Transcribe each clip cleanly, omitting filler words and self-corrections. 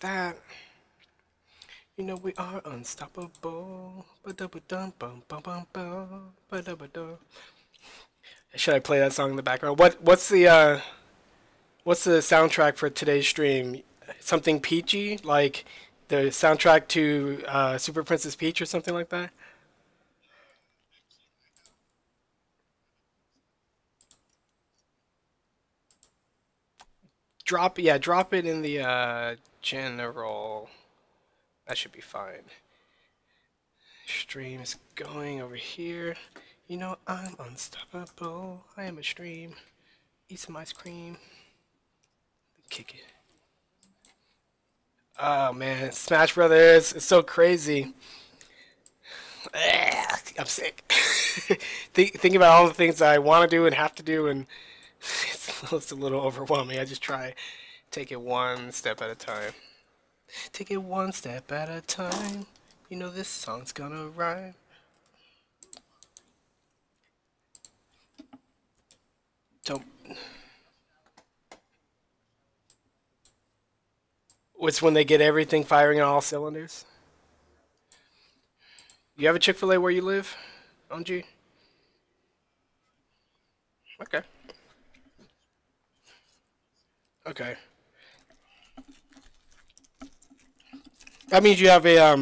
that. You know we are unstoppable. Ba-da-ba-dum-bum-bum-bum-bum. Ba-da-ba-dum. Should I play that song in the background? What's the soundtrack for today's stream? Something peachy, like the soundtrack to Super Princess Peach or something like that? Drop it in the general. That should be fine. Stream is going over here. You know I'm unstoppable. I am a stream. Eat some ice cream. Kick it. Oh man, Smash Brothers, it's so crazy. I'm sick. Think about all the things I want to do and have to do, and it's a little overwhelming. I just try take it one step at a time. Take it one step at a time. You know this song's gonna rhyme. Don't. It's when they get everything firing on all cylinders. You have a Chick-fil-A where you live, OG? Okay. Okay. That means you have a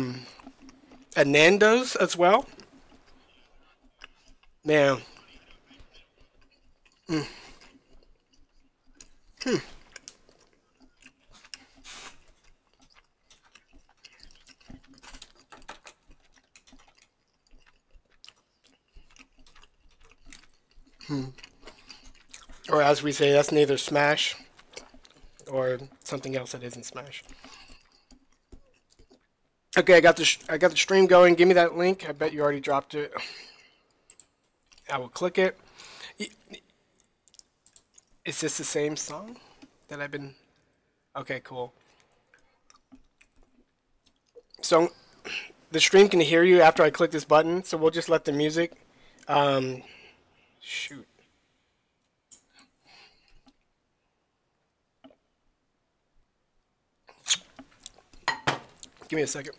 Nando's as well? Man. Mm. Hmm. Hmm. Or as we say, that's neither Smash or something else that isn't Smash. Okay, I got the stream going. Give me that link. I bet you already dropped it. I will click it. Is this the same song that I've been? Okay, cool. So the stream can hear you after I click this button, so we'll just let the music. Shoot. Give me a second.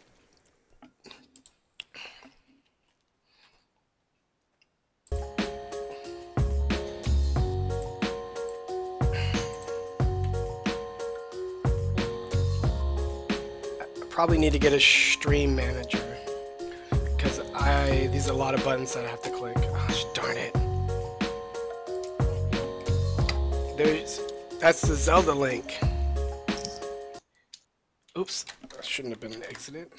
Probably need to get a stream manager because these are a lot of buttons that I have to click. Gosh, darn it. That's the Zelda link. Oops, that shouldn't have been exited.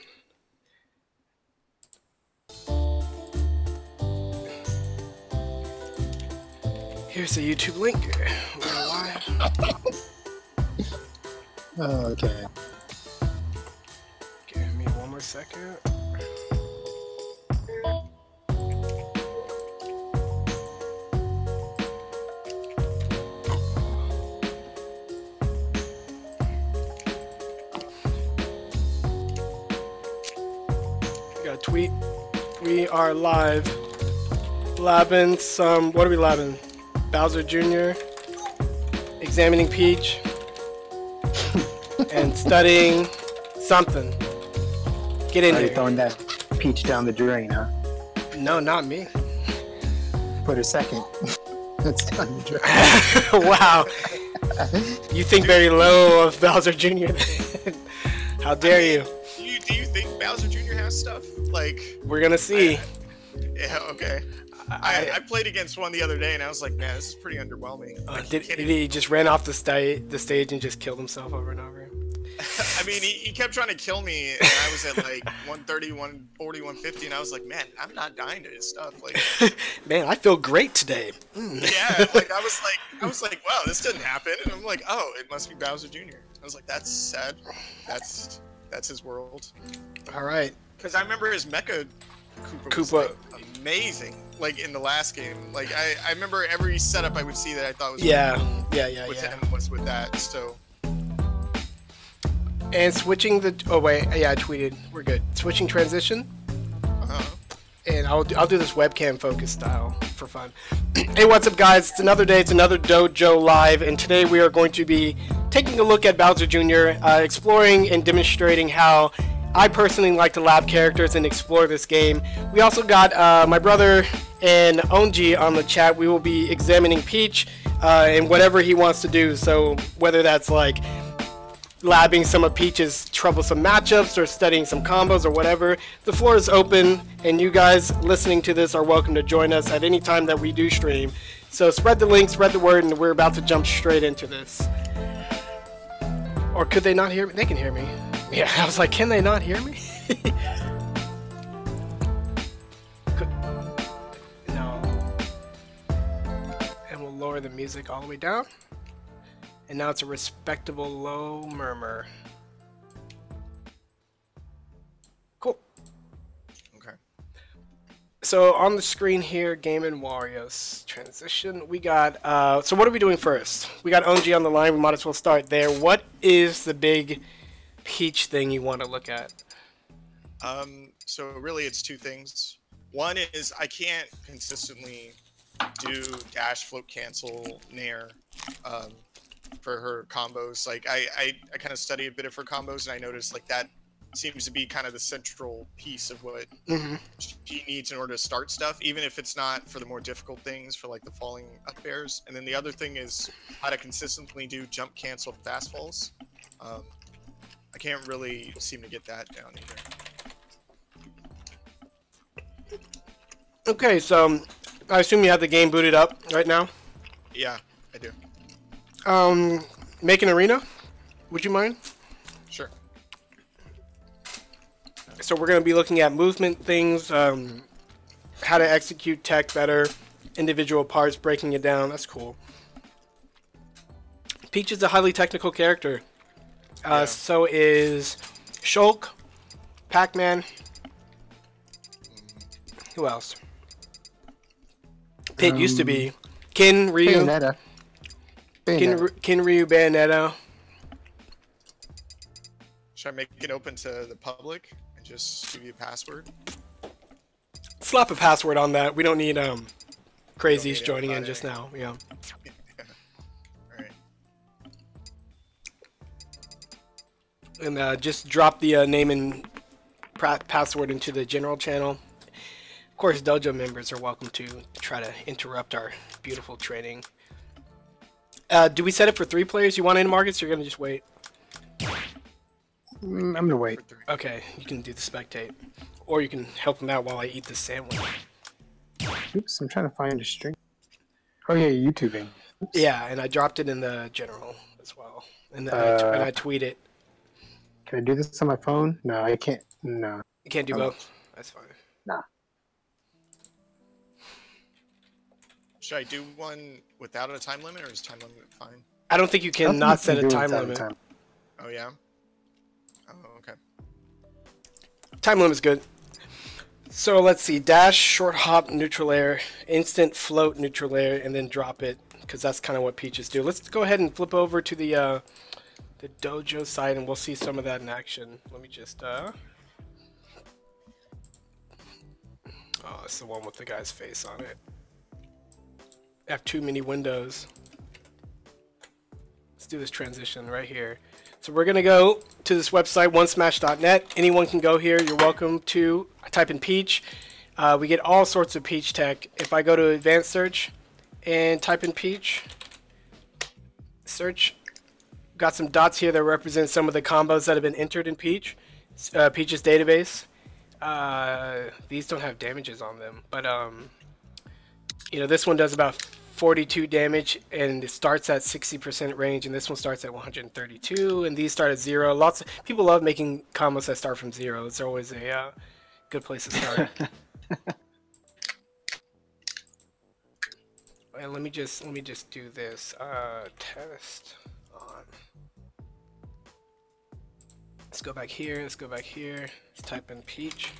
Here's the YouTube link. We're live. Oh, okay. Give me one more second. Got a tweet. We are live. Labbing some. What are we labbing? Bowser Jr. Examining Peach. And studying something. Get in Are you there. throwing that peach down the drain, huh? No, not me. Put a second. That's down the drain. Wow. You think very low of Bowser Jr. How dare you? Do you think Bowser Jr. has stuff? Like, We're gonna see. yeah, okay. I played against one the other day, and I was like, man, this is pretty underwhelming. Like, Did he just ran off the stage and just killed himself over and over? I mean, he kept trying to kill me, and I was at like 130, 140, 150, and I was like, man, I'm not dying to his stuff. Like, Man, I feel great today. yeah, like I was like, wow, this didn't happen, and I'm like, oh, it must be Bowser Jr. I was like, that's sad. That's his world. All right. Because I remember his Mecha Koopa was like, amazing. Like in the last game, like I remember every setup I would see that I thought was Yeah, really cool yeah. was with that. So. And switching the. Oh wait, yeah, I tweeted. We're good. Switching transition. And I'll do this webcam focus style for fun. Hey, what's up, guys? It's another day. It's another Dojo Live, and today we are going to be taking a look at Bowser Jr., exploring and demonstrating how I personally like to lab characters and explore this game. We also got my brother and Onji on the chat. We will be examining Peach and whatever he wants to do. So whether that's like labbing some of Peach's troublesome matchups or studying some combos or whatever, the floor is open, and you guys listening to this are welcome to join us at any time that we do stream. So spread the link, spread the word, and we're about to jump straight into this. Or could they not hear me? They can hear me. Yeah, I was like, can they not hear me? No. And we'll lower the music all the way down. And now it's a respectable low murmur. Cool. Okay. So on the screen here, Game and Wario's transition. We got, so what are we doing first? We got ONG on the line, we might as well start there. What is the big Peach thing you want to look at? So really it's two things. One is I can't consistently do dash, float, cancel, nair for her combos. Like I kind of studied a bit of her combos, and I noticed like that seems to be kind of the central piece of what she needs in order to start stuff, even if it's not for the more difficult things, for like the falling up airs. And then the other thing is how to consistently do jump, cancel, fast falls. I can't really seem to get that down either. Okay, so I assume you have the game booted up right now? Yeah, I do. Make an arena? Would you mind? Sure. So we're going to be looking at movement things, how to execute tech better, individual parts, breaking it down. That's cool. Peach is a highly technical character. Yeah. So is Shulk, Pac-Man. Who else? Pit used to be Kin, Ryu. Bayonetta. Kin, Ryu, Bayonetta. Should I make it open to the public and just give you a password? Slap a password on that. We don't need crazies need joining in everybody. just now. Yeah. Alright. And just drop the name and password into the general channel. Of course, dojo members are welcome to try to interrupt our beautiful training. Do we set it for 3 players? You want in, Marcus? Or you're gonna just wait? I'm gonna wait. For 3. Okay, you can do the spectate, or you can help him out while I eat the sandwich. Oops, I'm trying to find a string. Oh yeah, YouTubing. Oops. Yeah, and I dropped it in the general as well, and I tweet it. Can I do this on my phone? No, I can't. No. You can't do Oh. both. That's fine. Nah. Should I do one without a time limit, or is time limit fine? I don't think you I can don't not think set you a can do time it without limit. time. Oh yeah. Oh okay. Time limit is good. So let's see, dash, short hop, neutral air, instant float, neutral air, and then drop it, because that's kind of what Peaches do. Let's go ahead and flip over to the dojo side, and we'll see some of that in action. Let me just, oh, it's the one with the guy's face on it. I have too many windows. Let's do this transition right here. So we're going to go to this website, OneSmash.net. Anyone can go here. You're welcome to. I type in Peach. We get all sorts of Peach tech. If I go to Advanced Search and type in Peach, search, got some dots here that represent some of the combos that have been entered in Peach. Peach's database. These don't have damages on them, but you know, this one does about 42 damage, and it starts at 60% range, and this one starts at 132, and these start at 0. Lots of people love making combos that start from 0. It's always a good place to start. And let me just do this. Test on. Let's go back here. Let's go back here. Let's type in Peach.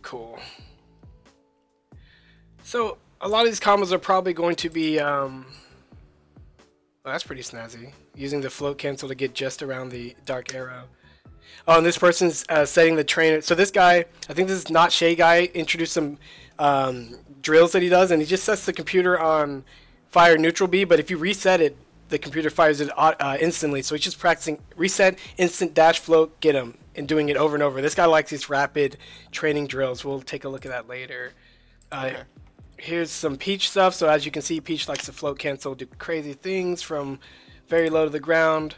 Cool. So a lot of these combos are probably going to be well, that's pretty snazzy. Using the float cancel to get just around the dark arrow. Oh, and this person's setting the trainer. So this guy, I think this is not Shay guy, introduced some drills that he does, and he just sets the computer on fire neutral B. But if you reset it, the computer fires it instantly. So he's just practicing reset, instant dash float, get him, and doing it over and over. This guy likes these rapid training drills. We'll take a look at that later. Okay. Here's some Peach stuff. So as you can see, Peach likes to float cancel, do crazy things from very low to the ground.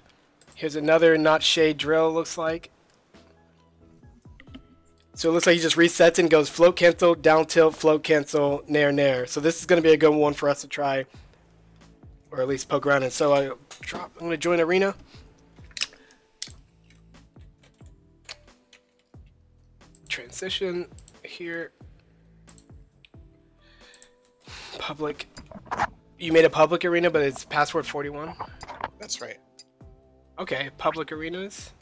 Here's another not Shay drill, looks like. So it looks like he just resets and goes float cancel, down tilt, float cancel, nair, nair. So this is going to be a good one for us to try, or at least poke around in. So I'm going to join arena. Transition here. Public. You made a public arena, but it's password 41. That's right. Okay, public arenas.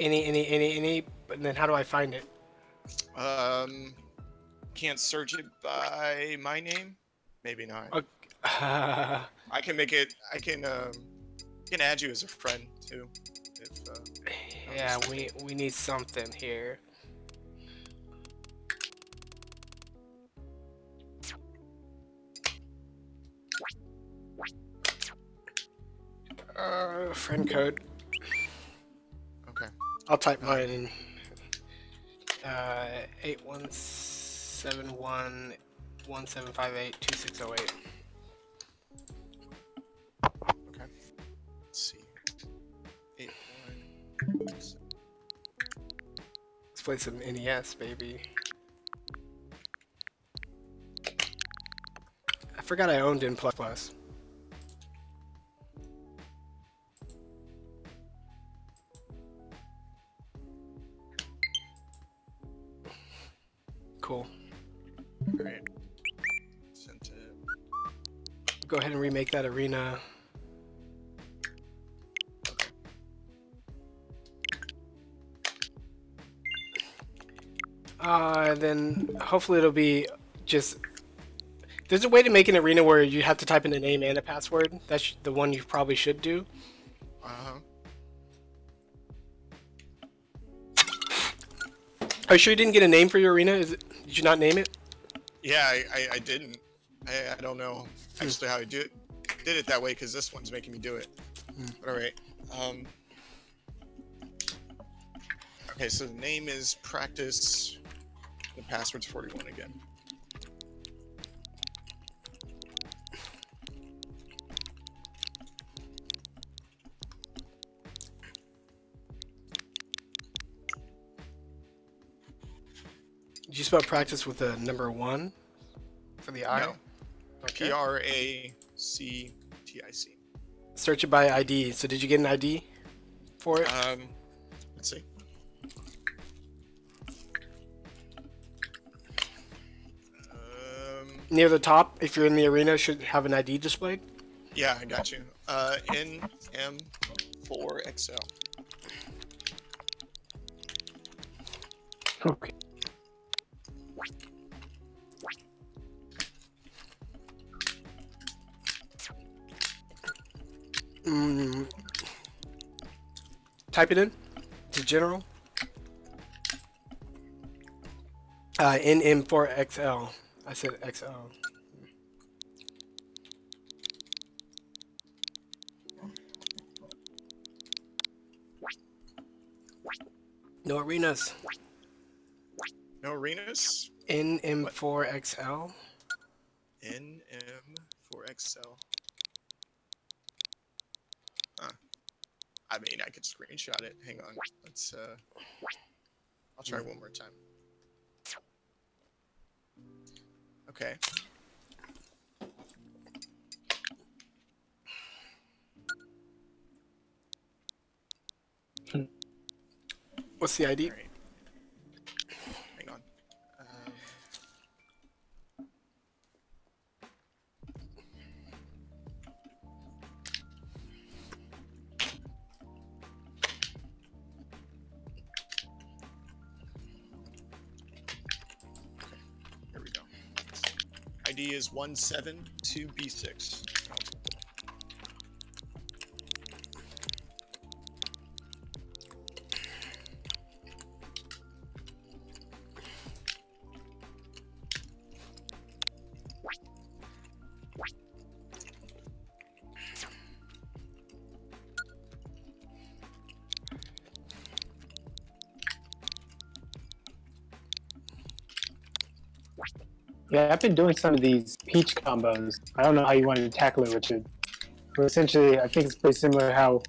Any. But then how do I find it? Can't search it by my name? Maybe not. Okay. I can make it. I can add you as a friend too. If, Yeah, we need something here. Friend code. Okay. I'll type mine in. 8171 1758 2608. Okay. Let's see. 81. Let's play some NES, baby. I forgot I owned N++. Cool. All right. Sent it. Go ahead and remake that arena. Then hopefully it'll be just. There's a way to make an arena where you have to type in a name and a password. That's the one you probably should do. Are you sure you didn't get a name for your arena? Did you not name it? Yeah, I didn't. I don't know actually how I did it that way because this one's making me do it. All right. Okay, so the name is practice. The password's 41 again. Did you spell practice with a number 1 for the I? No. Okay. PRACTIC. Search it by ID. So did you get an ID for it? Let's see. Near the top, if you're in the arena, should have an ID displayed. Yeah, I got you. NM4XL. Okay. Type it in to general. NM4XL. I said XL. No arenas. No arenas? NM4XL. NM4XL. Huh. I mean, I could screenshot it. Hang on. Let's, I'll try one more time. Okay. What's the ID? All right. Hang on. Here we go. ID is 172B6. Yeah, I've been doing some of these peach combos. I don't know how you want to tackle it, Richard. But essentially, I think it's pretty similar how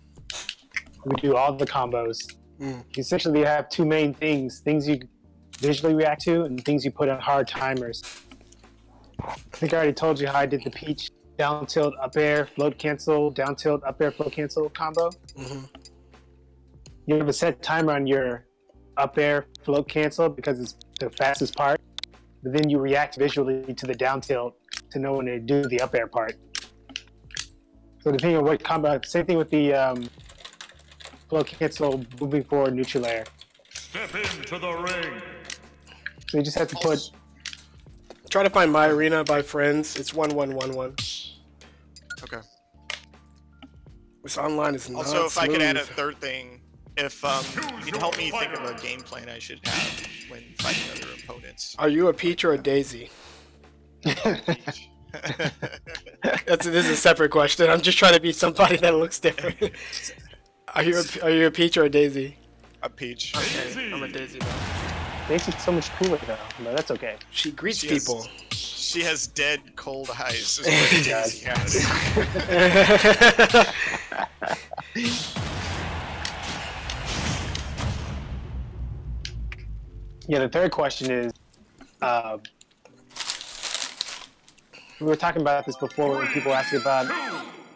we do all the combos. Mm. Essentially, you have two main things you visually react to and things you put on hard timers. I think I already told you how I did the peach down tilt, up air, float cancel, down tilt, up air, float cancel combo. Mm-hmm. You have a set timer on your up air, float cancel because it's the fastest part. But then you react visually to the down tilt to know when to do the up air part. So depending on what combo, same thing with the float cancel, moving forward, neutral air. Step into the ring. So you just have to put. Try to find My Arena by Friends. It's 1111. Okay. This online is not Also, if I could add a smooth. third thing, if you could help me think of a game plan I should have when fighting other opponents. Are you a peach or a daisy? This is a separate question. I'm just trying to be somebody that looks different. Are you a peach or a daisy? A peach. Okay, I'm a daisy though. Daisy's so much cooler though, but that's okay. She greets She people. She has dead, cold eyes. Is what a daisy has. Yeah, the third question is, we were talking about this before when people ask about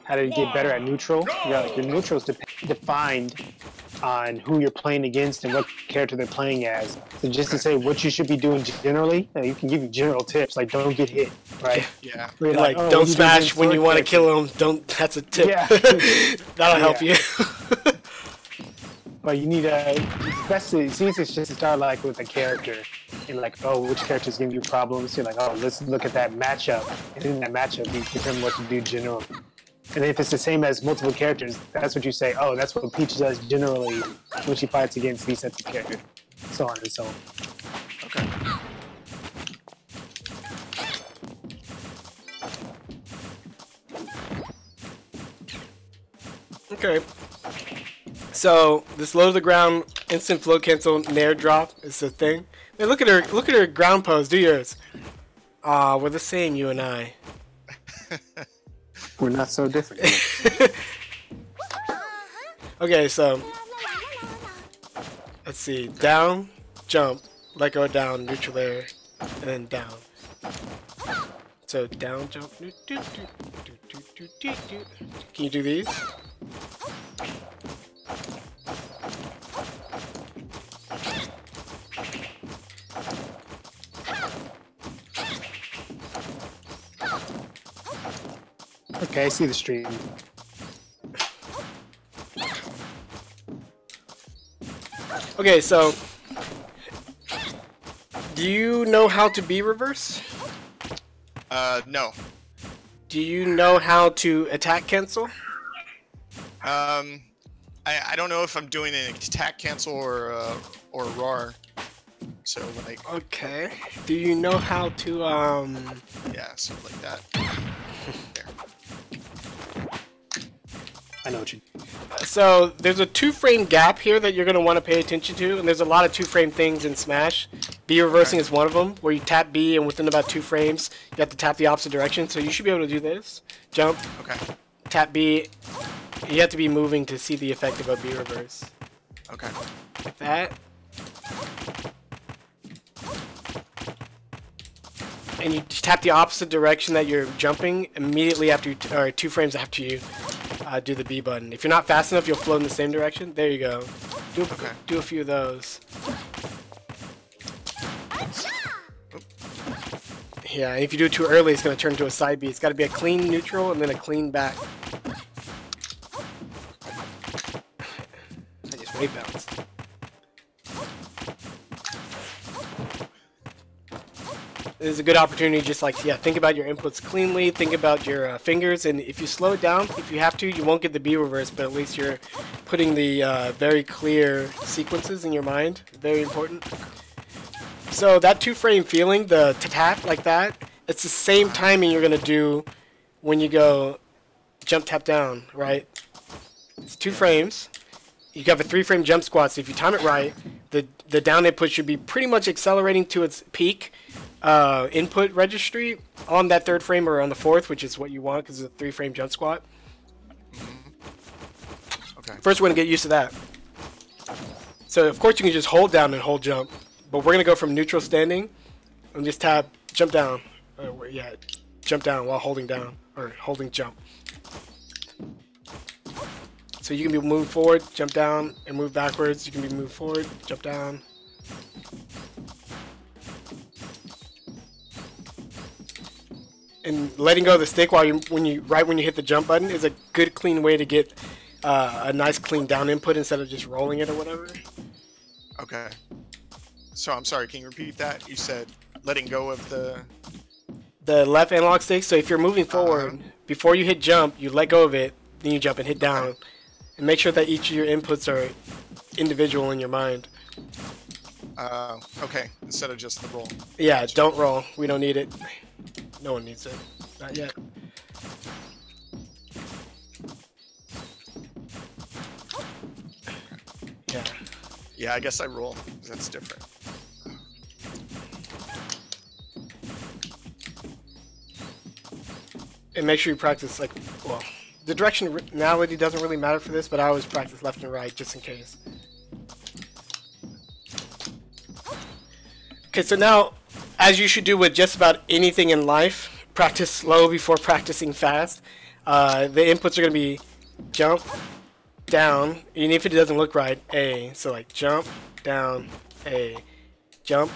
how to get better at neutral. Yeah, like your neutral is defined on who you're playing against and what character they're playing as. So just to say what you should be doing generally, you can give you general tips like don't get hit, right? Yeah. Where you're Like, oh, don't what do you do smash against when you sword want to characters? kill him. Don't. That's a tip. Yeah. That'll help Yeah. you. But you need it's easiest just to start like with a character and like, oh, which character's giving you problems? You're like, oh, let's look at that matchup. And in that matchup, you determine what to do generally. And if it's the same as multiple characters, that's what you say, oh, that's what Peach does generally when she fights against these sets of characters. So on and so on. Okay. Okay. So this low to the ground instant float cancel nair drop is the thing. Hey, look at her ground pose. Do yours. Ah, we're the same, you and I. We're not so different. Okay, so let's see. Down, jump, let go down, neutral air, and then down. So down, jump, do, do, do, do, do, do, do. Can you do these? Okay, I see the stream. Okay, so do you know how to B reverse? No. Do you know how to attack cancel? I don't know if I'm doing an attack cancel or roar. So like, Okay. Do you know how to yeah, something like that. There. I know what you. So there's a 2-frame gap here that you're going to want to pay attention to, and there's a lot of 2-frame things in Smash. B reversing is one of them, where you tap B and within about 2 frames, you have to tap the opposite direction. So you should be able to do this. Jump, Okay. tap B. You have to be moving to see the effect of a B reverse. Okay. Like that. And you tap the opposite direction that you're jumping immediately after you, or 2 frames after you do the B button. If you're not fast enough, you'll float in the same direction. There you go. Do a few of those. Yeah, and if you do it too early, it's going to turn into a side B. It's got to be a clean neutral and then a clean back. I just wave bounced. This is a good opportunity, just like, yeah, think about your inputs cleanly, think about your fingers, and if you slow it down, if you have to, you won't get the B reverse, but at least you're putting the very clear sequences in your mind. Very important. So that 2-frame feeling, the tap like that, it's the same timing you're going to do when you go jump, tap down, right? It's 2 frames. You have a 3-frame jump squat, so if you time it right, the down input should be pretty much accelerating to its peak input registry on that third frame or on the fourth, which is what you want because it's a 3-frame jump squat. Okay. First, we're gonna get used to that. So of course you can just hold down and hold jump, but we're gonna go from neutral standing and just tap jump down. Yeah, jump down while holding down or holding jump. So you can be moving forward, jump down, and move backwards. You can be moved forward, jump down. And letting go of the stick while when you hit the jump button is a good clean way to get a nice clean down input instead of just rolling it or whatever. Okay. So I'm sorry, can you repeat that? You said letting go of the left analog stick. So if you're moving forward, before you hit jump, you let go of it, then you jump and hit down. Okay. And make sure that each of your inputs are individual in your mind. Okay, instead of just the roll. Yeah, don't roll. We don't need it. No one needs it. Not yet. Yeah. Yeah, I guess I roll, 'cause that's different. And make sure you practice, like, well, the directionality doesn't really matter for this, but I always practice left and right just in case. Okay, so now, as you should do with just about anything in life, practice slow before practicing fast. The inputs are going to be jump, down, even if it doesn't look right, A. So like jump, down, A. Jump,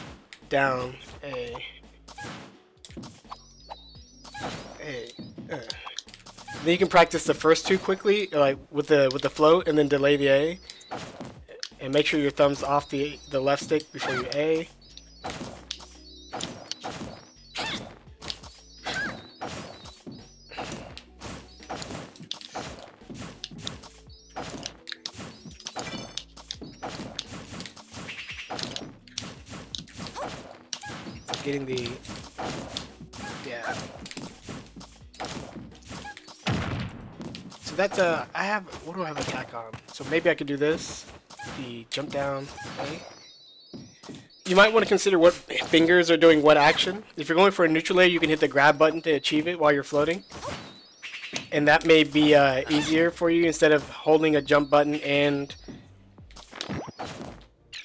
down, A. A. Then you can practice the first two quickly, like with the float, and then delay the A. And make sure your thumb's off the left stick before you A. Getting the, yeah. So that's I have, what do I have attack on? So maybe I could do this, the jump down, okay. You might want to consider what fingers are doing what action. If you're going for a neutral A, you can hit the grab button to achieve it while you're floating. And that may be easier for you instead of holding a jump button and...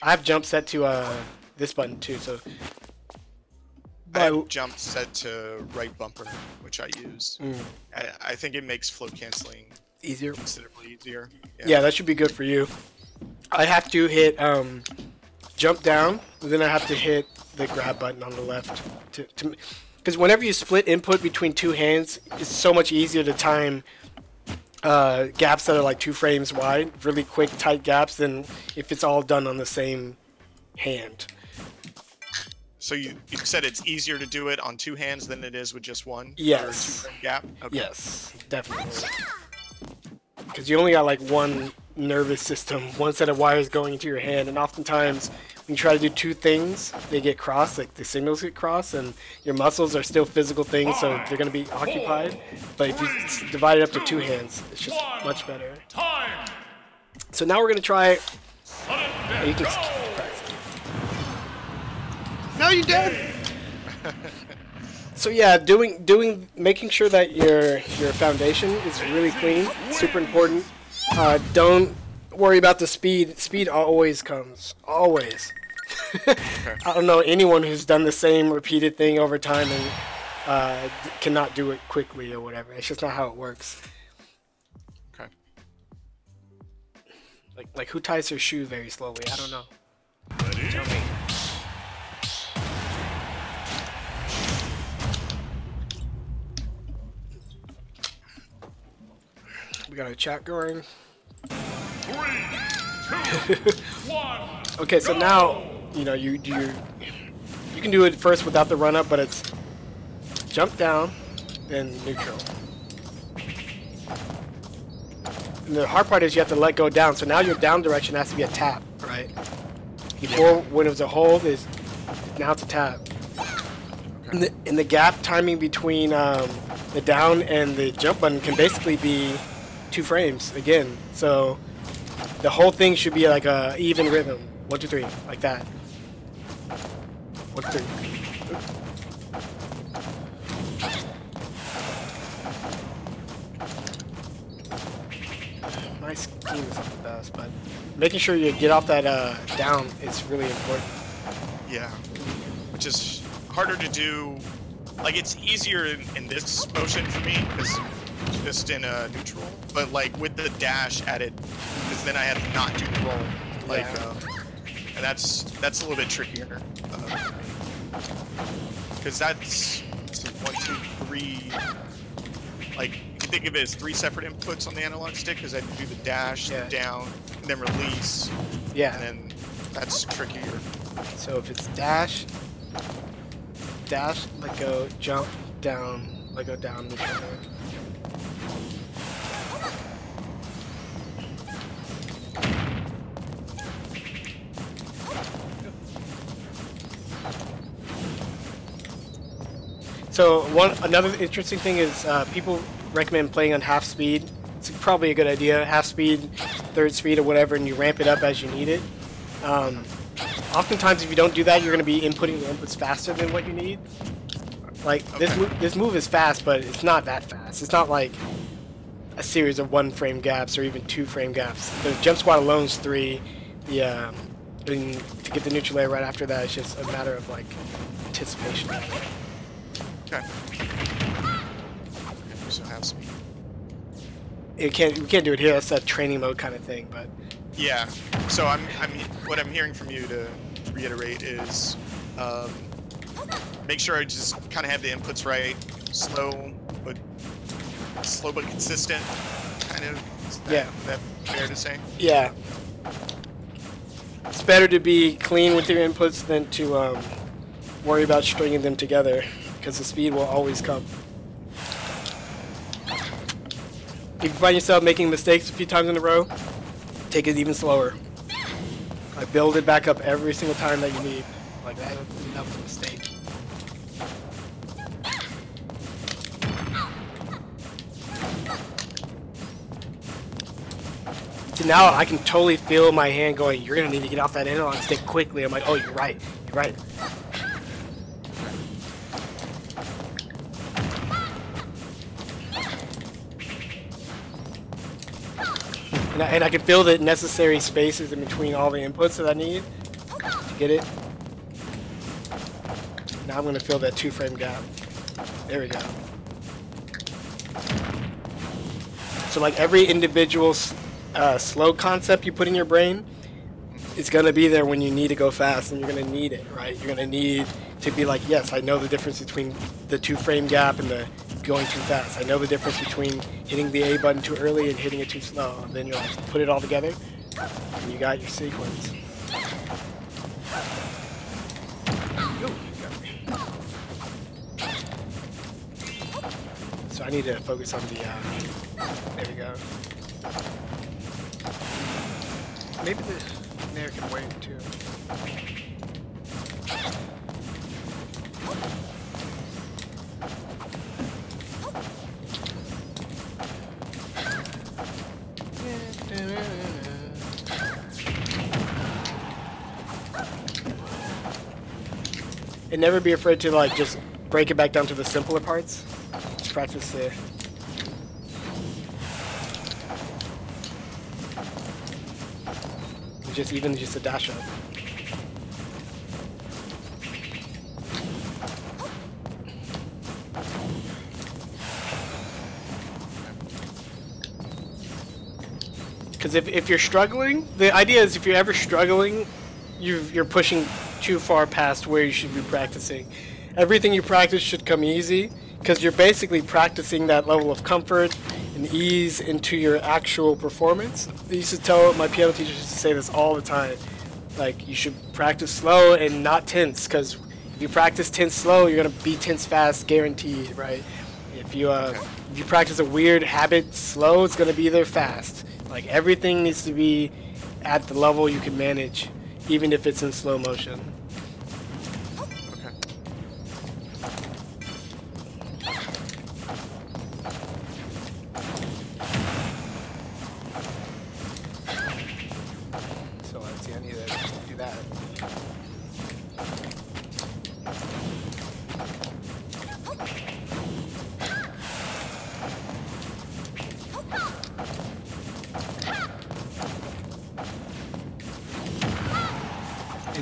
I have jump set to this button too, so... I have jump set to right bumper, which I use. I think it makes float canceling easier, considerably easier. Yeah, that should be good for you. I have to hit jump down, and then I have to hit the grab button on the left. Because whenever you split input between two hands, it's so much easier to time gaps that are like 2 frames wide, really quick, tight gaps, than if it's all done on the same hand. So you said it's easier to do it on 2 hands than it is with just one? Yes. Or 2 frame gap? Okay. Yes, definitely. Because you only got like one nervous system, one set of wires going into your hand, and oftentimes when you try to do 2 things, they get crossed, like the signals get crossed, and your muscles are still physical things, so they're going to be occupied. But if you divide it up to 2 hands, it's just much better. So now we're going to try... Oh, you can... No, you did. So yeah, making sure that your foundation is really clean, super important. Don't worry about the speed. Speed always comes, always. I don't know anyone who's done the same repeated thing over time and cannot do it quickly or whatever. It's just not how it works. Okay. Like who ties their shoe very slowly? I don't know. Tell me. We got a chat going. 3, 2, 1. Okay, so now you know you can do it first without the run up, but it's jump down, then neutral. And the hard part is you have to let go down. So now your down direction has to be a tap, right? Before, when it was a hold, now it's a tap. Okay. And the gap timing between the down and the jump button can basically be 2 frames again, so the whole thing should be like a even rhythm. 1, 2, 3, like that. 1, 2, 3. My scheme is not the best, but making sure you get off that down is really important. Yeah, which is harder to do. Like, it's easier in this motion for me because just in neutral, but like with the dash added, because then I have to not do the roll. Like, and that's a little bit trickier. Because that's 1, 2, 3. Like, you can think of it as 3 separate inputs on the analog stick, because I do the dash, the down, and then release. Yeah. And then that's trickier. So if it's dash, let go, jump, down, let go, down, neutral. So another interesting thing is people recommend playing on half speed. It's probably a good idea, half speed, third speed, or whatever, and you ramp it up as you need it. Oftentimes, if you don't do that, you're going to be inputting the inputs faster than what you need. Like this move is fast, but it's not that fast. It's not like a series of 1-frame gaps or even 2-frame gaps. The jump squat alone is 3. And to get the neutral air right after that, it's just a matter of like anticipation. Okay. So half speed. We can't do it here. That's a training mode kind of thing, but yeah. So what I'm hearing from you, to reiterate, is make sure I just kind of have the inputs right, slow but consistent, kind of. Is that fair to say? Yeah. It's better to be clean with your inputs than to worry about stringing them together, because the speed will always come. If you find yourself making mistakes a few times in a row, take it even slower. Like, build it back up every single time that you need. Like, that was a mistake. So now I can totally feel my hand going, you're going to need to get off that analog stick quickly. I'm like, oh, you're right. You're right. And I can feel the necessary spaces in between all the inputs that I need to get it. Now I'm going to fill that 2-frame gap. There we go. So like every individual slow concept you put in your brain, it's going to be there when you need to go fast, and you're going to need it, right? You're going to need to be like, yes, I know the difference between the 2-frame gap and the going too fast. I know the difference between hitting the A button too early and hitting it too slow. And then you'll put it all together, and you got your sequence. So I need to focus on the, there we go. Maybe the Nair can wait too. And never be afraid to like just break it back down to the simpler parts. Just practice there. Even just a dash up. Because if you're struggling, the idea is if you're ever struggling, you're pushing too far past where you should be practicing. Everything you practice should come easy, because you're basically practicing that level of comfort and ease into your actual performance. I used to tell my piano teachers to say this all the time. Like, you should practice slow and not tense, because if you practice tense slow, you're gonna be tense fast, guaranteed, right? If you practice a weird habit slow, it's gonna be there fast. Like, everything needs to be at the level you can manage, even if it's in slow motion. So let's see, I need to do that.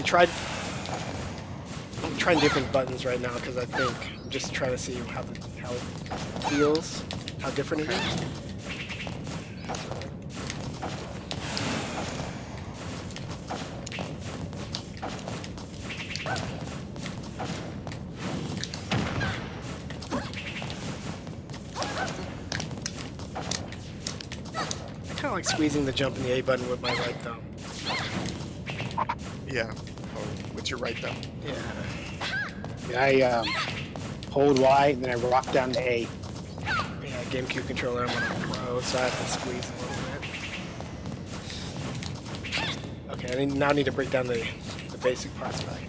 I'm trying different buttons right now because I think I'm just trying to see how it feels, how different it is. I kind of like squeezing the jump and the A button with my right thumb. Yeah. Oh, with your right thumb. Yeah. I hold Y and then I rock down to A. Yeah, GameCube controller. I'm on a Pro, so I have to squeeze a little bit. Okay, I now need to break down the basic parts back.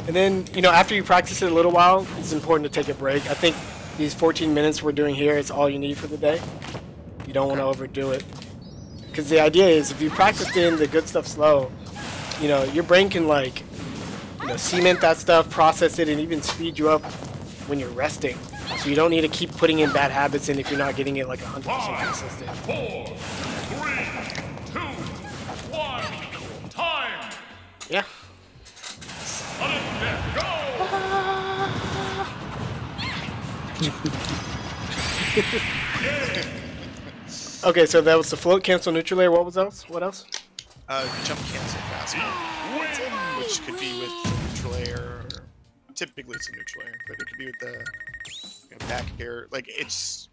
And then, you know, after you practice it a little while, it's important to take a break. I think these 14 minutes we're doing here is all you need for the day. You don't want to overdo it. Because the idea is if you practice in the good stuff slow, you know, your brain can, like, you know, cement that stuff, process it, and even speed you up when you're resting. So you don't need to keep putting in bad habits in if you're not getting it like 100% consistent. 4, 3, 2, 1, time! Yeah. Sudden death, go! Okay, so that was the float, cancel, neutral layer. What was else? What else? Jump cancel fastball, which could be with the neutral air. Or typically it's a neutral air, but it could be with the back air. Like it's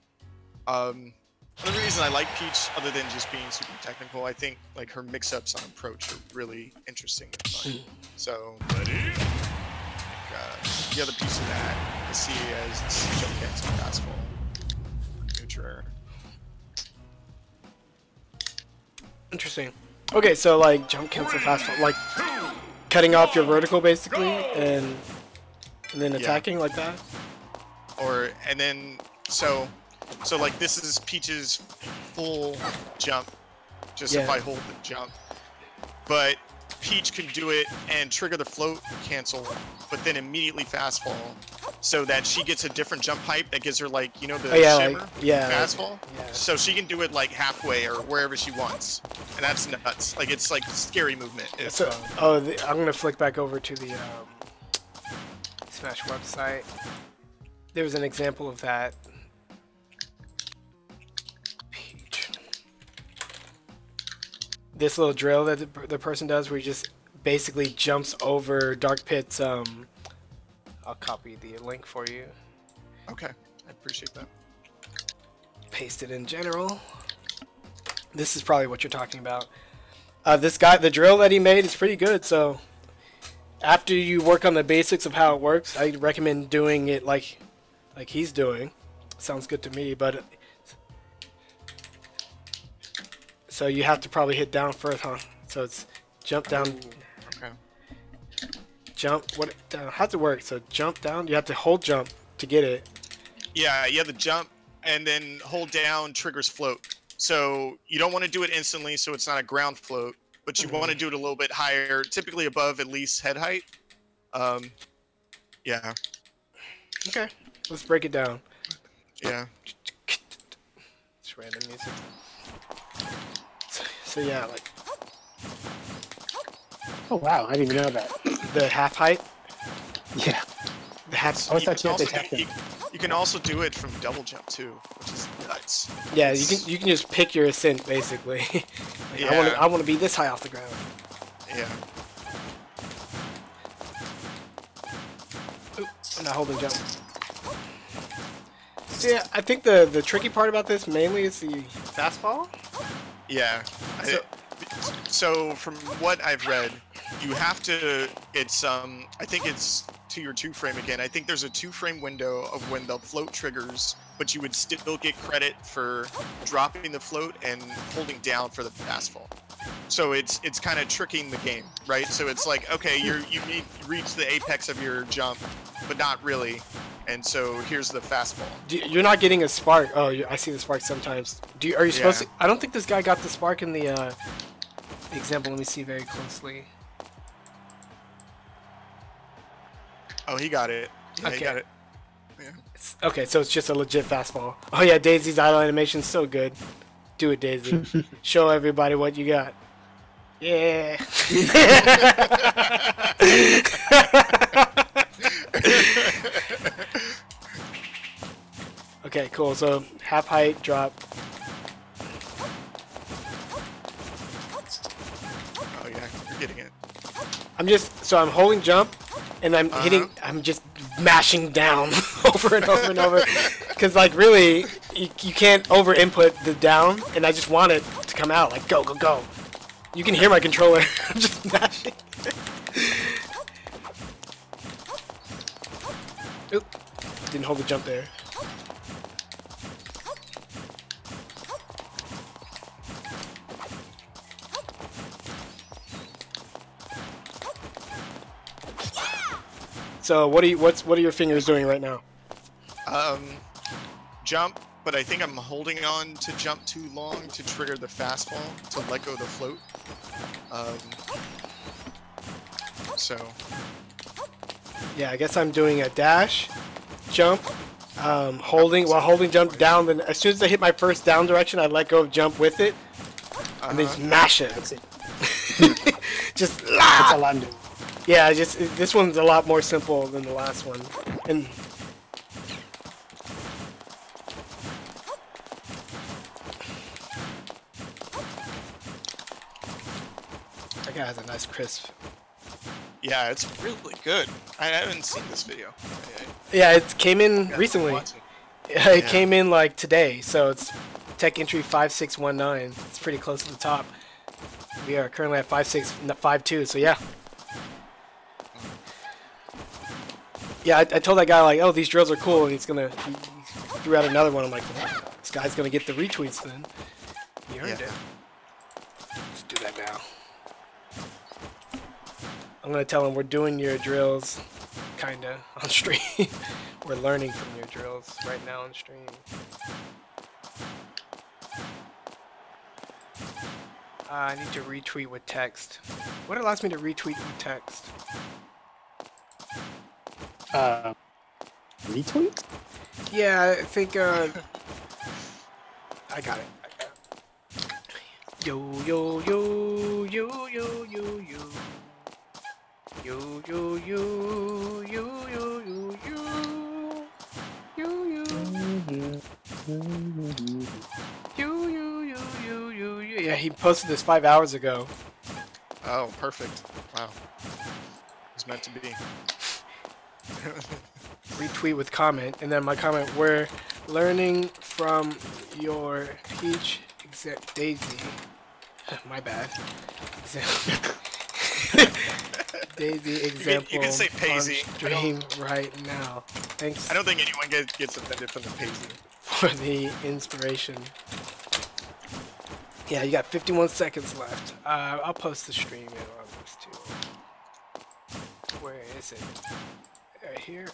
another reason I like Peach, other than just being super technical. I think like her mix-ups on approach are really interesting and fun. So Ready? the other piece of that I see as jump cancel fastball, neutral air. Interesting. Okay, so like jump, cancel, fastball, like cutting off your vertical basically, and then attacking like that. Or and then so like this is Peach's full jump, just if I hold the jump. But Peach can do it and trigger the float cancel, but then immediately fast fall, so that she gets a different jump height that gives her like, you know, the shimmer fast fall. Yeah. So she can do it like halfway or wherever she wants, and that's nuts. Like it's like scary movement. If, So, I'm gonna flick back over to the Smash website. There was an example of that. Peach. This little drill that the person does, where he just basically jumps over Dark Pit's. I'll copy the link for you. okay, I appreciate that. Paste it in general. This is probably what you're talking about. This guy, the drill that he made is pretty good. So after you work on the basics of how it works, I recommend doing it like he's doing. Sounds good to me, but so you have to probably hit down first, huh? So it's jump down. Okay. Jump. What? How's it work? So jump down. You have to hold jump to get it. Yeah, you have to jump and then hold down triggers float. So you don't want to do it instantly, so it's not a ground float, but you want to do it a little bit higher, typically above at least head height. Yeah. Okay. Let's break it down. Yeah. It's random music. So yeah, like Oh wow, I didn't even know that. the half height. Yeah. The half. I always thought you had to tap them. You can also do it from double jump too, which is nuts. Yeah, you can just pick your ascent basically. Like, Yeah. I want to be this high off the ground. Yeah. Oop, I'm not holding jump. So yeah, I think the tricky part about this mainly is the fast fall. Yeah. So from what I've read, you have to. It's I think it's to your 2-frame again. I think there's a 2-frame window of when the float triggers, but you would still get credit for dropping the float and holding down for the fast fall. So it's kind of tricking the game, right? So it's like, okay, you reach the apex of your jump, but not really. And so here's the fast fall. You're not getting a spark. Oh, I see the spark sometimes. Are you supposed to? I don't think this guy got the spark in the example. Let me see very closely. Oh, he got it. Yeah, Okay. he got it. Yeah. Okay, so it's just a legit fastball. Oh yeah, Daisy's idle animation's so good. Do it, Daisy. Show everybody what you got. Yeah. Okay, cool. So half height drop. Oh yeah, you're getting it. I'm holding jump, and I'm hitting. I'm just mashing down over and over and over, because like really, you can't over input the down, and I just want it to come out like go go go. You can hear my controller. I'm just mashing. Oop! Didn't hold the jump there. So what are your fingers doing right now? Jump, but I think I'm holding on to jump too long to trigger the fast fall to let go of the float. So. Yeah, I guess I'm doing a dash, jump, while holding jump down. Then as soon as I hit my first down direction, I let go of jump with it, and then just mash it. That's it. Just That's all I'm doing. yeah, this one's a lot more simple than the last one, and that guy has a nice crisp. Yeah, it's really good. I haven't seen this video. Yeah, it came in Yeah, recently. watch it. It Yeah. came in like today, so it's tech entry 5619. It's pretty close to the top. We are currently at 5652, so yeah. Yeah, I told that guy like, oh, these drills are cool, and he threw out another one. I'm like, well, this guy's gonna get the retweets then. He earned it. Let's do that now. I'm gonna tell him we're doing your drills, kinda, on stream. We're learning from your drills right now on stream. I need to retweet with text. What allows me to retweet with text? Retweet? Yeah, I think, I got it. Yo, yo, yo, yo, yo, yo, yo. Yo, yo, yo, yo, yo, yo, yo. Yo, yo. Yo, yo, yo, yo, yo, yo. Yeah, he posted this 5 hours ago. Oh, perfect. Wow. It's meant to be. Retweet with comment, and then my comment, we're learning from your Peach Daisy. My bad. Daisy example You can say on Paisy. stream right now. Thanks I don't think anyone gets offended from the Paisy. for the inspiration. Yeah, you got 51 seconds left. I'll post the stream in on this too. Where is it? Right here.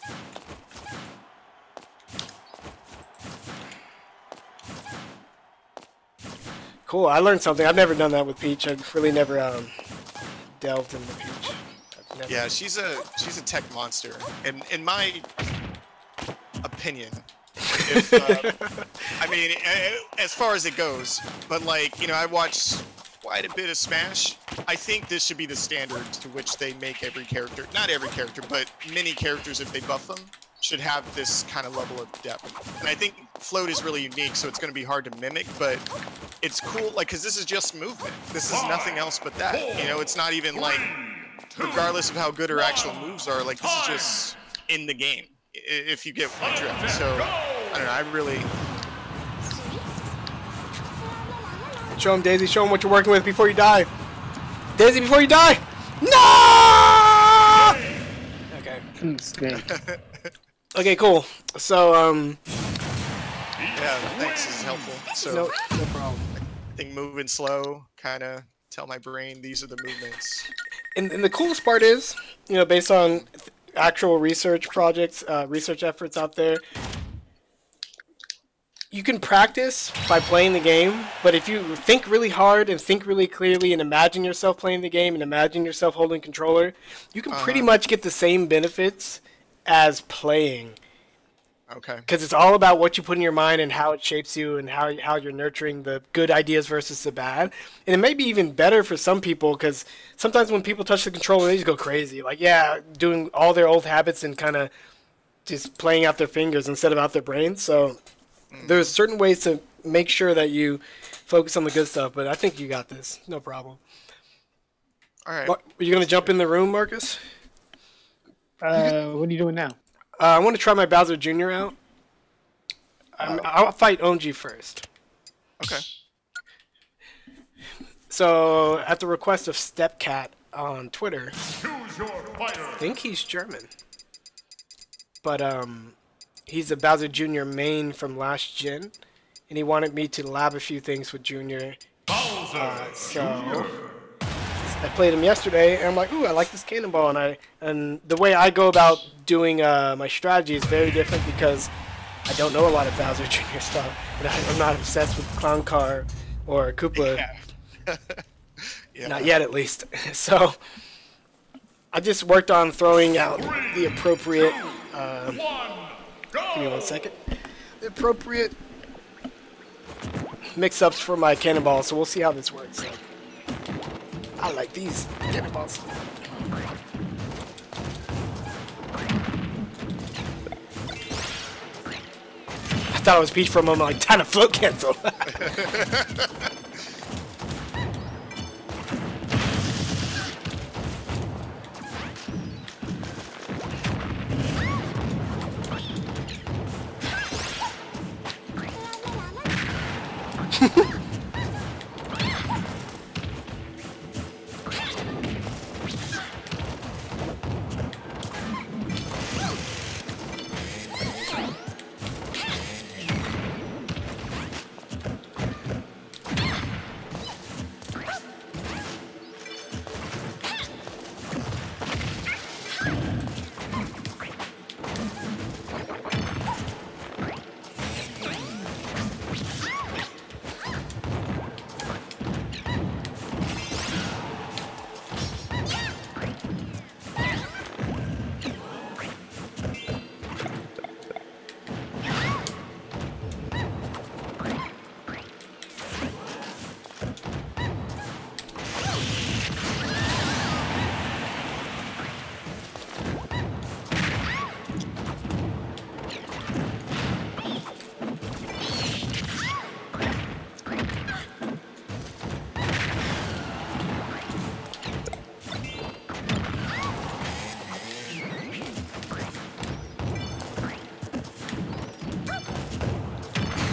Cool, I learned something. I've never done that with Peach. I've really never delved into Peach. I've never... Yeah, she's a tech monster. And in my opinion, if, I mean, as far as it goes, but like, you know, I watched quite a bit of Smash. I think this should be the standard to which they make every character, not every character, but many characters, if they buff them, should have this kind of level of depth. And I think Float is really unique, so it's going to be hard to mimic, but it's cool, like, because this is just movement. This is nothing else but that. You know, it's not even like, regardless of how good her actual moves are, like, this is just in the game, if you get one drift. So, I don't know, I really... Show him, Daisy. Show him what you're working with before you die. Daisy, before you die! No! Okay. Okay, cool. So, Yeah, thanks, this is helpful. So, no problem. I think moving slow, kind of tell my brain these are the movements. And the coolest part is, you know, based on actual research projects, research efforts out there, you can practice by playing the game, but if you think really hard and think really clearly and imagine yourself playing the game and imagine yourself holding controller, you can pretty much get the same benefits as playing Okay. Because it's all about what you put in your mind and how it shapes you and how you're nurturing the good ideas versus the bad. And it may be even better for some people because sometimes when people touch the controller, they just go crazy. Like, yeah, doing all their old habits and kind of just playing out their fingers instead of out their brains. So there's certain ways to make sure that you focus on the good stuff. But I think you got this. No problem. All right. Are you going to jump in the room, Marcus? What are you doing now? I want to try my Bowser Jr. out. I'll fight Onji first. Okay. So, at the request of Stepcat on Twitter, Choose your fighter. I think he's German. But, he's a Bowser Jr. main from last gen, and he wanted me to lab a few things with Jr. Bowser. So, I played him yesterday, and I'm like, ooh, I like this cannonball, and the way I go about doing my strategy is very different because I don't know a lot of Bowser Jr. stuff, and I'm not obsessed with Clown Car or Koopa. Yeah. Yeah. Not yet, at least. So I just worked on throwing out the appropriate. One. Give me Go. 1 second. The appropriate mix-ups for my cannonball. So we'll see how this works. I like these cannonballs. I thought it was Peach for a moment. Like, time to float cancel.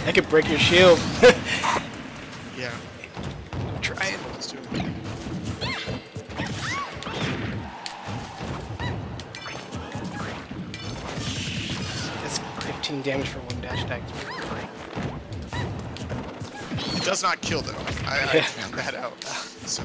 That could break your shield. Yeah. Try it. Let's do it. That's 15 damage for one dash attack. It does not kill though. I Yeah. found that out. So.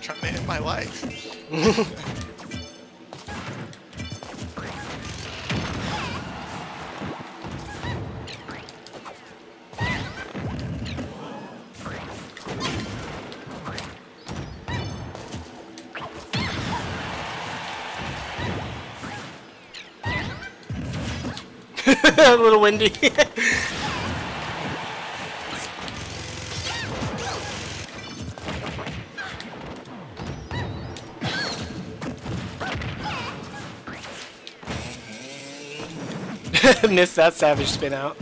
Trying to end my life. A little windy. Missed that savage spin out.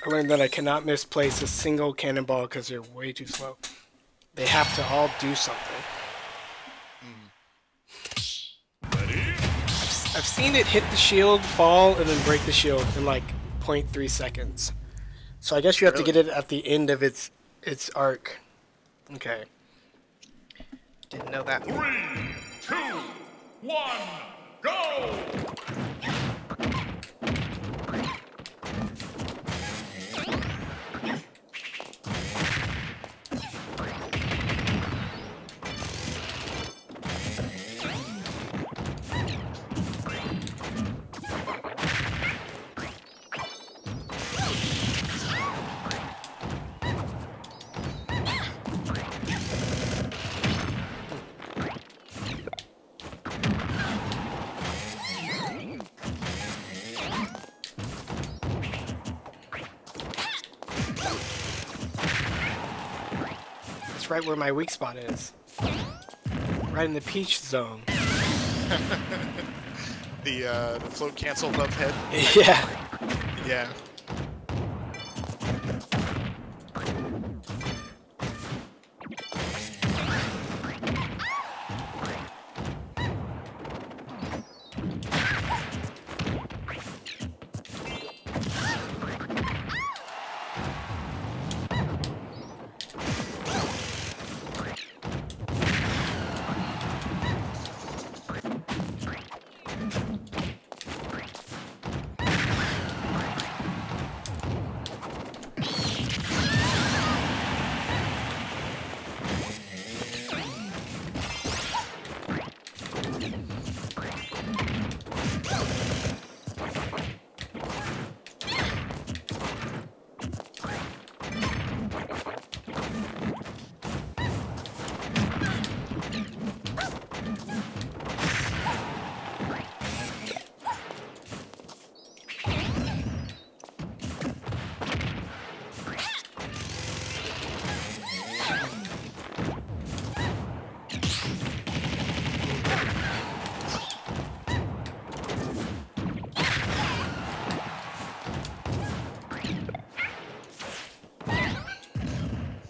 I learned that I cannot misplace a single cannonball because they're way too slow. They have to all do something. Ready? I've seen it hit the shield, fall, and then break the shield in like 0.3 seconds. So I guess you have to Really? get it at the end of its arc. Okay. Didn't know that. 3, 2, 1, go! It's right where my weak spot is. Right in the peach zone. The float cancel above head. Yeah. Yeah.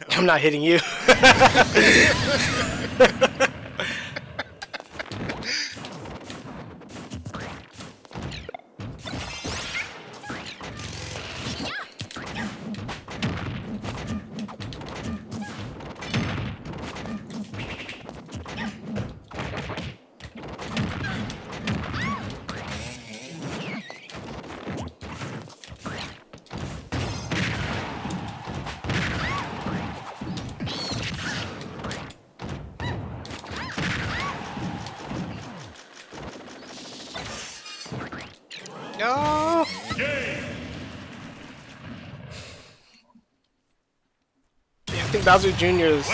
I'm not hitting you. No. Game! I think Bowser Jr.'s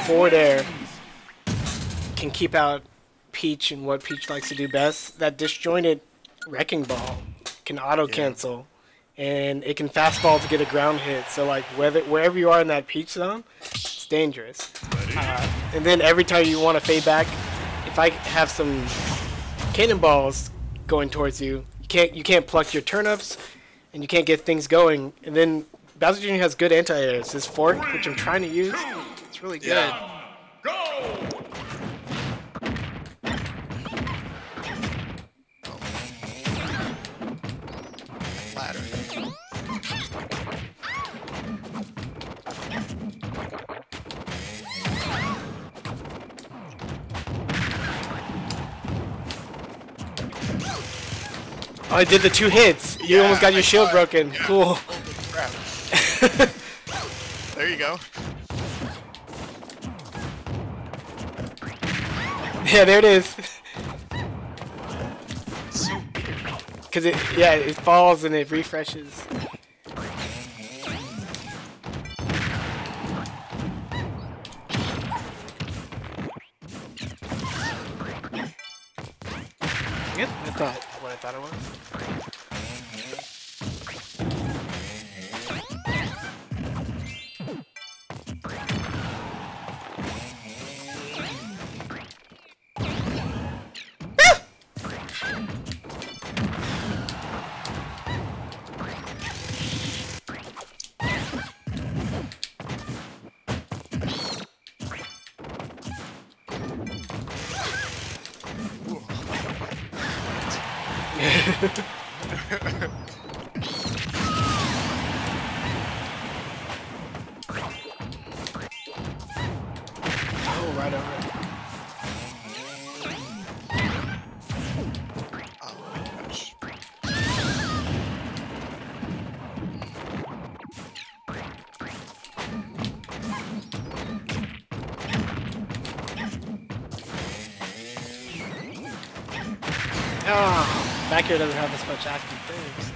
forward air can keep out Peach and what Peach likes to do best. That disjointed Wrecking Ball can auto cancel, and it can fastball to get a ground hit. So like wherever you are in that Peach zone, it's dangerous. And then every time you want to fade back, if I have some cannonballs going towards you, you can't pluck your turnips, and you can't get things going. And then Bowser Jr. has good anti-airs. His fork, which I'm trying to use, it's really good. Yeah. Go! Ladder. Oh, I did the 2 hits. You Yeah, almost got your I shield saw it. broken. Yeah. Cool. Holy crap. There you go. Yeah, there it is. It's so weird. Cause it falls and it refreshes. Good. I thought what I thought it was. Oh, right over it. Oh my gosh. Oh, back here doesn't have as much active frames.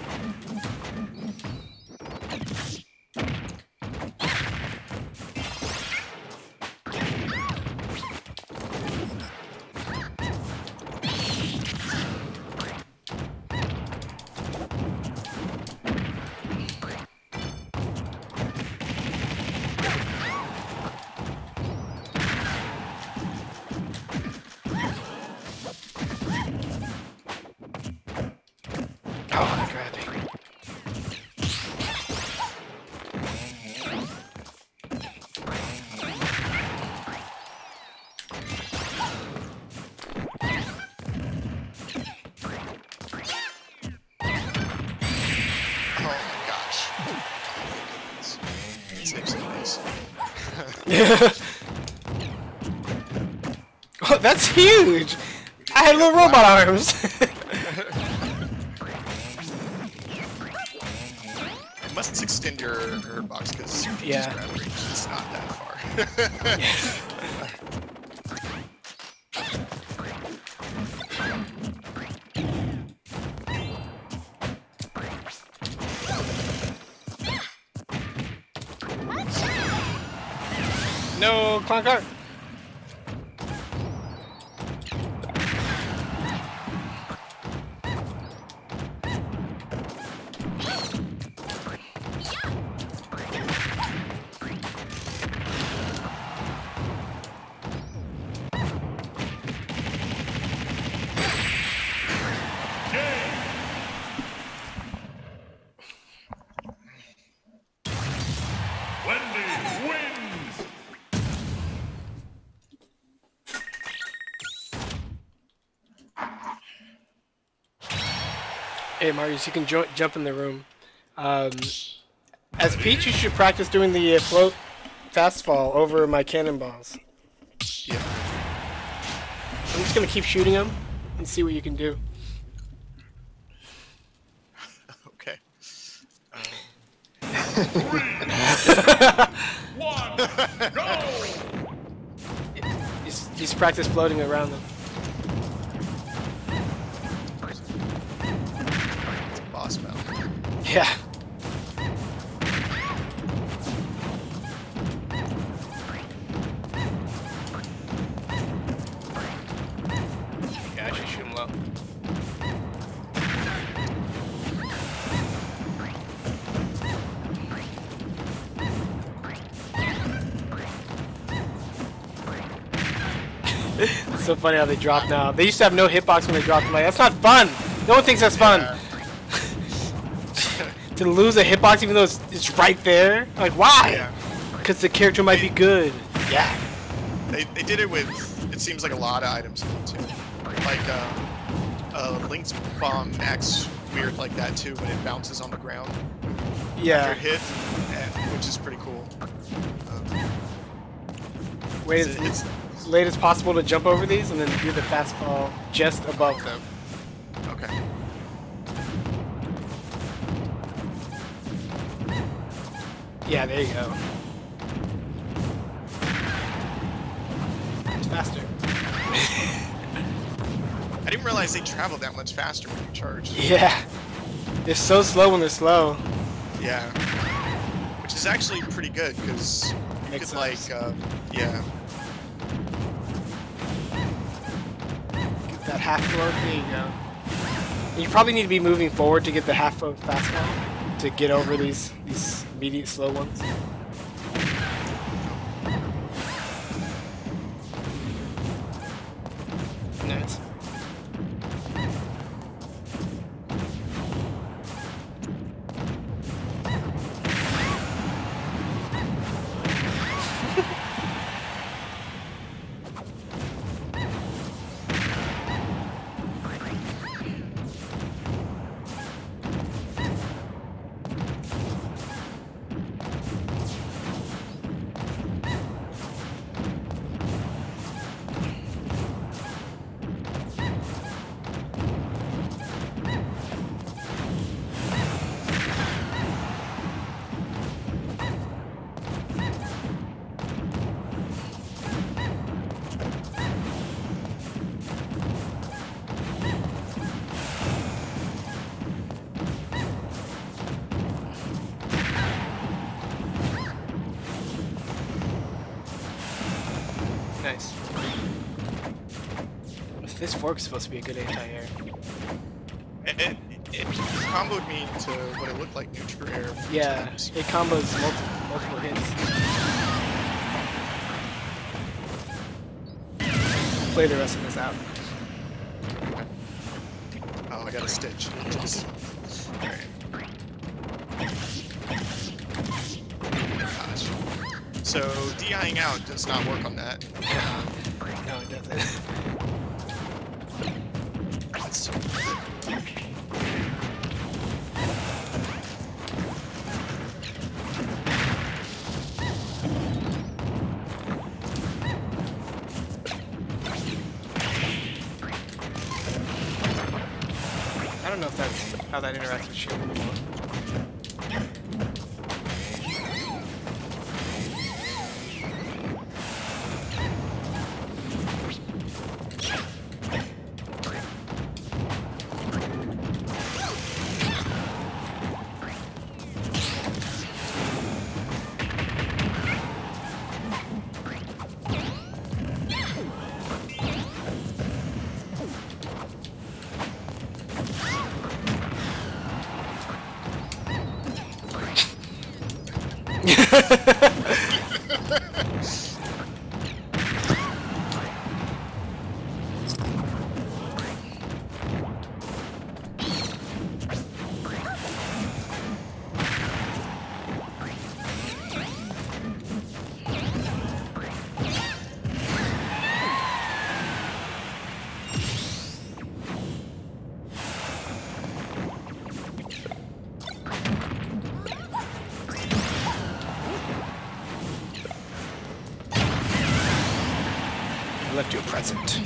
Oh, grabbing. Oh my gosh. Oh my goodness. Save some things. Oh, that's huge! I had little robot arms! It must extend your herb box because Yeah. it's not that far. No, clown car! Wendy wins. Hey Marius, you can jump in the room. As Peach, you should practice doing the float fast fall over my cannonballs. Yeah. I'm just gonna keep shooting them and see what you can do. Okay. One, go! Just practice floating around them. Boss battle. Yeah. Yeah, I should shoot him low. It's so funny how they drop now. They used to have no hitbox when they dropped. I'm like, that's not fun. No one thinks that's fun. Yeah. To lose a hitbox even though it's right there. Like, why? Yeah. Because the character might be good. Yeah. They did it with, it seems like a lot of items too. Like Link's bomb acts weird like that too when it bounces on the ground Yeah. after hit, which is pretty cool. Wait It's- as late as possible to jump over these and then do the fast fall just above them. Okay. Yeah, there you go. It's faster. I didn't realize they travel that much faster when you charge. Yeah. They're so slow when they're slow. Yeah. Which is actually pretty good because you Makes could like, sense. yeah. Get that half float. There you go. You probably need to be moving forward to get the half float fast fall to get over these immediate slow ones. Nice. Nice. This fork's supposed to be a good anti-air. It comboed me to what it looked like neutral air. Yeah, times. it combos multiple hits. Play the rest of this out. Oh, I got a stitch. Alright. Gosh. So DIing out does not work on that. No, it doesn't. That's so I don't know if that's how that interacts with shield anymore. I left you a present.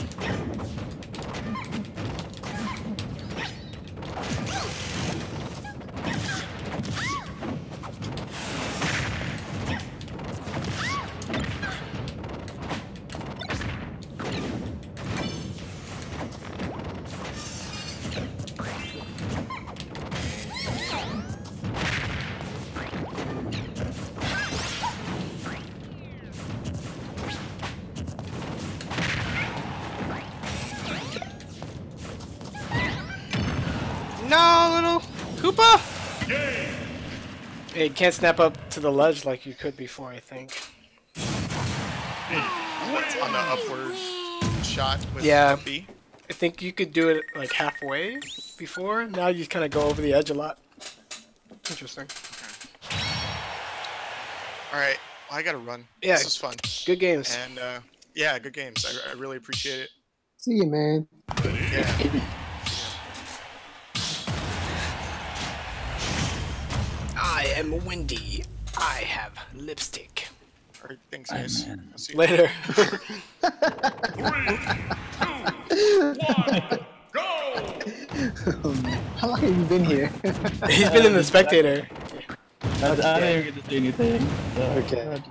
No, little Koopa! It can't snap up to the ledge like you could before, I think. on the upward shot with Yeah. B. I think you could do it like halfway before. Now you kind of go over the edge a lot. Interesting. All right, well, I gotta run. Yeah. This was fun. Good games. And yeah, good games. I really appreciate it. See you, man. Yeah. I am Wendy. I have lipstick. All right, thanks, guys. man. I'll see you. Later. 3, 2, 1, go! How long have you been here? He's been in the spectator. I didn't even get to do anything. So. Okay.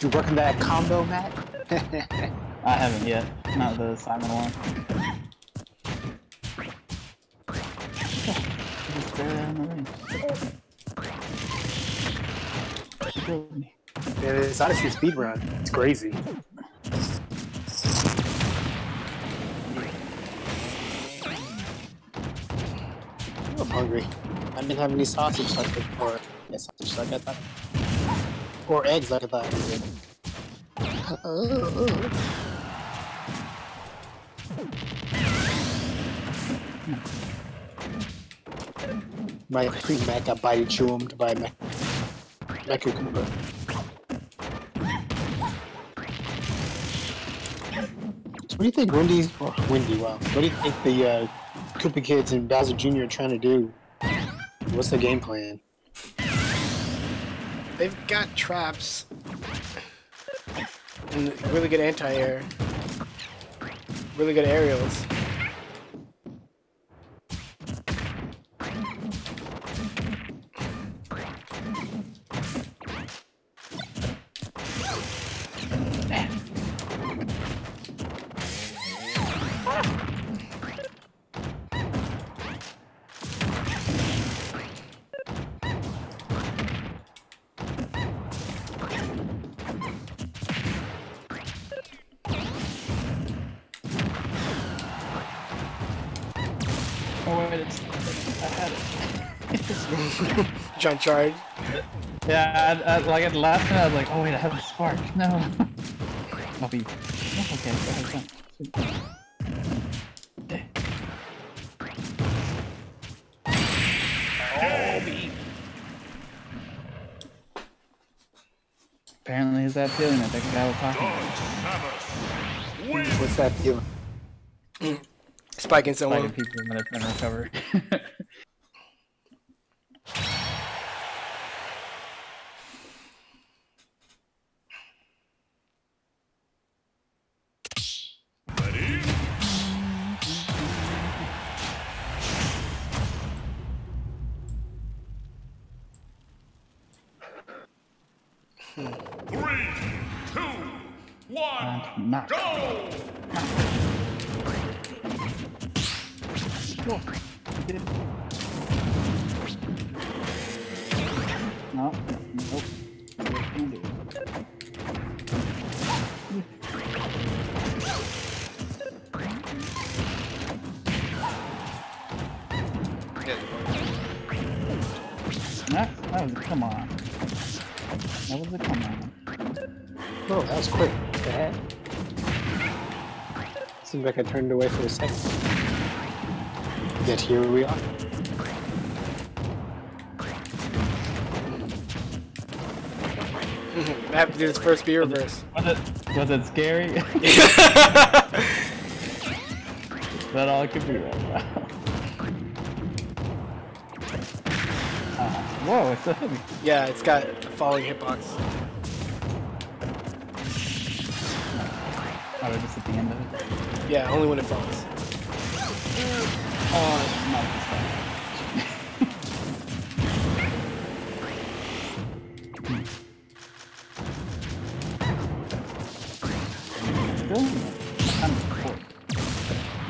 You working that combo, Matt? I haven't yet. Not the Simon one. Just barely out of the range. He killed me. Yeah, it's Odyssey speedrun. It's crazy. I'm hungry. I didn't have any sausage like before. Yeah, sausage like I thought. Or eggs like I thought I did. My pre-Mac got body chewed by Mac Cucumber. So what do you think Wendy, wow, what do you think the Koopa Kids and Bowser Jr. are trying to do? What's the game plan? They've got traps. And really good anti-air. Really good aerials. wait, it's... I had it. Trying to charge. Yeah, like at the last minute, I was like, oh wait, I have a spark. No. I'll be... Oh, okay, go ahead, go. Apparently, it's that feeling that guy was talking about. What's that feeling? Spiking someone. Spiking people when they're trying to recover. 3, 2, 1, Knock. go! No. Did. No. Nope. That was a come on. That was a come on. Oh, that was quick. What the heck? Seems like I turned away for a second. Yet here we are. I have to do this first B reverse. Was it scary? That all it could be right now. Whoa, it's a heavy. Yeah, it's got a falling hitbox. Oh, just at the end of it. Yeah, only when it falls. Oh, it's not this time. Boom.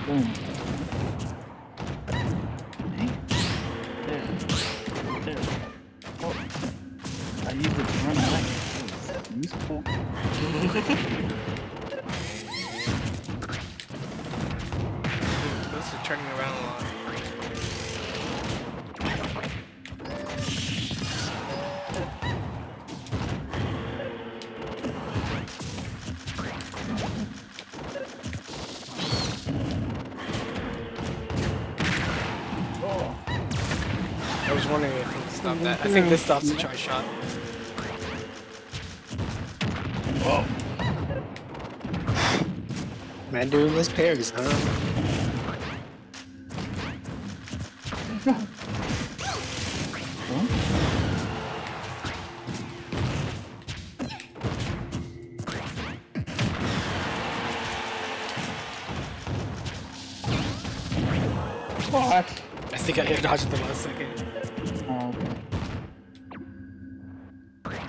Boom. There. Oh. I used it to run away. It was useful. Those are turning around a lot. I was wondering if it would stop that. I think this stops the try shot. Whoa. Man doing this parries, huh? What? I think I hit dodge at the last second. Oh, okay.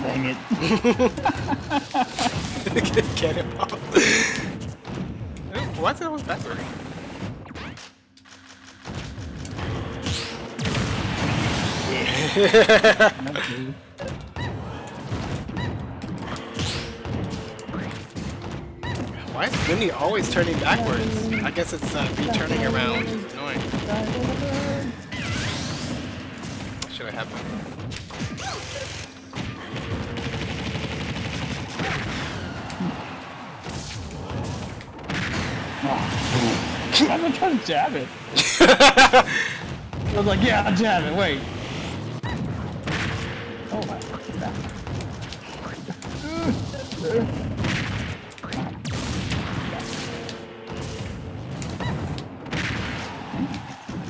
Dang it. Get him off. Why that was backward? Okay. Why is Vinny always turning backwards? I guess it's me turning around. It's annoying. What should I have? I'm gonna try to jab it. I was like, yeah, I'll jab it, wait. Oh my god.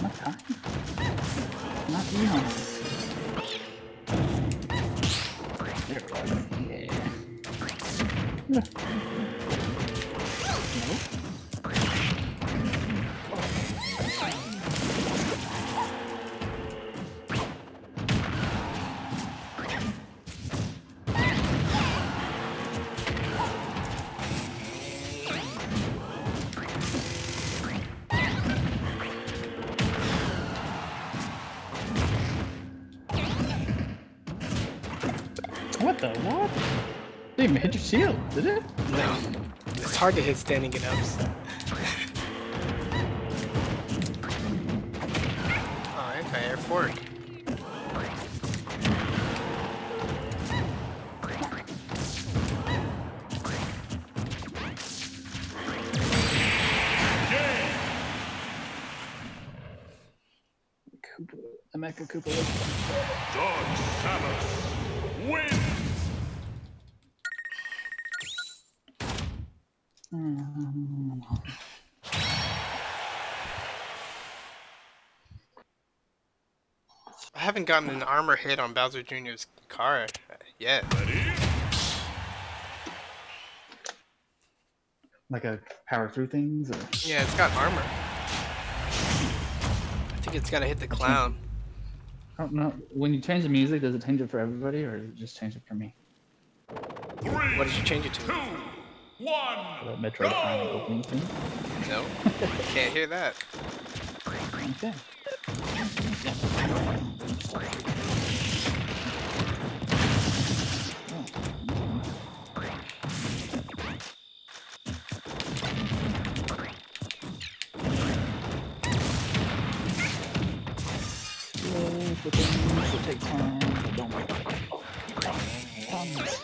Not time. Not even. There it was. Yeah. Nope. What the what? Didn't even hit your shield, did it? No. hard to hit standing get ups. Oh, anti-air fork. Koopa, the Mecha Koopa. Dog Samus wins. I haven't gotten an armor hit on Bowser Jr.'s car yet. Ready? Like a power through things? Or? Yeah, it's got armor. I think it's gotta hit the clown. I don't know. When you change the music, does it change it for everybody, or does it just change it for me? 3, What did you change it to? 2, 1. The Metroid Prime opening thing? No, can't hear that. Okay. The things that take time, but don't make tons.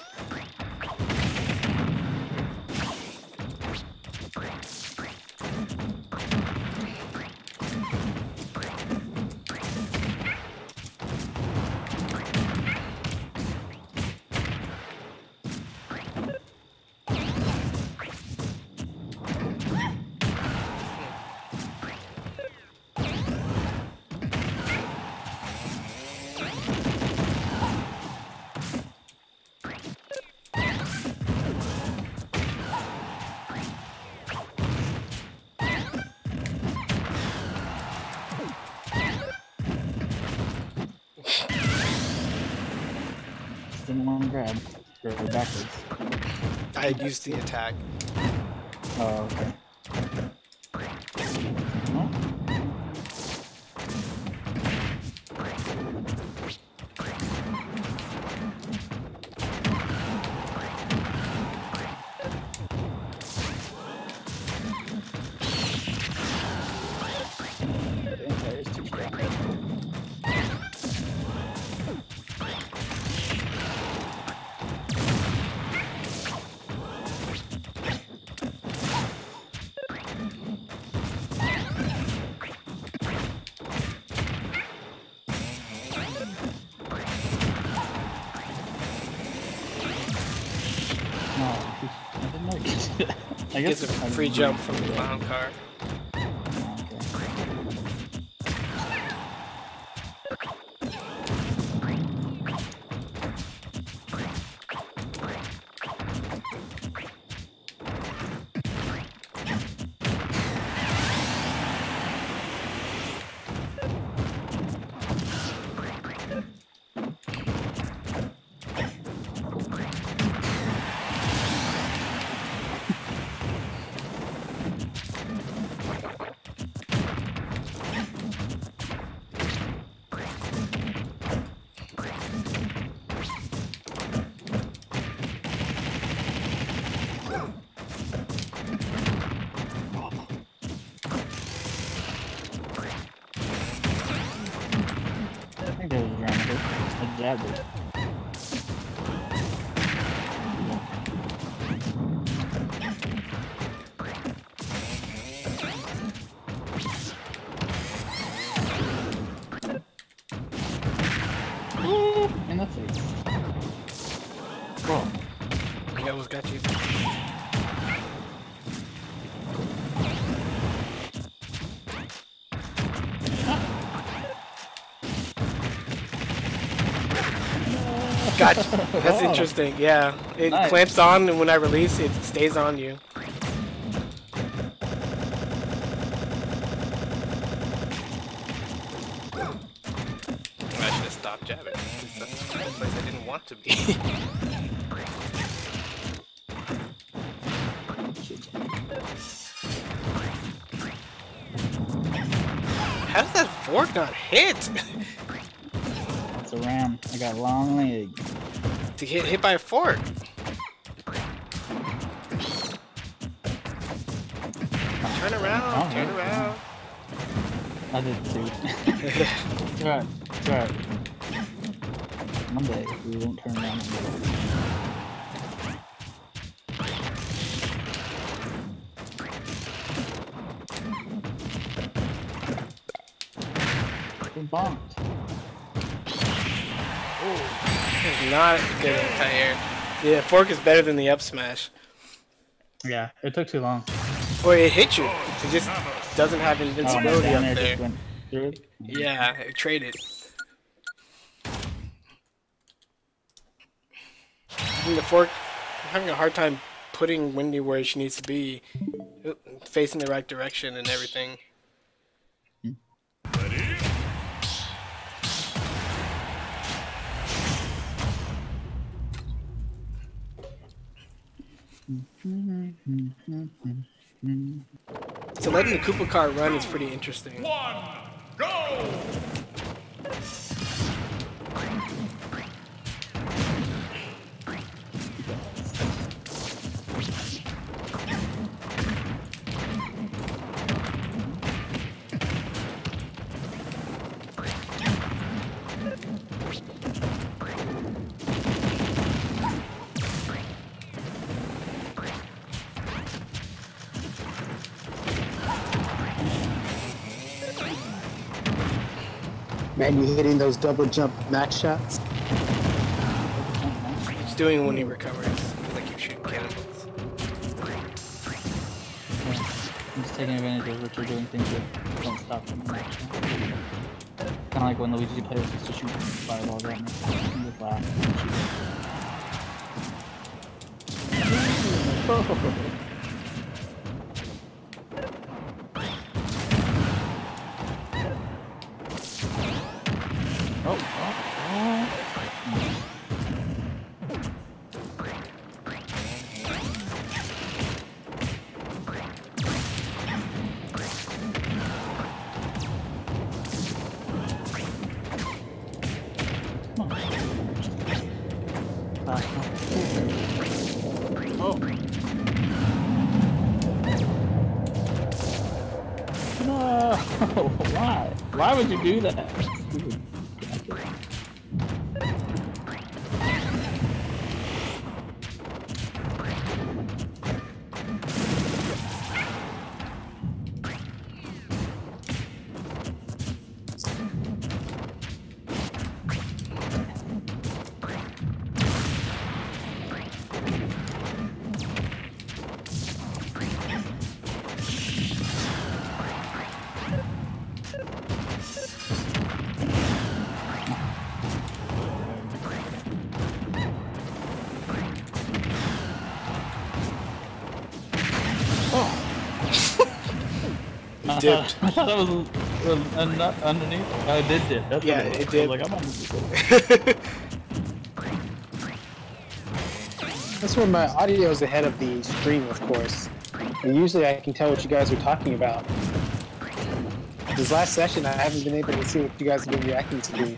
Didn't want to grab. Go backwards. I used the attack. Oh, okay. Oh. The Empire is too strong. I didn't know you could do that. I guess Gets a free jump from the clown car. I think that was around here. I jabbed it. Ooh, in the face. Whoa. He almost got you. Gotcha. That's interesting. Yeah, it Nice. clamps on, and when I release, it stays on you. I should have stopped jabbing. That's the place I didn't want to be. How does that fork not hit? It's a ram. I got long legs. To get hit by a fork. Turn around, turn around. I did too. It's alright, it's alright. One day we won't turn around. Been bonked. Not good anti-air. Yeah, fork is better than the up smash. Yeah, it took too long. Or it hit you. It just doesn't have invincibility down up there just there. went through it. Yeah, it traded. I think the fork, I'm having a hard time putting Wendy where she needs to be, facing the right direction and everything. Ready? So letting the Koopa cart run is pretty interesting. One, go! Man, you hitting those double jump max shots? He's doing when he recovers, because I keep shooting cannonballs. I'm just taking advantage of Richard doing things that don't stop him. Kind of like when Luigi plays just to shoot fireballs at me. And just laugh and shoot. No! Why? Why would you do that? Stupid. Dipped. I thought that was underneath. Oh, it did dip. That's Yeah, what it was. did. I was like, I'm on this. That's where my audio is ahead of the stream, of course. And usually I can tell what you guys are talking about. This last session, I haven't been able to see what you guys have been reacting to me.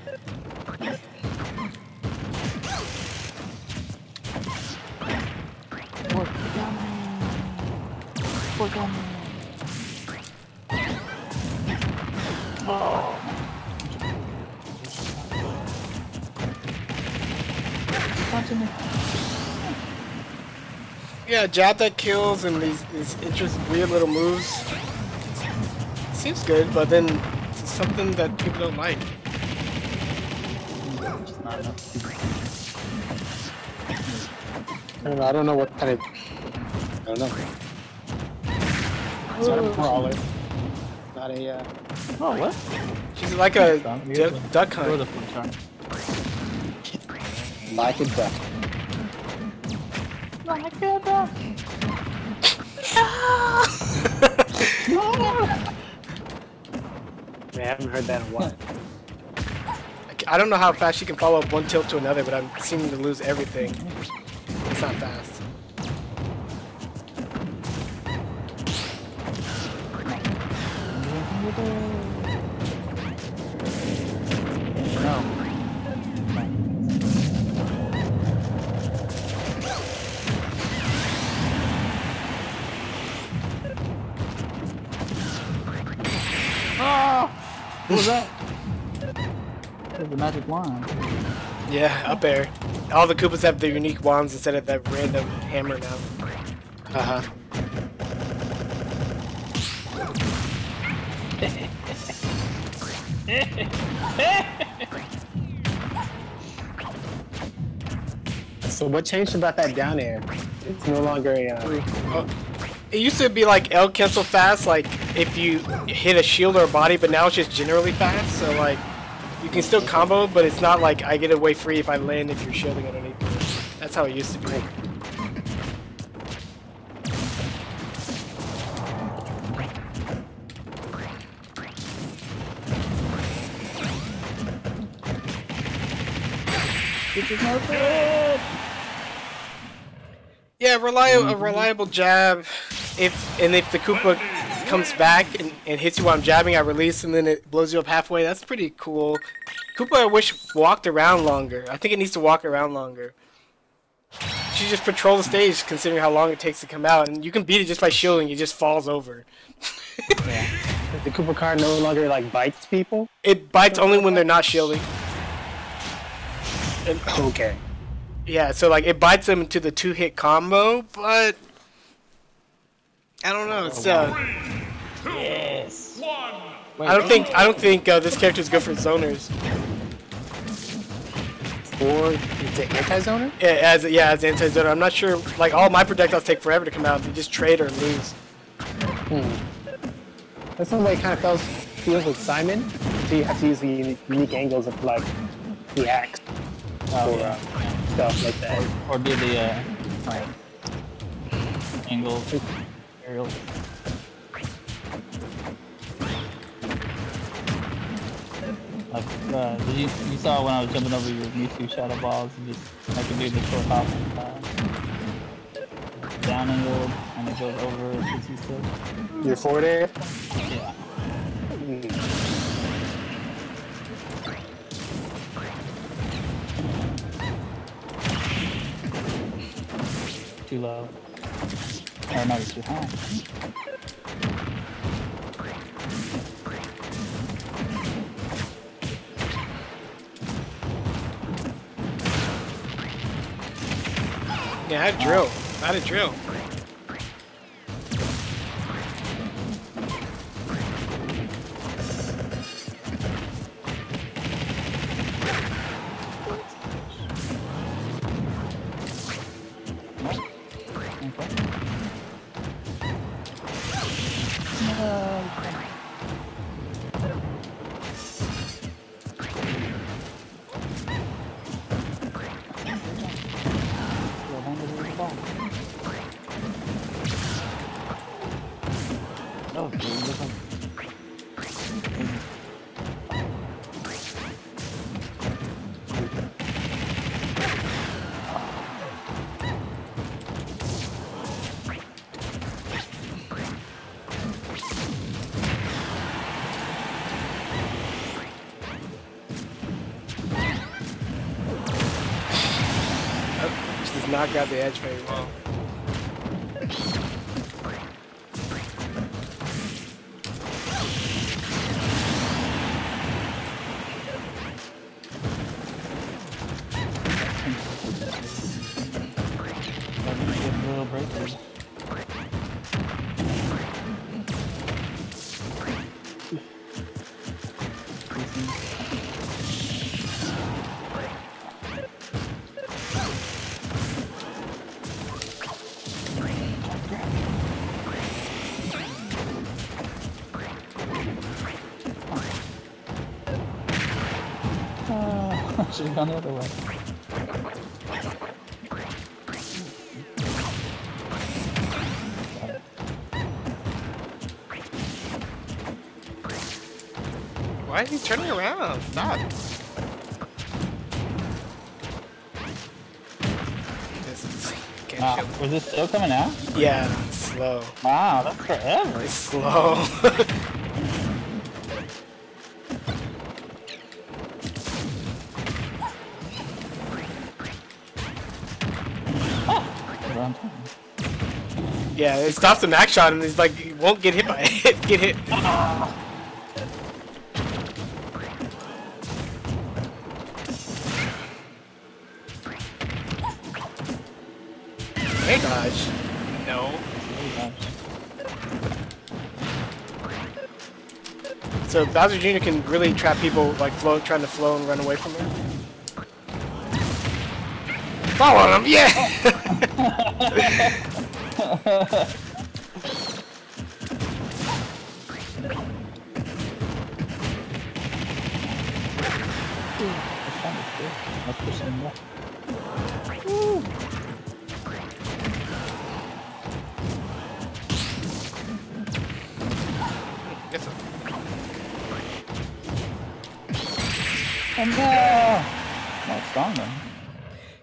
Yeah, jab that kills and these interesting weird little moves. Seems good, but then it's something that people don't like. I don't know what kind of... I don't know. It's not a brawler. Not a... Oh, what? She's like a duck Or the hunt. flip chart. like a duck. Like a duck. I haven't heard that in a while. I don't know how fast she can follow up one tilt to another, but I'm seeming to lose everything. It's not fast. No. What was that? There's the magic wand. Yeah, up air. All the Koopas have their unique wands instead of that random hammer now. Uh-huh. So what changed about that down air? It's no longer a... It used to be like L cancel fast, like if you hit a shield or a body, but now it's just generally fast. So like you can still combo, but it's not like I get away free if I land if you're shielding underneath me. That's how it used to be. Yeah, a reliable jab. If the Koopa comes back and hits you while I'm jabbing, I release and then it blows you up halfway. That's pretty cool. Koopa, I wish walked around longer. I think it needs to walk around longer. She just patrol the stage, considering how long it takes to come out, and you can beat it just by shielding. It just falls over. Yeah. The Koopa card no longer like bites people? It bites only when they're not shielding. And, Okay. yeah, so like it bites them into the 2-hit combo, but I don't know. It's Yes. I don't think this character is good for zoners. Or it's an anti-zoner? Yeah, as anti-zoner. I'm not sure. Like all my projectiles take forever to come out. They just trade or lose. That's the way it kind of feels with Simon. So you have to use the unique angles of like the axe or stuff like that. Or do the angle aerial. Like, you saw when I was jumping over your Mewtwo shadow balls, and just I could do the short hop down angle, and it goes over since you still. Your forward air? Yeah. Too low. Or no, it's too high. Yeah, I had drill. I had a drill. Oh, dude, look like... She does not grab the edge very well. Should have gone the other way. Why is he turning around? Stop. Wow, was this still coming out? Yeah, it's slow. Wow, that's forever. It's slow. Yeah, it stops the max shot and he's like, he won't get hit by it. Get hit. dodge. No. So Bowser Jr. can really trap people like trying to flow and run away from him. Follow him, yeah! Get some. Oh no! Not strong though.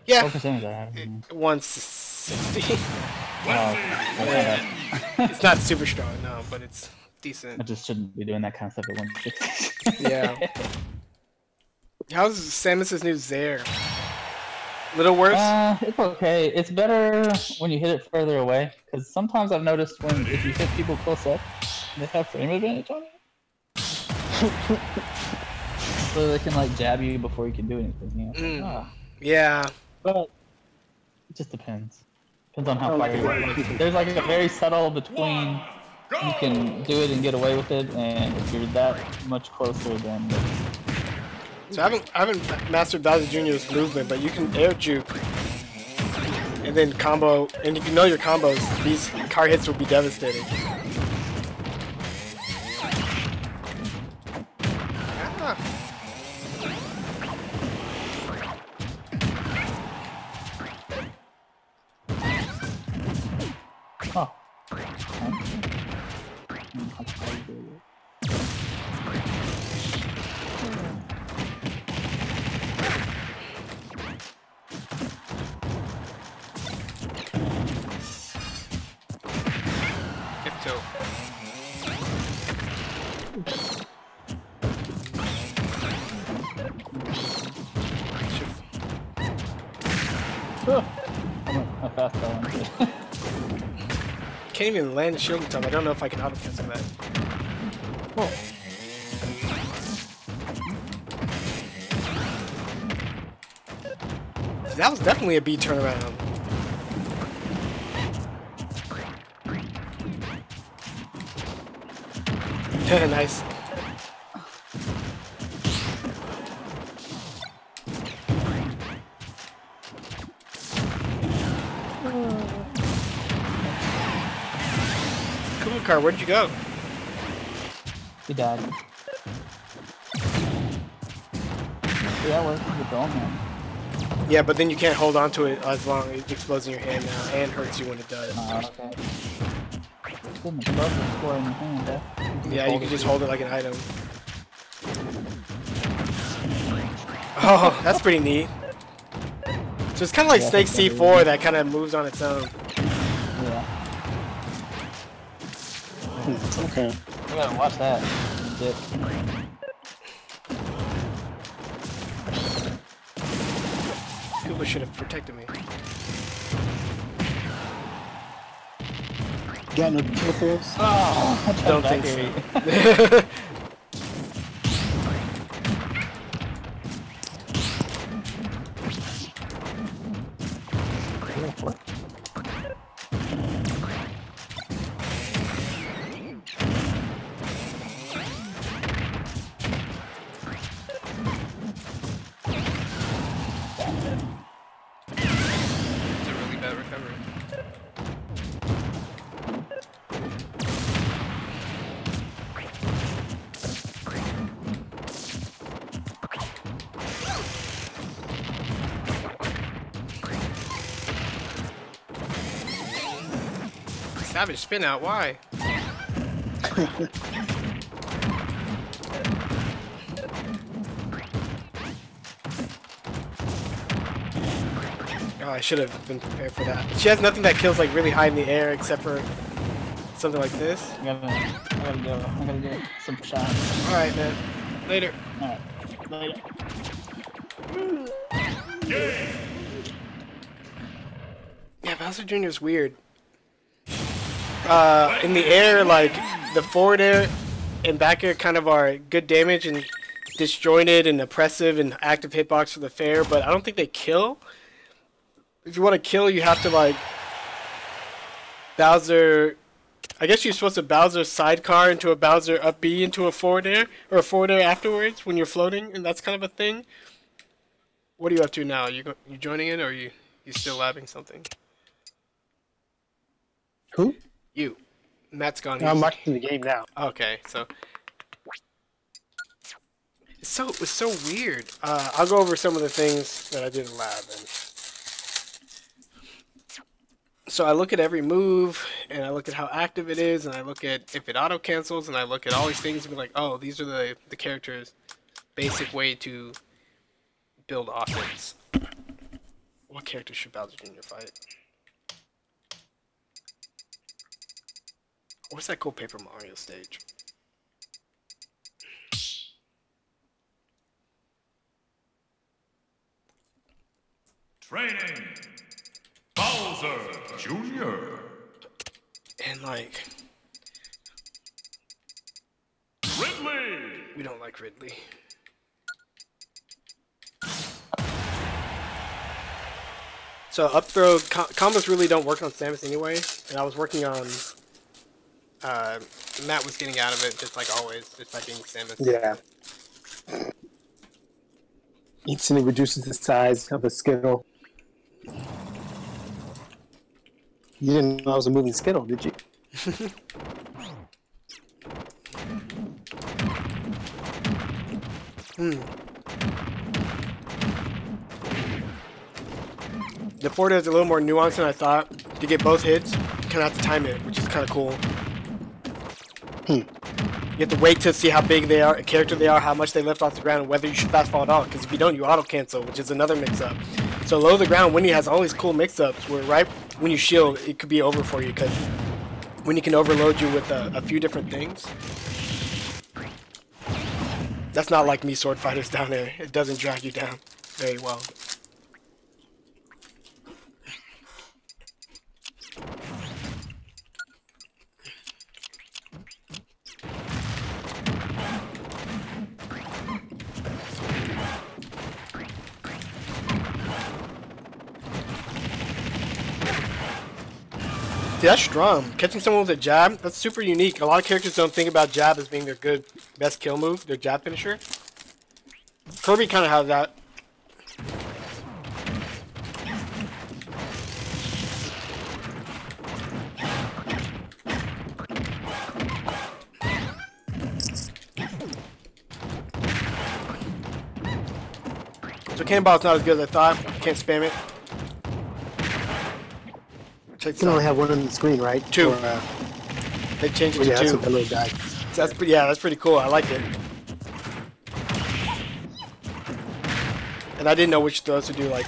Yeah. What percentage do I have? 160. Yeah. It's not super strong, no, but it's decent. I just shouldn't be doing that kind of stuff at 160. Yeah. How's Samus's new Zaire? Little worse? It's okay. It's better when you hit it further away, because sometimes I've noticed if you hit people close up, they have frame advantage on it. So they can like jab you before you can do anything. You know? Yeah. But it just depends. Depends on how far you are. There's like a very subtle between you can do it and get away with it, and if you're that much closer, then So I haven't mastered Bowser Jr.'s movement, but you can air juke and then combo. And if you know your combos, these car hits will be devastating. Ah. oh. Tiptoe. How fast I want to. Can't even land shield in time. I don't know if I can auto cancel that. Oh. That was definitely a B turnaround. Nice. Cool car, where'd you go? He died. Yeah, where's the dome, man? Yeah, but then you can't hold on to it as long. It explodes in your hand now and hurts you when it does. Okay. Goodness, love the score in your hand, eh? Yeah, you can just hold it like an item. Oh, that's pretty neat. So it's kind of like Yeah, Snake C4 that kind of moves on its own. Yeah. Okay. You gotta watch that. Dip. People should have protected me. Got no kills? Oh, Don't think so. It's a really bad recovery. Savage spin out, why? Oh, I should have been prepared for that. She has nothing that kills like really high in the air except for something like this. I gotta go. Some shots. Alright, man. Later. Alright. Later. Yeah, Bowser Jr. is weird. In the air, like, the forward air and back air kind of are good damage and disjointed and oppressive and active hitbox for the fair, but I don't think they kill. If you want to kill, you have to, like, Bowser. I guess you're supposed to Bowser sidecar into a Bowser up B into a forward air, or a forward air afterwards when you're floating, and that's kind of a thing. What are you up to now? You joining it, or you still labbing something? Who? You. Matt's gone. I'm watching the game now. Okay, so it's so weird. I'll go over some of the things that I did in lab. And so I look at every move, and I look at how active it is, and I look at if it auto cancels, and I look at all these things and be like, oh, these are the character's basic way to build offense. What character should Bowser Jr. fight? What's that cool Paper Mario stage? Training. Bowser Jr. And like, Ridley. we don't like Ridley. So up throw combos really don't work on Samus anyway, and I was working on. Matt was getting out of it just like always, just by being Samus. Yeah. Instantly reduces the size of a Skittle. You didn't know I was a moving Skittle, did you? The forward is a little more nuanced than I thought. To get both hits, you kind of have to time it, which is kind of cool. You have to wait to see how big they are, a character they are, how much they lift off the ground, and whether you should fast fall at all. Because if you don't, you auto cancel, which is another mix-up. So low to the ground, Winnie has all these cool mix-ups where right when you shield, it could be over for you because when you can overload you with a few different things. That's not like me sword fighters down there. It doesn't drag you down very well. See, that's strong. Catching someone with a jab, that's super unique. A lot of characters don't think about jab as being their best kill move, their jab finisher. Kirby kind of has that. So Cannonball's not as good as I thought. Can't spam it. You can only have one on the screen, right? Two. Or, They changed it yeah, to that's two. what that little guy. So that's pretty cool. I like it. And I didn't know which throws to do. Like,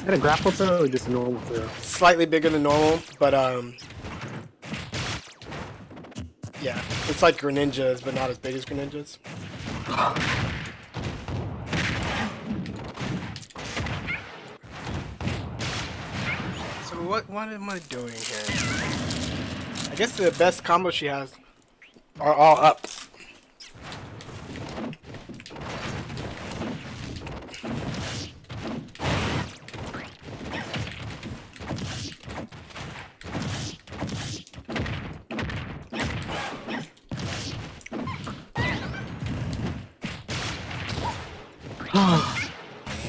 Is that a grapple throw or just a normal throw? slightly bigger than normal, but yeah, it's like Greninja's, but not as big as Greninja's. So what am I doing here? I guess the best combos she has are all up.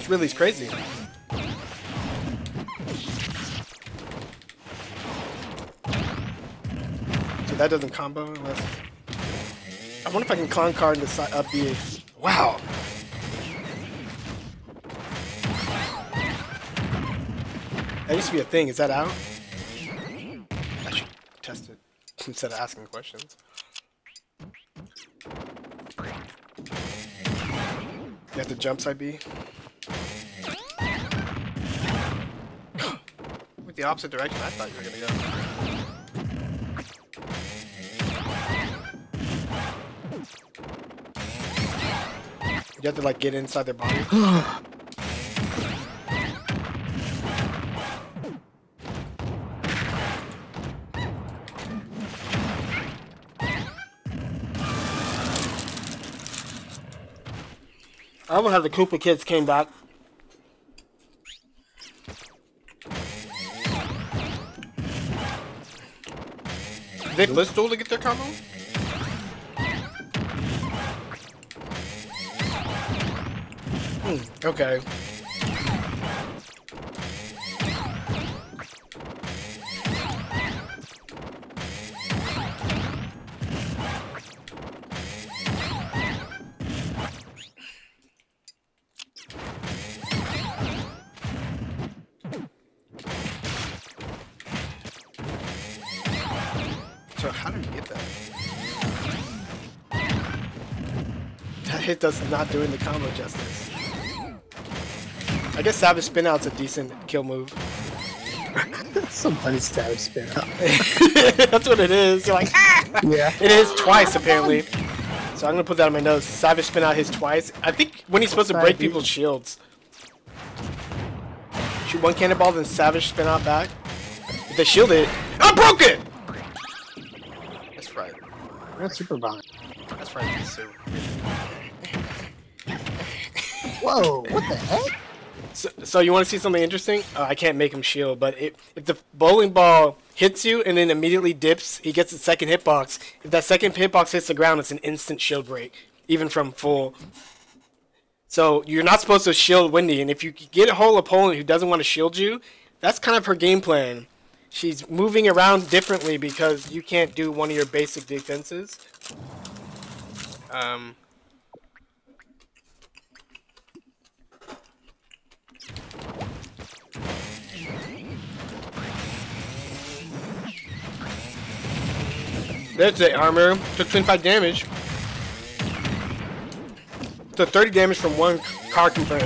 Ridley's crazy. So that doesn't combo unless... I wonder if I can con card the side up B. Wow. That used to be a thing. Is that out? I should test it instead of asking questions. You have to jump side B. With the opposite direction I thought you were gonna go. You have to like get inside their body. I love how the Koopa kids came back. They Blissstool to get their combo? Okay. So how did he get that? That hit does not doing the combo justice. I guess Savage Spin Out's a decent kill move. Somebody's Savage Spin Out. That's what it is. You're like, ah! Yeah. It is twice apparently. So I'm gonna put that on my nose. Savage Spin Out his twice. I think when he's supposed to break people's shields. Shoot one cannonball, then Savage Spin Out back. If they shield it, I broke it. That's right. That's super fine. That's right. So, Whoa, what the heck? so you want to see something interesting? I can't make him shield, but if the bowling ball hits you and then immediately dips, he gets the second hitbox. If that second hitbox hits the ground, it's an instant shield break, even from full. So you're not supposed to shield Wendy, and if you get a whole opponent who doesn't want to shield you, that's kind of her game plan. She's moving around differently because you can't do one of your basic defenses. There's the armor. Took 25 damage. Took 30 damage from one car confirmed.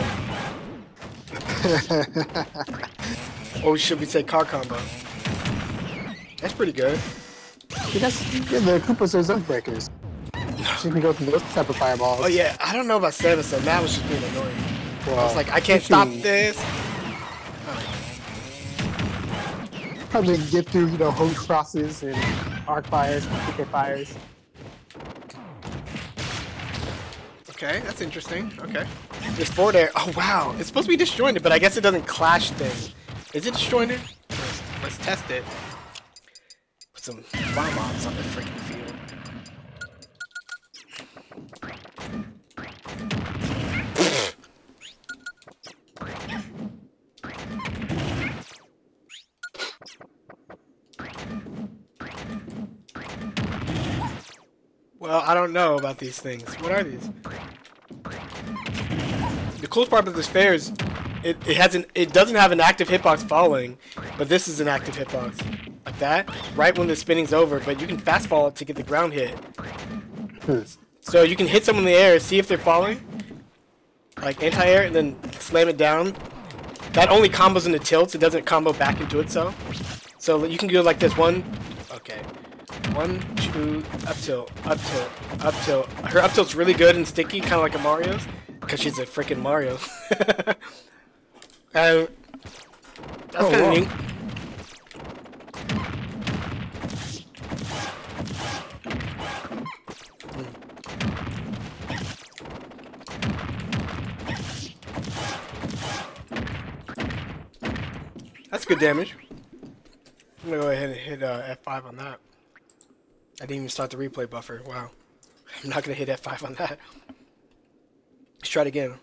Or should we say car combo? That's pretty good. Because the Koopas are zone breakers. So you can go through those type of fireballs. Oh yeah, I don't know about Samus, so Matt was just being annoying. Well, I was like, I can't stop this. Probably get through, you know, hose crosses and arc fires, PK fires. Okay, that's interesting. Okay. There's 4 there. Oh wow, it's supposed to be disjointed, but I guess it doesn't clash thing. Is it disjointed? Let's test it. Put some bomb bombs on the freaking field. Well, I don't know about these things. What are these? The coolest part of this fair is it doesn't have an active hitbox following, but this is an active hitbox. Like that, right when the spinning's over, but you can fast fall it to get the ground hit. So you can hit someone in the air, see if they're falling, like anti-air, and then slam it down. That only combos into tilts, it doesn't combo back into itself. So you can go like this, one, okay. 1, 2, up tilt, up tilt, up tilt. Her up tilt's really good and sticky, kind of like a Mario's, because she's a freaking Mario. That's kind of neat. That's good damage. I'm gonna go ahead and hit F5 on that. I didn't even start the replay buffer. Wow. I'm not gonna hit F5 on that. Let's try it again.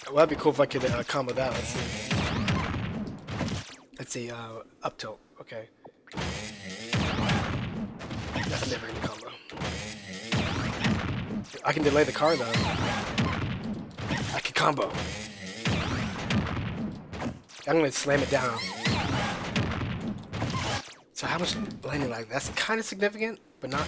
Well, that'd be cool if I could combo that. Let's see. Let's see. Up tilt. Okay. That's never gonna combo. I can delay the car though. I can combo. I'm gonna slam it down. So how much landing like that's kind of significant, but not.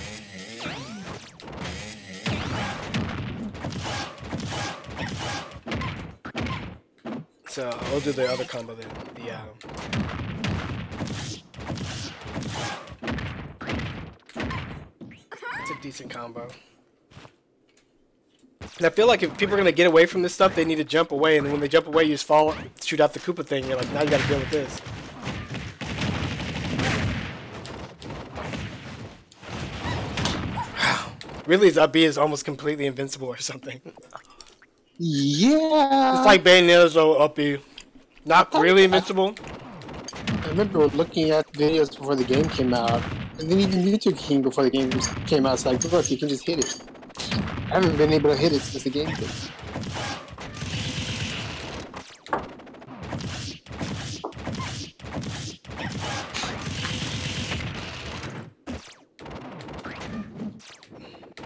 So we'll do the other combo then. It's a decent combo. And I feel like if people are gonna get away from this stuff, they need to jump away, and when they jump away, you just fall, shoot out the Koopa thing. You're like, now you gotta deal with this. Really, his up B is almost completely invincible or something. Yeah. It's like Bayonetta's up B. Not really invincible. I remember looking at videos before the game came out, and then even YouTube came before the game came out. It's like, look, you can just hit it. I haven't been able to hit it since the game came out.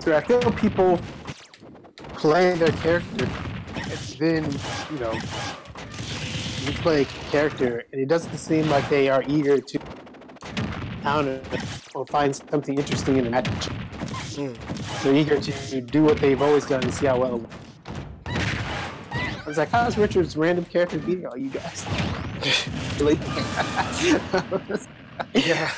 So I feel people play their character, and then, you know, you play a character, and it doesn't seem like they are eager to counter or find something interesting in the match. They're eager to do what they've always done and see how well. I was like, how's Richard's random character beating all you guys? Really? Yeah.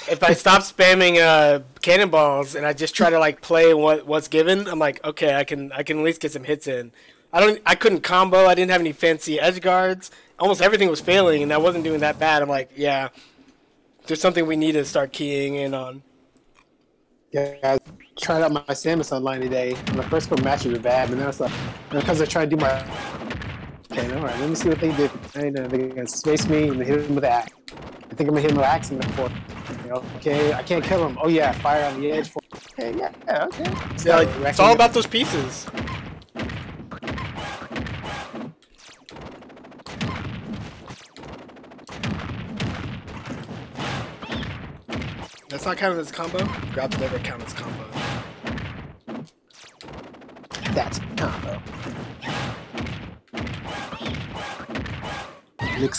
If I stop spamming cannonballs and I just try to like play what's given, I'm like, okay, I can at least get some hits in. I couldn't combo. I didn't have any fancy edge guards. Almost everything was failing, and I wasn't doing that bad. I'm like, yeah, there's something we need to start keying in on. Yeah, I tried out my Samus online today, and the first couple matches were bad, and then I was like, because I tried to do my... Okay, all right, let me see what they did. I know they're going to space me, and they hit him with the axe. I think I'm going to hit him with the axe in the fourth. You know, okay, I can't kill him. Oh yeah, fire on the edge. Okay, yeah, okay. Yeah, like, it's all about those pieces. That's not counted as combo? Grabs never count as combo. That's a combo.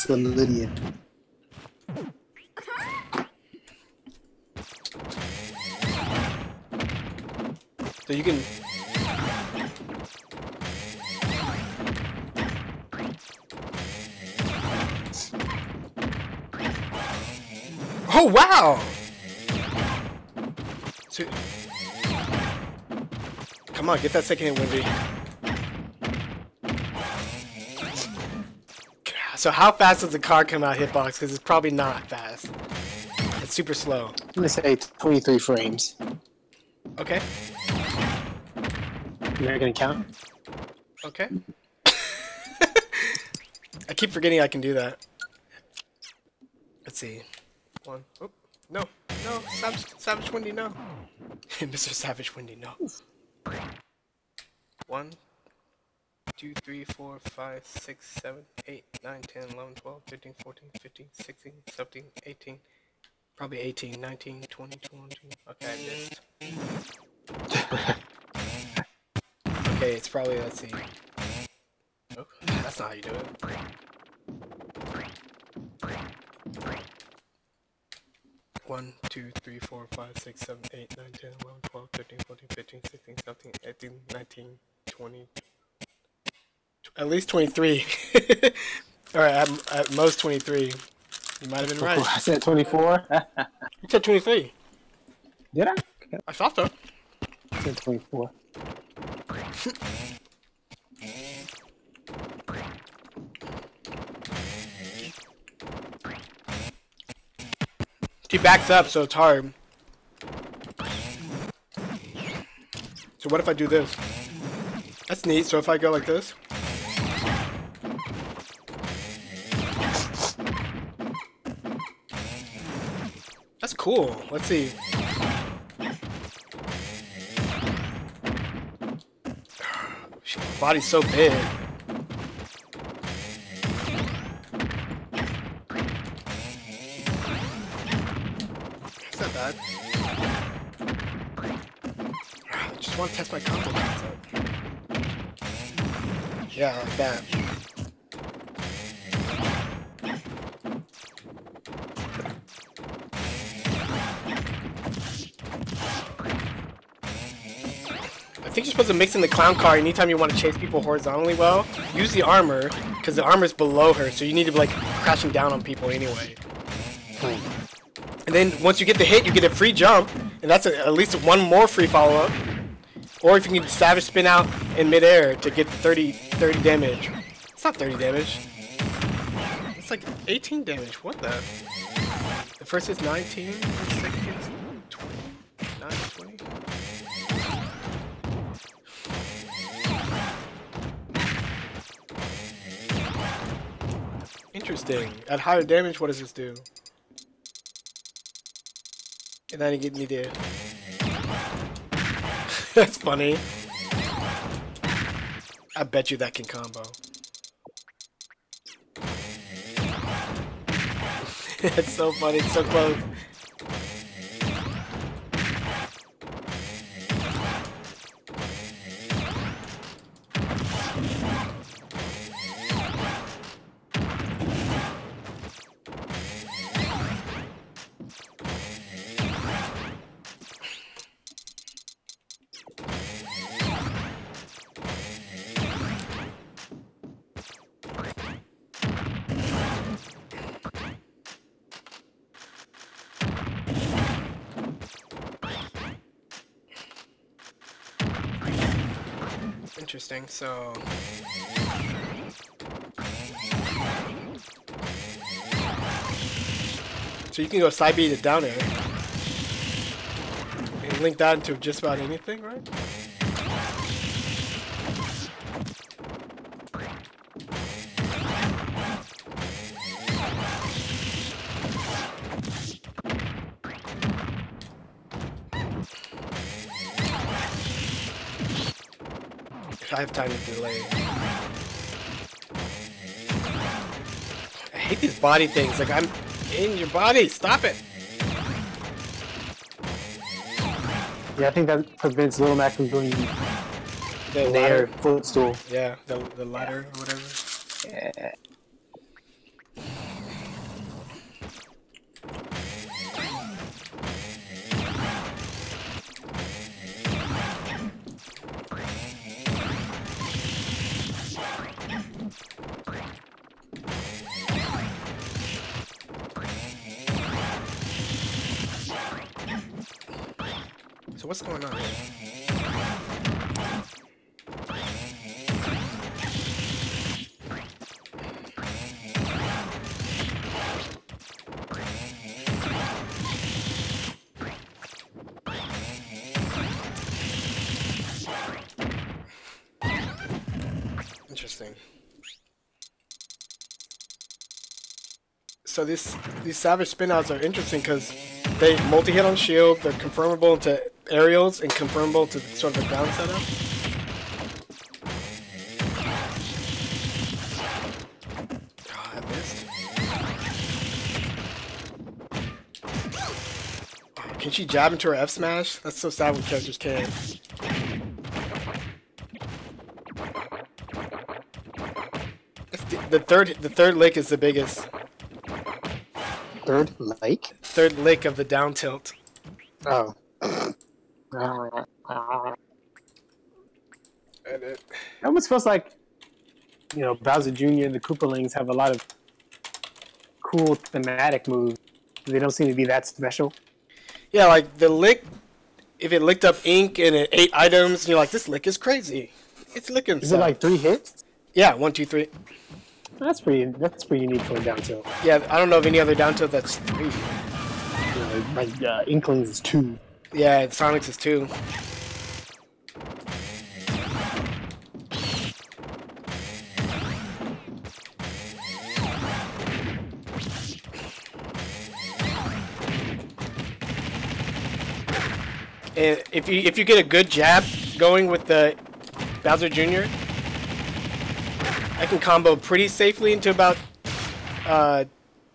Lydian. So you can... Oh, wow! So... Come on, get that second hit, Wendy. So how fast does the card come out hitbox? Because it's probably not fast. It's super slow. I'm going to say 23 frames. Okay. You're going to count? Okay. I keep forgetting I can do that. Let's see. One. Oh, no. No. Savage Windy, no. Mr. Savage Windy, no. 1, 2, 3, 4, 5, 6, 7, 8, 9, 10, 11, 12, 13, 14, 15, 16, 17, 18. Probably 18, 19, 20, 22. Okay, I missed. Okay, it's probably, let's see. Oh, that's not how you do it. One, 2, 3, 4, 5, 6, 7, 8, 9, 10, 11, 12, 13, 14, 15, 16, 17, 18, 19, 20. At least 23. Alright, at most 23. You might have been right. I said 24. You said 23. Did I? I thought so. I said 24. She backs up, so it's hard. So what if I do this? That's neat. So if I go like this. That's cool. Let's see. Shit, body's so big. It's not bad. I just want to test my combo concept. Yeah, like that. I think you're supposed to mix in the clown card anytime you want to chase people horizontally well. Use the armor, because the armor is below her, so you need to be like crashing down on people anyway. And then once you get the hit, you get a free jump, and that's at least one more free follow-up. Or if you can savage spin out in midair to get 30 damage. It's not 30 damage. It's like 18 damage. What the? The first is 19, the second is 20. 9, 20. Interesting. At higher damage, what does this do? And then you need to... That's funny. I bet you that can combo. It's so funny, it's so close. Interesting, so... So you can go side B to down air. And link that into just about anything, right? I have time to delay. I hate these body things. Like, I'm in your body. Stop it. Yeah, I think that prevents Little Mac from doing The Nair ladder. footstool. Yeah, the ladder or whatever. Yeah. So what's going on here? Interesting. So these savage spinouts are interesting because they multi-hit on shield, they're confirmable into aerials, and confirmable to sort of a down setup. Oh, I missed. Oh, can she jab into her F smash? That's so sad when characters can. The third lick is the biggest. Third lake? Third lick of the down tilt. Oh. And it, It almost feels like, you know, Bowser Jr. and the Koopalings have a lot of cool thematic moves. They don't seem to be that special. yeah, like the lick, if it licked up ink and it ate items, and you're like, this lick is crazy. It's licking Is stuff. it like 3 hits? Yeah, 1, 2, 3. That's pretty unique for a down tilt. Yeah, I don't know of any other down tilt that's 3. You know, like Inklings is 2. Yeah, and Sonic's is 2. And if you get a good jab going with the Bowser Jr., I can combo pretty safely into about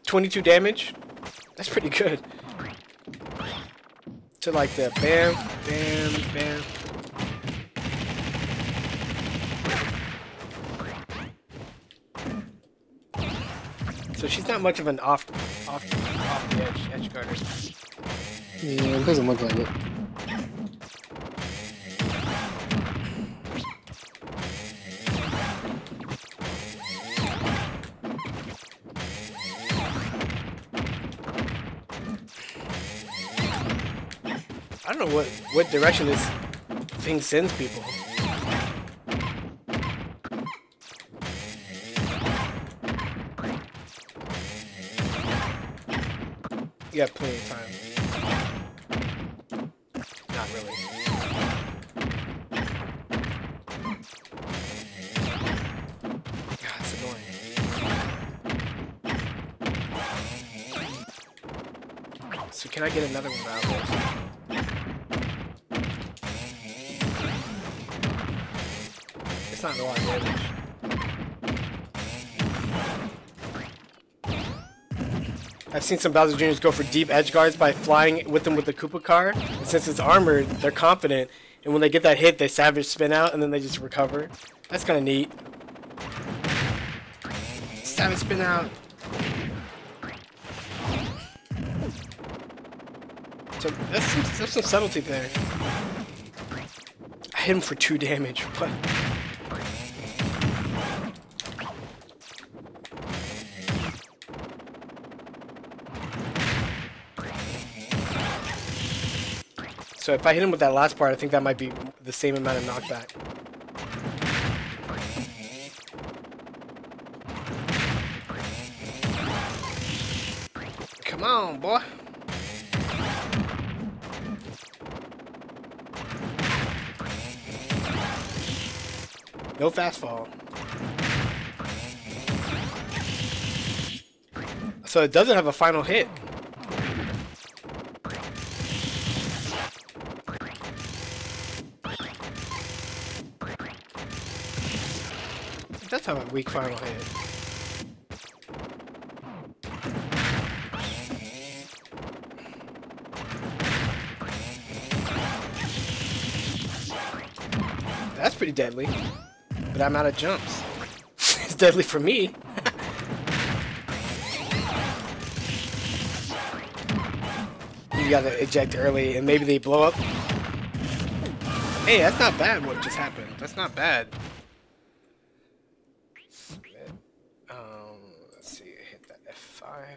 22 damage. That's pretty good. To like the bam, bam, bam. So she's not much of an off the edge guarder. Yeah, it doesn't look like it. I don't know what direction this thing sends people. You got plenty of time. Not really. God, it's annoying. So can I get another one out of this? It's not a lot of damage. I've seen some Bowser Jr.'s go for deep edge guards by flying with them with the Koopa car. And since it's armored, they're confident. And when they get that hit, they savage spin out and then they just recover. That's kind of neat. Savage spin out. So that's some subtlety there. I hit him for 2 damage. What? So if I hit him with that last part, I think that might be the same amount of knockback. Come on, boy. No fast fall. So it doesn't have a final hit. It does have a weak final hit. That's pretty deadly. But I'm out of jumps. It's deadly for me. You gotta eject early and maybe they blow up. Hey, that's not bad what just happened. That's not bad. Let's see, hit that F5.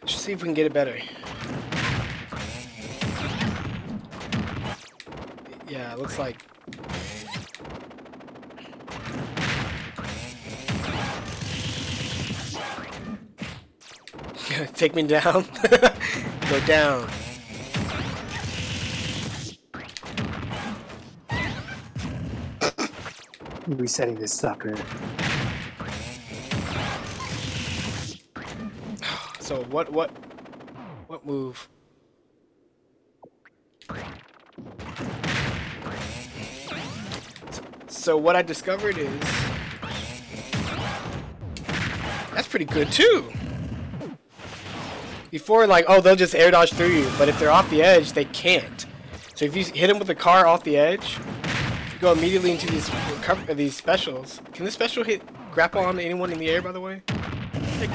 Let's see if we can get it better. Yeah, it looks like take me down. Go down. Resetting this sucker. So what move? So what I discovered is that's pretty good too. Before, like, oh, they'll just air dodge through you, but if they're off the edge, they can't. So if you hit them with the car off the edge, you go immediately into these specials. Can this special hit grapple on anyone in the air, by the way? It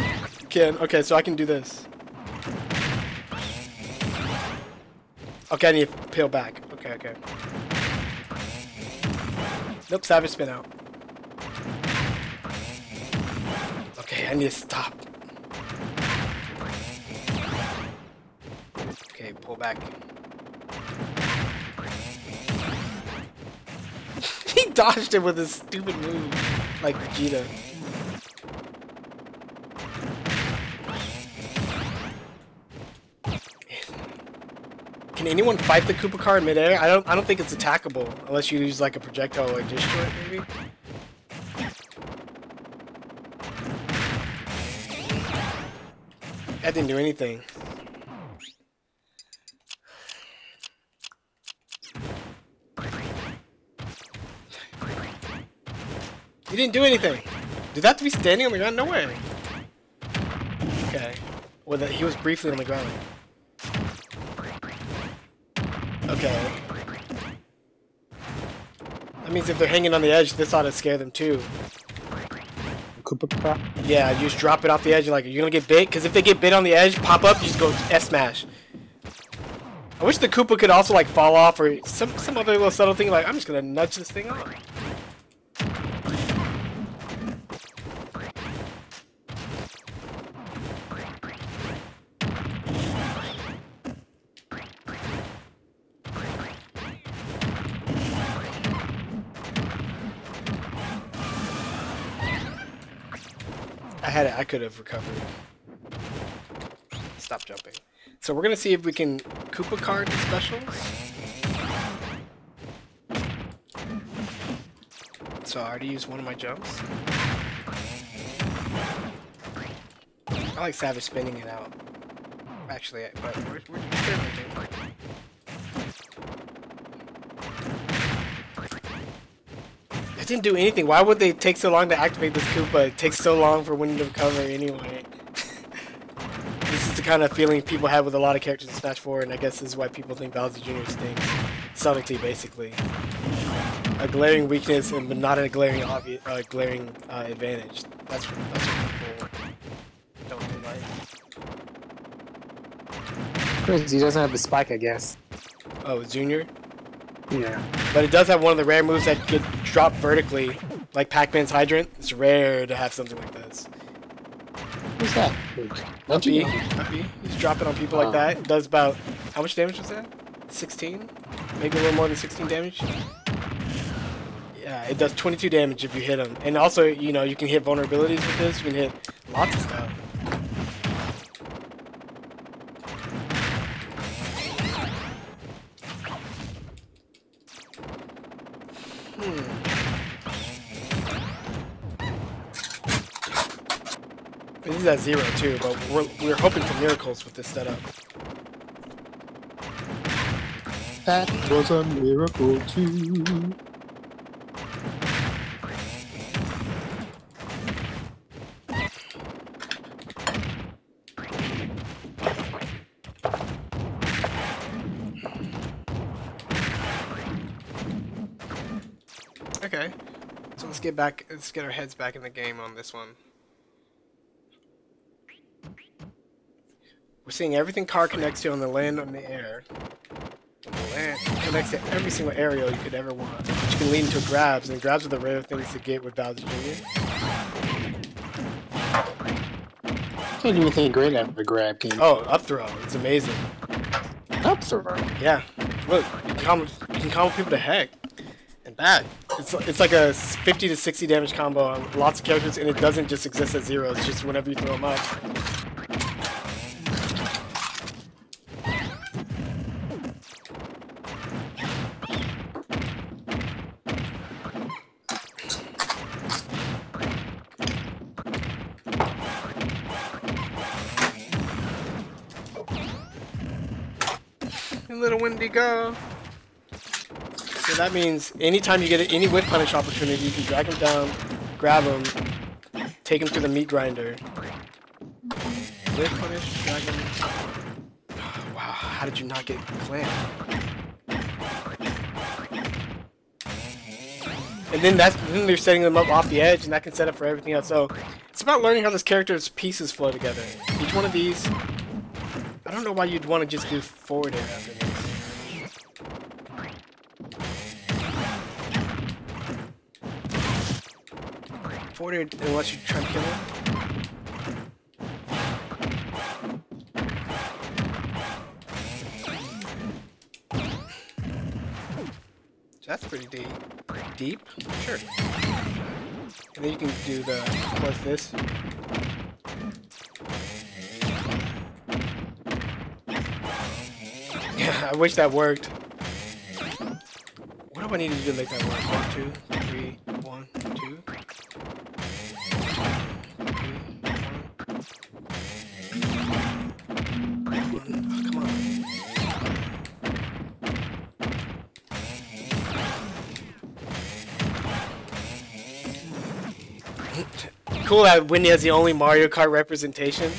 can. Okay, so I can do this. Okay, I need to peel back. Okay. Nope, savage spin out. Okay, I need to stop. Okay, pull back. He dodged it with his stupid move, like Vegeta. Can anyone fight the Koopa car in midair? I don't think it's attackable unless you use like a projectile like dish to it, maybe. That didn't do anything. He didn't do anything. Did that have to be standing on the ground? No way. Okay. Well, he was briefly on the ground. Okay. That means if they're hanging on the edge, this ought to scare them too. Koopa car? Yeah, you just drop it off the edge. You're like, are you gonna get bit? Because if they get bit on the edge, pop up, you just go S-smash. I wish the Koopa could also like fall off or some other little subtle thing. Like, I'm just gonna nudge this thing off. I could have recovered. Stop jumping. So we're gonna see if we can Koopa card the specials. So I already used one of my jumps. I like savage spinning it out. Actually, but we're experimenting. It didn't do anything. Why would they take so long to activate this Koopa? It takes so long for Winnie to recover anyway. This is the kind of feeling people have with a lot of characters in Smash 4, and I guess this is why people think Bowser Jr. stinks. Subtlety, basically. A glaring weakness, but not a glaring advantage. That's what people don't really like. Crazy, he doesn't have the spike, I guess. Oh, Junior? Yeah. But it does have one of the rare moves that get dropped vertically, like Pac-Man's Hydrant. It's rare to have something like this. What's that? Up B. You just drop it on people like that. It does about... How much damage was that? 16? Maybe a little more than 16 damage? Yeah, it does 22 damage if you hit them. And also, you know, you can hit vulnerabilities with this. You can hit lots of stuff. This is at 0 too, but we're hoping for miracles with this setup. That was a miracle too. Okay, so let's get our heads back in the game on this one. We're seeing everything car connects to on the land, on the air. On the land connects to every single aerial you could ever want, which can lead into grabs, and grabs are the rare things to get with Bowser Jr. Can't do anything great after the grab, can you? Oh, up throw, it's amazing. Up throw. Yeah, look, you can combo people to heck. And bad. It's like a 50 to 60 damage combo on lots of characters, and it doesn't just exist at 0, it's just whenever you throw them up. Little Wendigo. So that means anytime you get any whip punish opportunity, you can drag him down, grab him, take him to the meat grinder. Whip punish, drag him. Oh, wow, how did you not get clamp? And then they're setting them up off the edge, and that can set up for everything else. So it's about learning how this character's pieces flow together. Each one of these, I don't know why you'd want to just do forward air after this. Forward air unless you try to kill him. That's pretty deep. Sure. And then you can do the, of course, this. Yeah, I wish that worked. What do I need to do to make that work? 1, 2, 3, 1, 2. 3, 1. Oh, come on. Cool that Winnie has the only Mario Kart representation.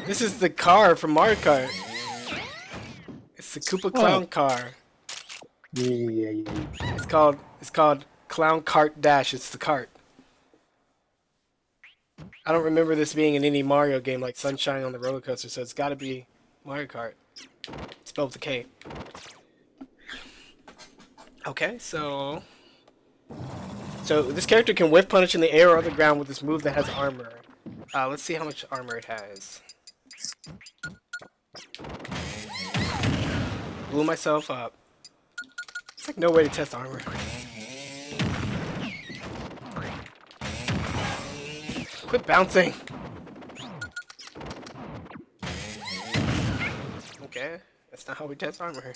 This is the car from Mario Kart. It's the Koopa Clown car. Yeah. It's called Clown Kart Dash. It's the cart. I don't remember this being in any Mario game like Sunshine on the Roller Coaster, so it's got to be Mario Kart. Spelled with a K. Okay, so this character can whiff punish in the air or on the ground with this move that has armor. Let's see how much armor it has. Blew myself up. It's like no way to test armor. Quit bouncing. Okay, that's not how we test armor.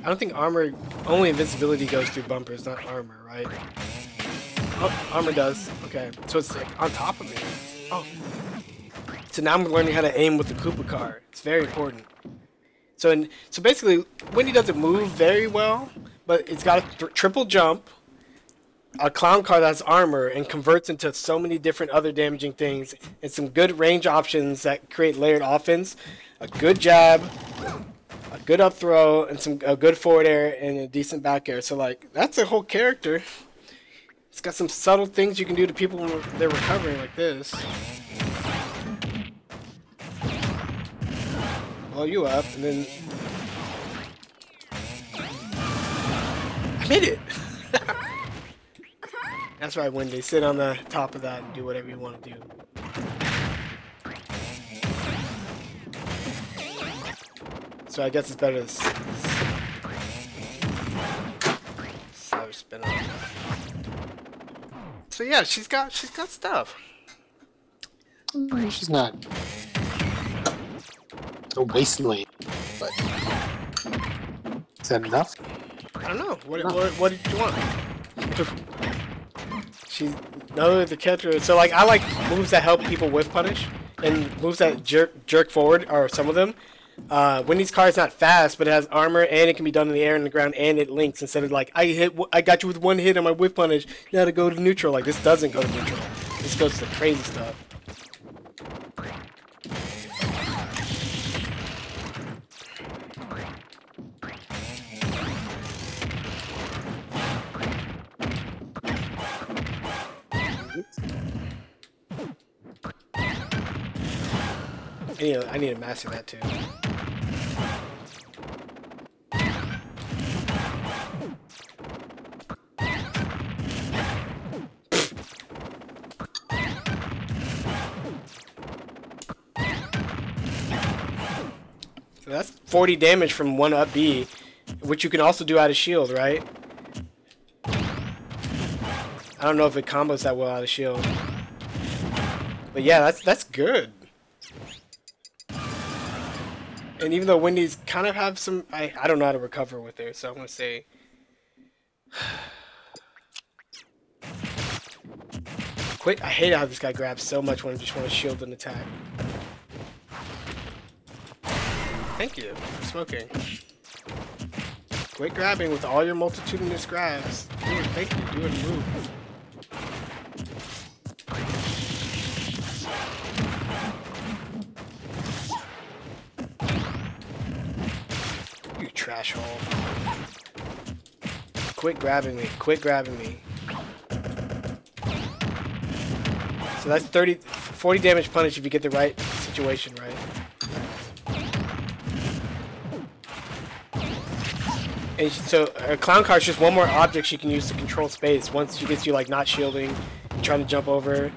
don't think armor, only invincibility goes through bumpers, not armor, right? Oh, armor does. Okay, so it's like on top of me. Oh. So now I'm learning how to aim with the Koopa car. It's very important. So basically, Wendy doesn't move very well, but it's got a triple jump, a clown car that has armor, and converts into so many different other damaging things, and some good range options that create layered offense, a good jab, a good up throw, and a good forward air, and a decent back air. So like, that's a whole character. It's got some subtle things you can do to people when they're recovering like this. Blow you up, and then... I made it! That's right, Wendy. Sit on the top of that and do whatever you want to do. So I guess it's better to slow spin on. So yeah, she's got stuff. She's not a wasteland, but is that enough? I don't know. What did you want? She's no the catcher. So like I like moves that help people whiff punish and moves that jerk forward are some of them. Wendy's car is not fast, but it has armor and it can be done in the air and the ground and it links instead of like I got you with one hit on my whiff punish. You gotta go to neutral. Like this doesn't go to neutral. This goes to crazy stuff. I need to master that too. So that's 40 damage from one up B, which you can also do out of shield, right? I don't know if it combos that well out of shield. But yeah, that's good. And even though Wendy's kind of have some, I don't know how to recover with her, so I'm gonna say quit. I hate how this guy grabs so much when I just want to shield an attack. Thank you for smoking. Quit grabbing with all your multitudinous grabs. Do it, thank you, do it, move. Trash hole. Quit grabbing me. Quit grabbing me. So that's 40 damage punish if you get the right situation right. And so a clown car is just one more object she can use to control space once she gets you like not shielding and trying to jump over.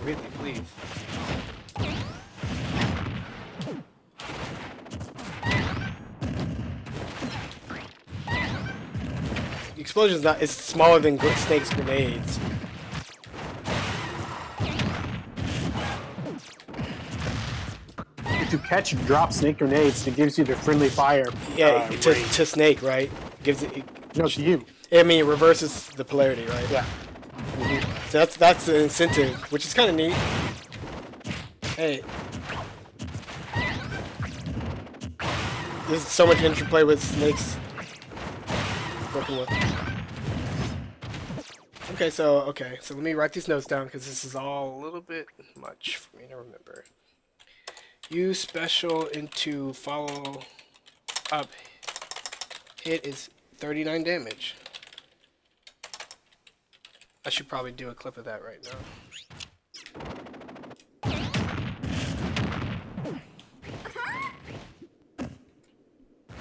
Really, please. The explosion's not, it's smaller than Snake's grenades. If you catch and drop Snake grenades, it gives you the friendly fire. Yeah, to Snake, right? Gives it. No, to you. I mean, it reverses the polarity, right? Yeah. So that's the incentive, which is kind of neat. Hey, there's so much interplay with Snake's working with. Okay, so let me write these notes down because this is all a little bit much for me to remember. Use special into follow up. Hit is 39 damage. I should probably do a clip of that right now.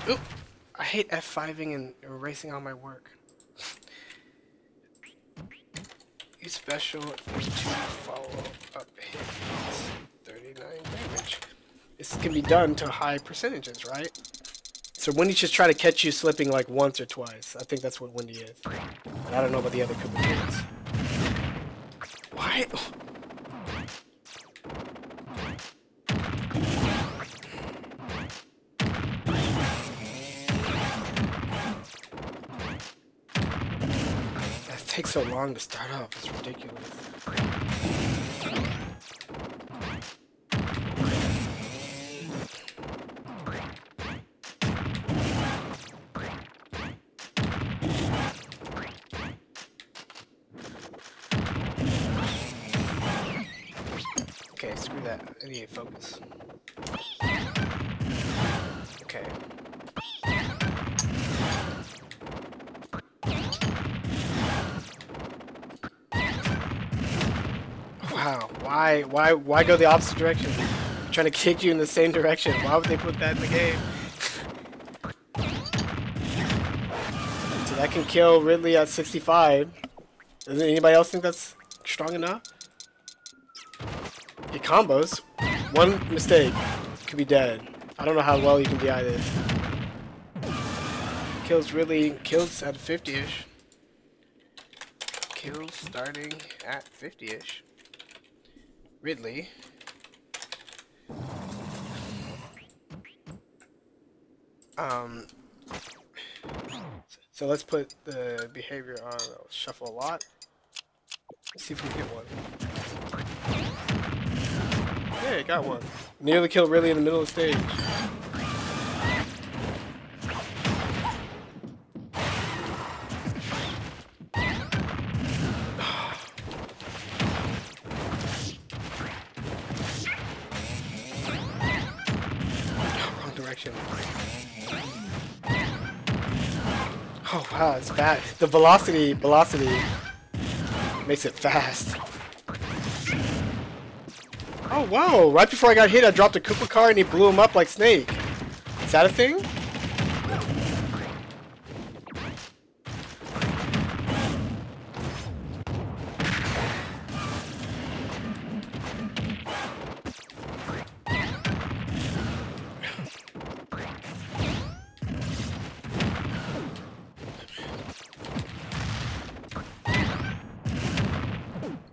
Oop! I hate F5ing and erasing all my work. Use special to follow up hit 39 damage. This can be done to high percentages, right? So Wendy's just trying to catch you slipping like once or twice. I think that's what Wendy is. And I don't know about the other Koopa kids. Why? That takes so long to start up. It's ridiculous. Okay, screw that. I need to focus. Okay. Wow, why go the opposite direction? I'm trying to kick you in the same direction. Why would they put that in the game? So that can kill Ridley at 65. Doesn't anybody else think that's strong enough? It combos. One mistake could be dead. I don't know how well you can DI this. Kills Ridley, kills at 50-ish. Kills starting at 50-ish. Ridley. So let's put the behavior on shuffle a lot. Let's see if we get one. Yeah, got one. Nearly killed Ridley in the middle of the stage. Oh wow, it's fast. The velocity makes it fast. Oh wow, right before I got hit I dropped a Koopa car and he blew him up like Snake. Is that a thing?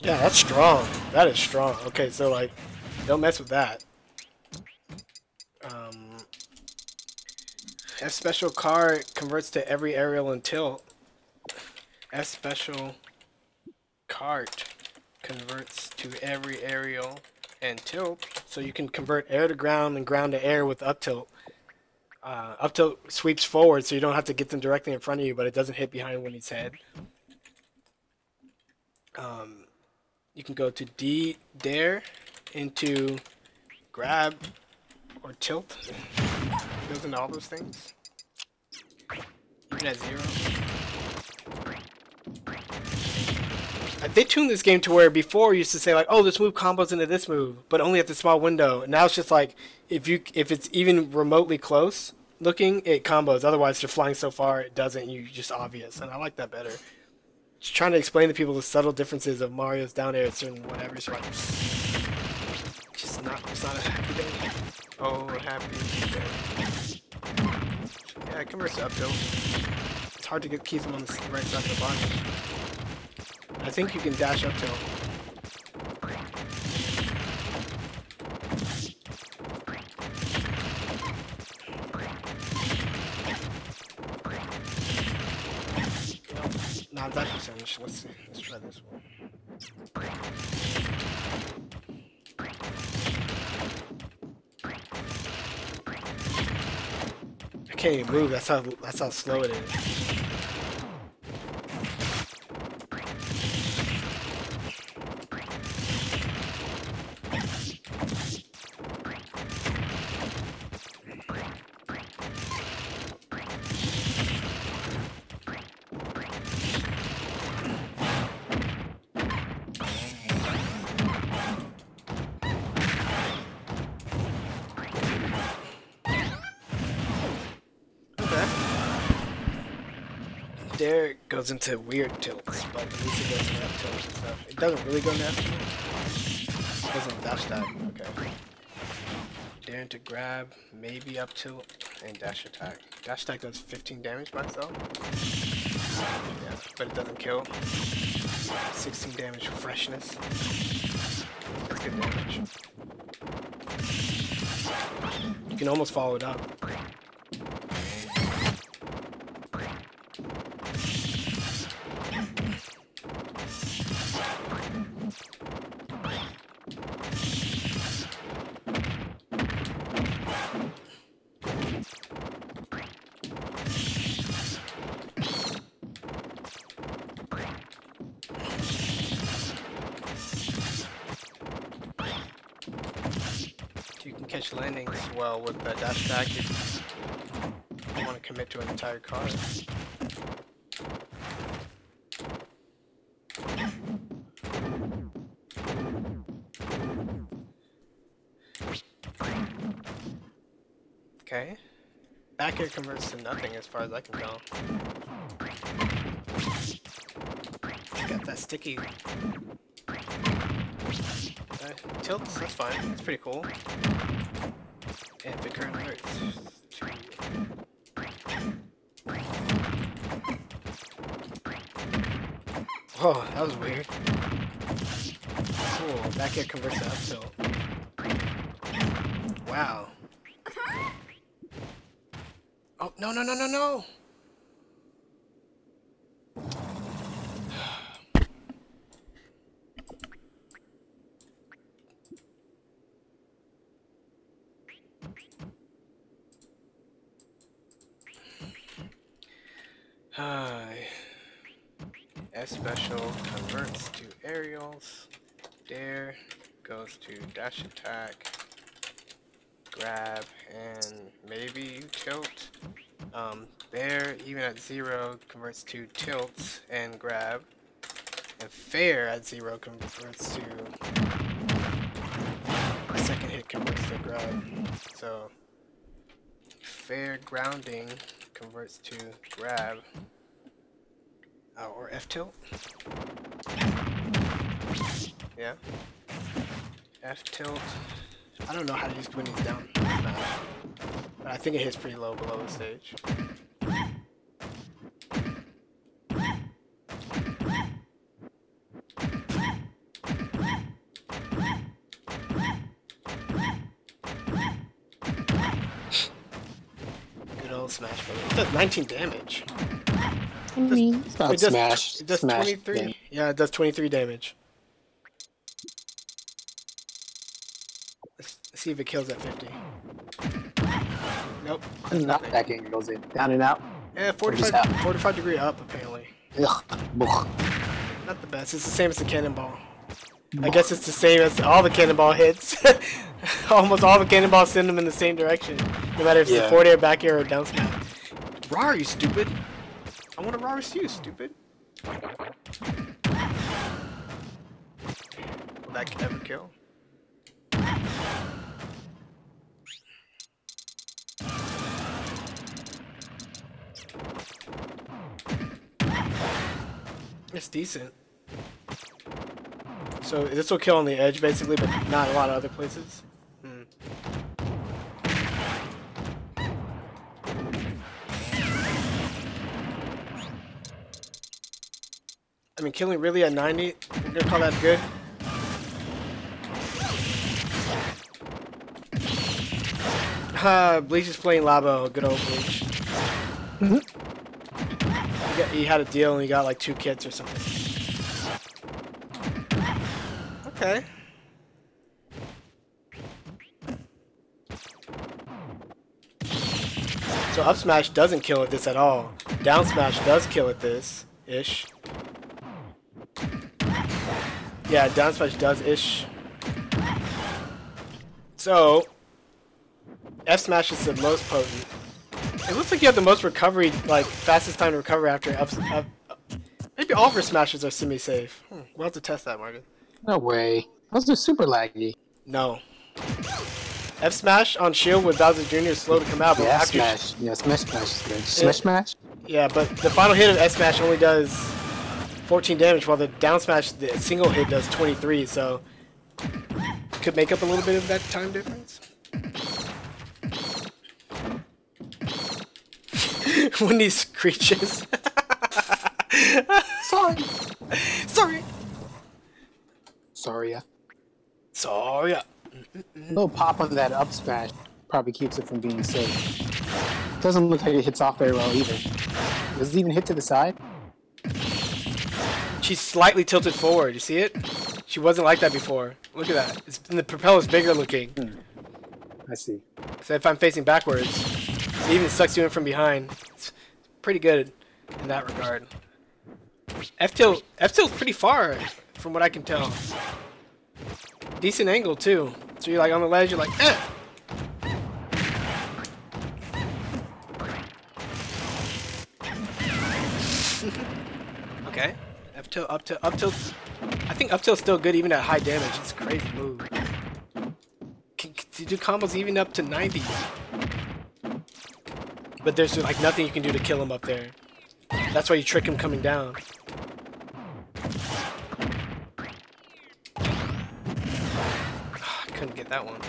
Yeah, that's strong. That is strong. Okay, so like, don't mess with that. F special car converts to every aerial and tilt. F special cart converts to every aerial and tilt. So you can convert air to ground and ground to air with up tilt. Up tilt sweeps forward, so you don't have to get them directly in front of you, but it doesn't hit behind Winnie's head. You can go to D dare into grab or tilt. It goes into all those things. Even at 0. They tuned this game to where before you used to say like, oh, this move combos into this move, but only at the small window. And now it's just like if it's even remotely close looking, it combos. Otherwise, you're flying so far it doesn't. You just obvious, and I like that better. Just trying to explain to people the subtle differences of Mario's down air at certain whatever. So like, it's not a happy day. Oh, happy day. Yeah, it converts to up tilt. It's hard to keep them on the right side of the body. I think you can dash up tilt. Not that percentage. Let's see. Let's try this one. I can't even move. That's how slow it is. There it goes into weird tilts, but at least it goes into F tilts and stuff. It doesn't really go into F tilts. It goes into dash attack. Okay. Daring to grab, maybe up tilt, and dash attack. Dash attack does 15 damage by itself. Yeah, but it doesn't kill. 16 damage freshness. That's good damage. You can almost follow it up. You can catch landings well with the dash attack if you want to commit to an entire card. Okay. Back air converts to nothing as far as I can tell. Got that sticky. Tilts, that's fine. That's pretty cool. And the current hurts. Oh, that was weird. Cool. Back air converts to up tilt. Wow. Oh, no, no, no, no, no! Hi. S special converts to aerials. Dare goes to dash attack. Grab and maybe you tilt. Bear even at 0 converts to tilts and grab. And fair at 0 converts to second hit converts to grab. So fair grounding converts to grab. Or F tilt. Yeah. F tilt. I don't know how to use when he's down. But I think it hits pretty low below the stage. Good old smash, baby. It does 19 damage. I mean, it's not smash. It does smash 23. game. Yeah, it does 23 damage. Let's see if it kills at 50. Nope. Not that game goes in. Down and out. Yeah, 45 degree up, apparently. Ugh. Ugh. Not the best. It's the same as the cannonball. I guess it's the same as all the cannonball hits. Almost all the cannonballs send them in the same direction. No matter if it's a forward air, back air, or down smash. Rar, you stupid. I want to Rar you, stupid. Will that ever kill? It's decent. So this will kill on the edge basically, but not a lot of other places. I mean, killing really at 90, we're gonna call that good. Bleach is playing Labo, good old Bleach. He had a deal and he got like 2 kits or something. Okay. So up smash doesn't kill at this at all. Down smash does kill at this ish. Yeah, down smash does ish. So F smash is the most potent. It looks like you have the most recovery, like fastest time to recover after up. Maybe all of our smashes are semi-safe. We'll have to test that, Marvin. No way. Those are super laggy. No. F smash on shield with Bowser Jr. is slow to come out. But Yeah, after smash. Yeah, smash is good. Smash smash? Yeah, but the final hit of S smash only does 14 damage, while the down smash, the single hit does 23. So could make up a little bit of that time difference. When he screeches. Sorry. Sorry. Sorry, yeah. Sorry. A little pop on that up smash probably keeps it from being safe. Doesn't look like it hits off very well either. Does it even hit to the side? She's slightly tilted forward. You see it? She wasn't like that before. Look at that. And the propeller's bigger looking. I see. So if I'm facing backwards, it even sucks you in from behind. It's pretty good in that regard. F-tilt's pretty far from what I can tell. Decent angle too. So you're like on the ledge, you're like, eh. Okay. F-tilt, up tilt, up tilt. I think up tilt's still good even at high damage. It's a crazy move. Can do combos even up to 90. But there's like nothing you can do to kill him up there. That's why you trick him coming down. I couldn't get that one.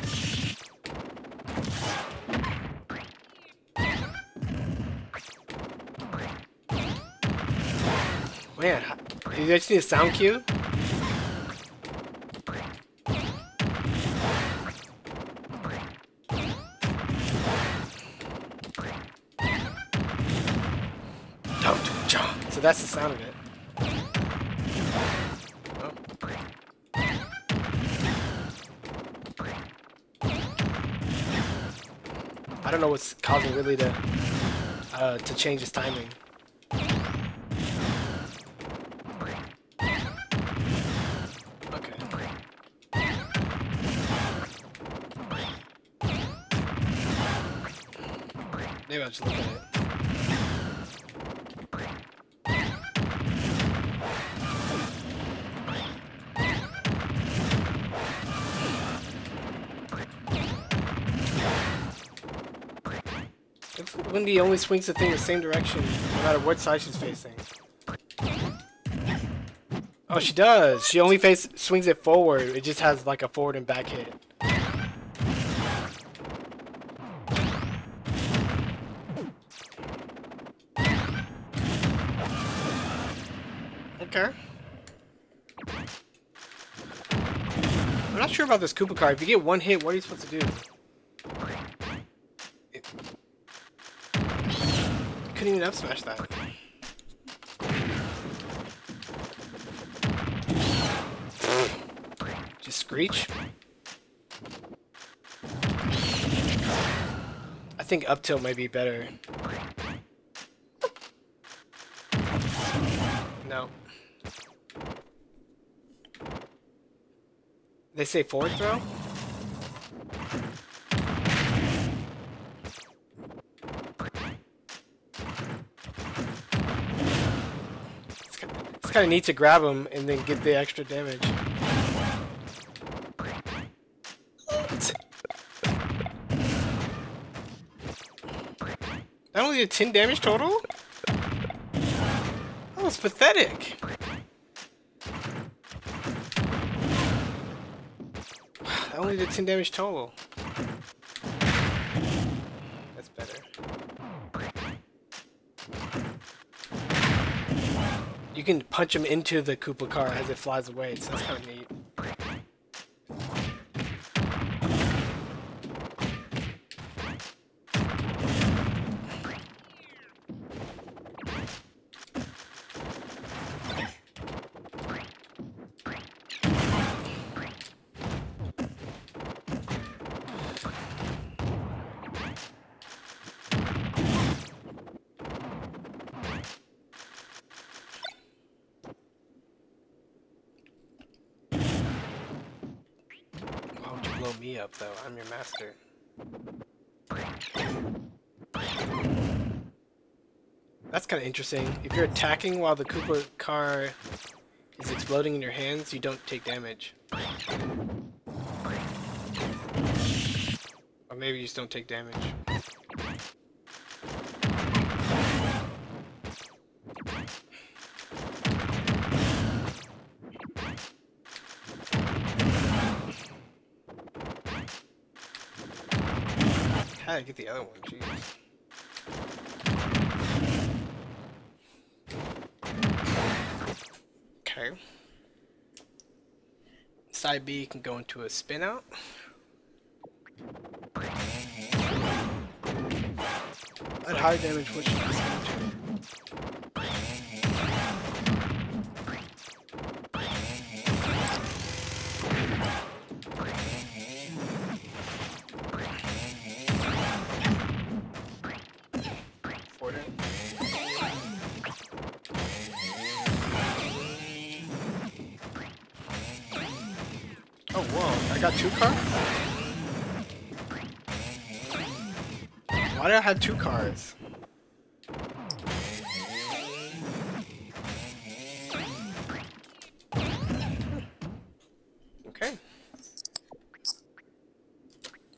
Man, you guys need a sound cue? So that's the sound of it. Oh. I don't know what's causing Ridley to change his timing. Okay. Maybe I'll just look at it. Wendy only swings the thing the same direction, no matter what side she's facing. Oh, she does. She only swings it forward. It just has like a forward and back hit. Okay. I'm not sure about this Koopa card. If you get one hit, what are you supposed to do? Couldn't even up smash that. Just screech. I think up tilt might be better. No. They say forward throw? It's kind of neat to grab him and then get the extra damage. That only did 10 damage total? That was pathetic. That only did 10 damage total. That's better. You can punch him into the Koopa car as it flies away, so that's kind of neat. Blow me up though, I'm your master. That's kind of interesting. If you're attacking while the Koopa car is exploding in your hands, you don't take damage. Or maybe you just don't take damage. How did I get the other one? Jeez. Okay. Side B can go into a spin out. At high damage, which is oh, whoa, I got 2 cards? Why did I have 2 cards? Okay.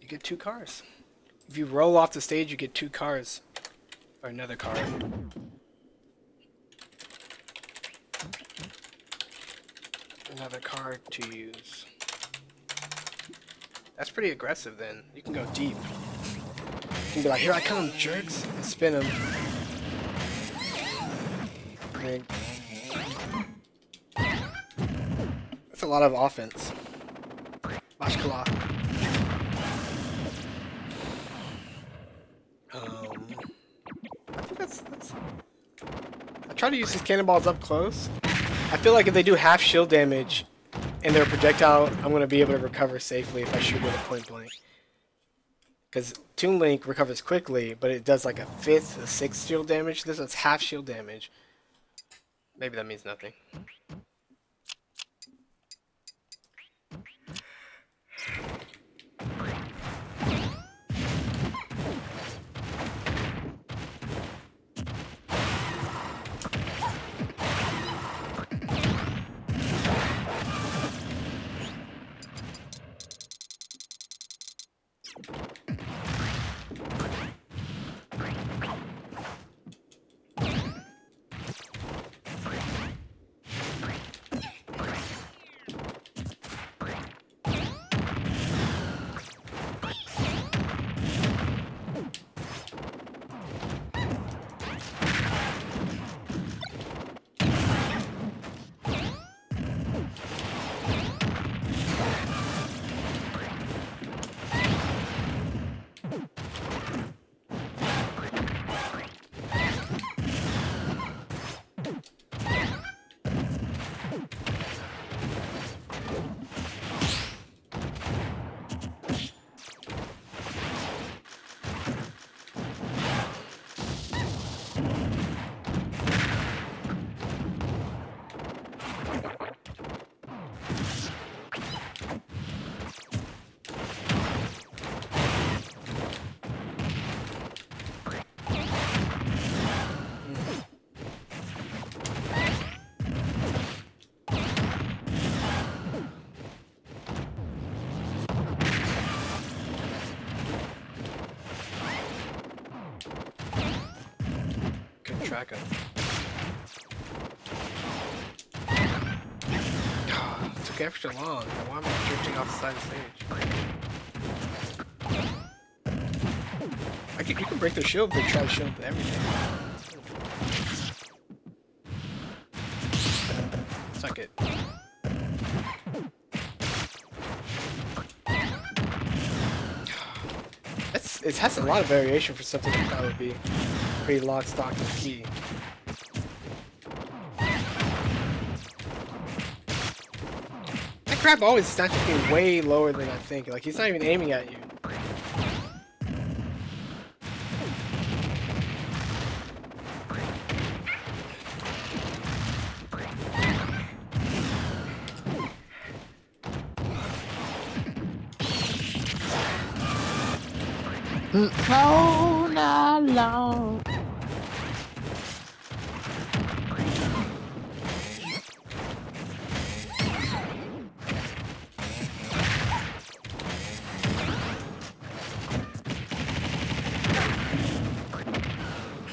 You get 2 cards. If you roll off the stage, you get 2 cards. Or another card. Another card to use. That's pretty aggressive then. You can go deep. You can be like, here I come, jerks, and spin them. And that's a lot of offense. Mashkala. I think that's... I try to use these cannonballs up close. I feel like if they do half shield damage and they're a projectile, I'm going to be able to recover safely if I shoot it at point blank. Because Toon Link recovers quickly, but it does like a 5th, a 6th shield damage. This is half shield damage. Maybe that means nothing. Track him. It took extra long. Why am I drifting off the side of the stage? You can break their shield if they try to shield everything. Suck it. It has a lot of variation for something that would be pretty lock, stock, and key. That crab always snatches me way lower than I think. Like, he's not even aiming at you. No, not long.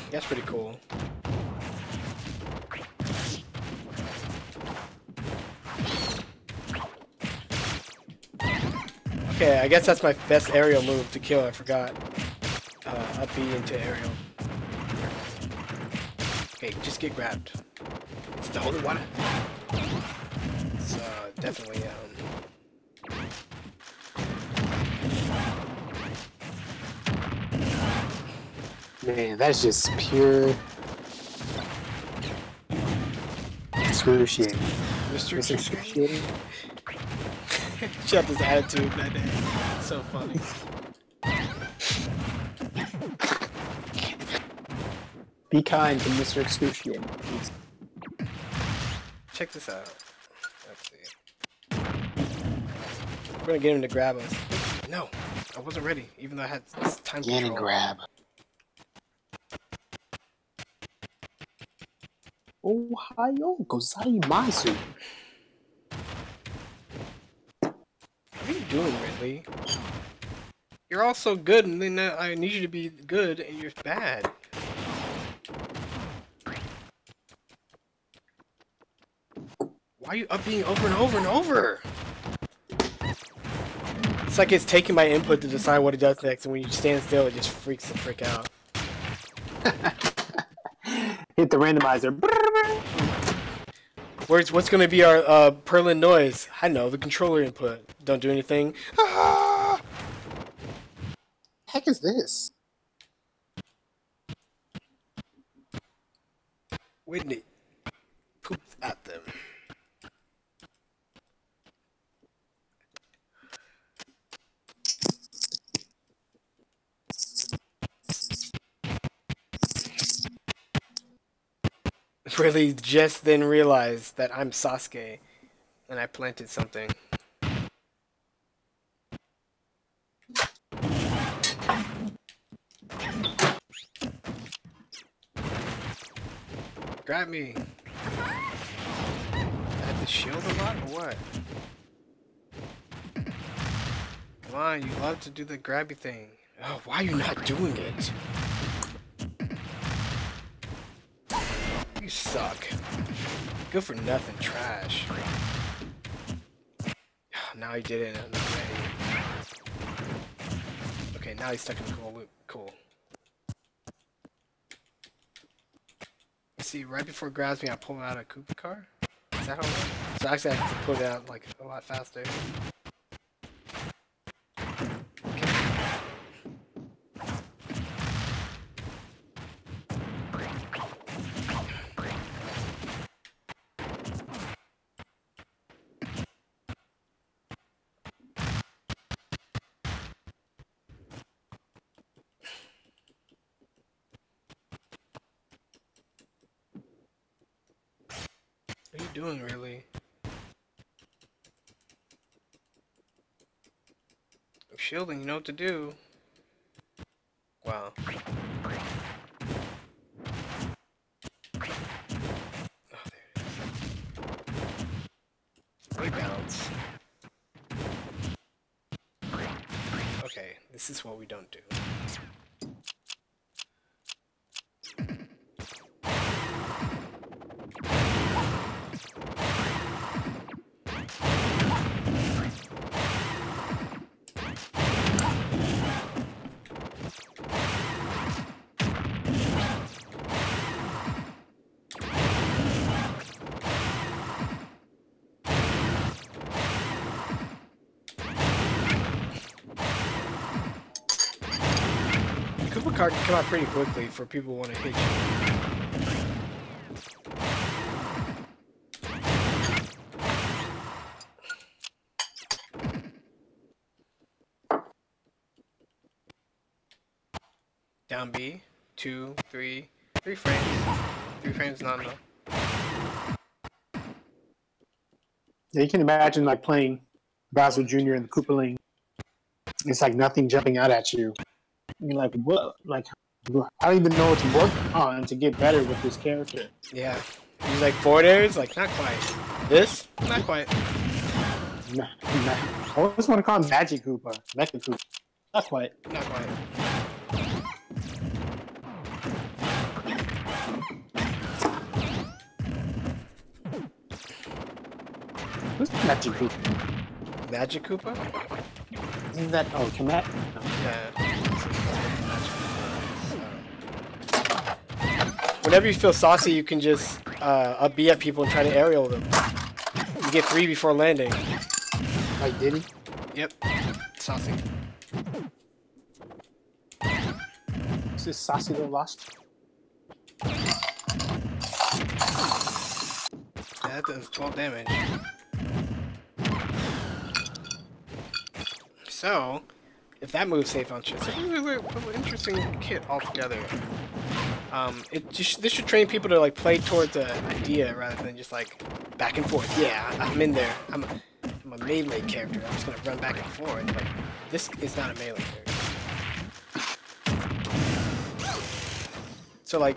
That's pretty cool. Okay, I guess that's my best aerial move to kill. I forgot. Up B into aerial. Okay, just get grabbed. It's the holy water. It's definitely Man, that's just pure excruciating. Mr. It's excruciating. Shut this attitude that day. So funny. Be kind to Mr. Excruciating. Please. Check this out. Let's see. We're gonna get him to grab us. No, I wasn't ready, even though I had time Get and control. grab. Ohio gozaimasu. What are you doing, Ridley? You're all so good, and then I need you to be good, and you're bad. Why are you up being over and over and over? It's like it's taking my input to decide what it does next, and when you stand still, it just freaks the frick out. Hit the randomizer. What's going to be our Perlin noise? I know, the controller input. Don't do anything. Ah! Heck is this? Whitney pooped at them. Really just then realized that I'm Sasuke and I planted something. Grab me. I had to shield a lot or what? Come on, you love to do the grabby thing. Oh, why are you not doing it? You suck. Good for nothing, trash. Now he did it and I'm not ready. Okay, now he's stuck in the cool loop. Cool. See, right before it grabs me, I pull out a Koopa car. Is that how it works? So actually, I have to put it out like a lot faster. What are you doing, really? I'm shielding, you know what to do. Wow. Oh, there it is. Rebalance. Okay, this is what we don't do. Koopa card can come out pretty quickly for people who want to hit you. Down B, 2, 3, 3 frames. 3 frames not enough. Yeah, you can imagine like playing Bowser Jr. in the Koopaling. It's like nothing jumping out at you. You're like, what? Like, I don't even know what to work on to get better with this character. Yeah. He's like forward airs, like not quite. This? Not quite. Nah. I always want to call him Magic Koopa. Mecha Koopa. Not quite. Not quite. Who's Magic Koopa? Magic Koopa? Isn't that... Oh, can that... No. Yeah. Whenever you feel saucy, you can just be at people and try to aerial them. get 3 before landing. Like, did he? Yep. Saucy. Is this Saucy that lost? Yeah, that does 12 damage. So, if that move safe on shit, it's a really interesting kit altogether. This should train people to like play towards an idea rather than just like back and forth. Yeah, I'm in there. I'm a melee character. I'm just gonna run back and forth. Like this is not a melee character. So like,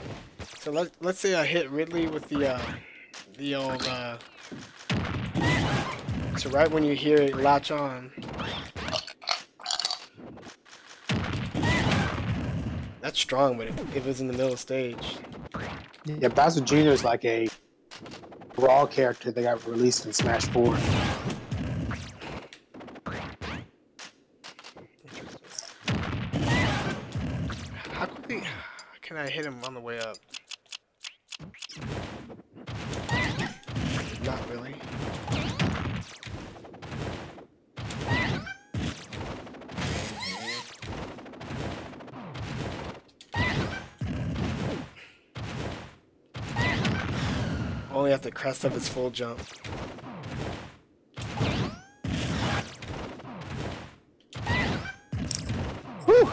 let's say I hit Ridley with the old. So right when you hear it latch on. That's strong, but it was in the middle of the stage. Yeah, Bowser Jr. is like a raw character that got released in Smash 4. How quickly can I hit him on the way up? Not really. Only have to crest up his full jump. Whew.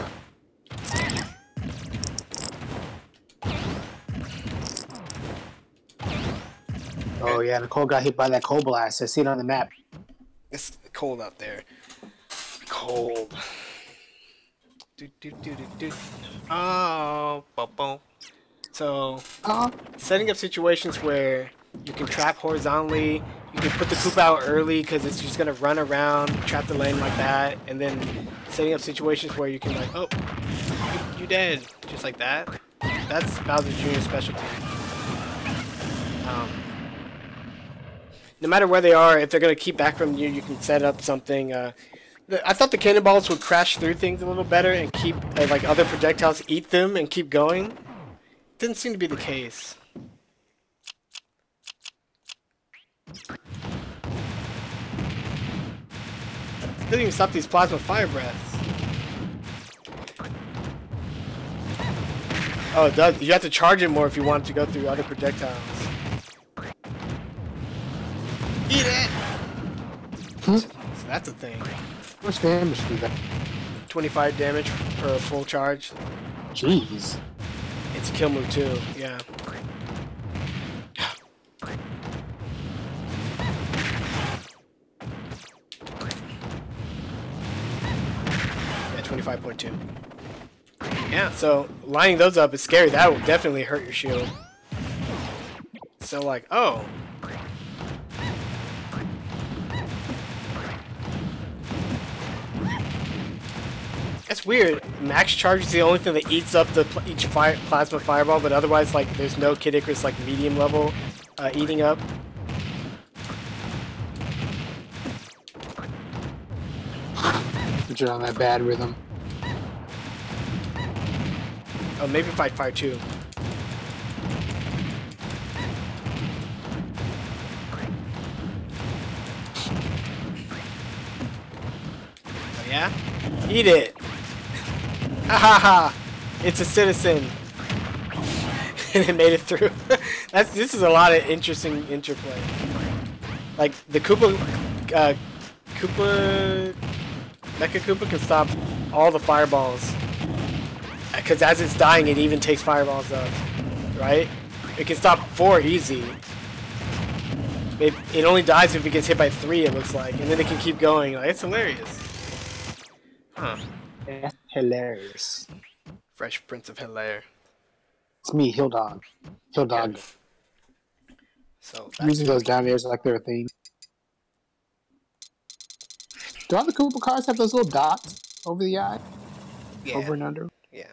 Oh yeah, Nicole got hit by that cold blast. I see it on the map. It's cold out there. Cold. Oh, boom. So, setting up situations where you can trap horizontally, you can put the Koopa out early because it's just going to run around, trap the lane like that, and then setting up situations where you can like, oh, you dead, just like that. That's Bowser Jr.'s specialty. No matter where they are, if they're going to keep back from you, you can set up something. I thought the cannonballs would crash through things a little better and keep like other projectiles eat them and keep going. Didn't seem to be the case. Didn't even stop these plasma fire breaths. Oh, it does. You have to charge it more if you want it to go through other projectiles. Eat it! So that's a thing. How much damage do that? 25 damage per full charge. Jeez. It's a kill move too, yeah. Yeah, 25.2. Yeah, so lining those up is scary. That will definitely hurt your shield. So like, oh. That's weird. Max charge is the only thing that eats up each plasma fireball, but otherwise, like, there's no Kid Icarus like medium level eating up. But you're on that bad rhythm. Oh, maybe fight fire too. Oh yeah? Eat it! Ha ha ha! It's a citizen! And it made it through. This is a lot of interesting interplay. Like, the Mecha Koopa can stop all the fireballs. Because as it's dying, it even takes fireballs up. Right? It can stop 4 easy. It only dies if it gets hit by 3, it looks like. And then it can keep going. Like, it's hilarious. Huh. Yeah, hilarious. Fresh Prince of Hilaire. It's me, Hill Dog. Hill Dog. So using those down airs like they're a thing. Do all the Koopa cars have those little dots over the eye? Yeah. Over and under? Yeah.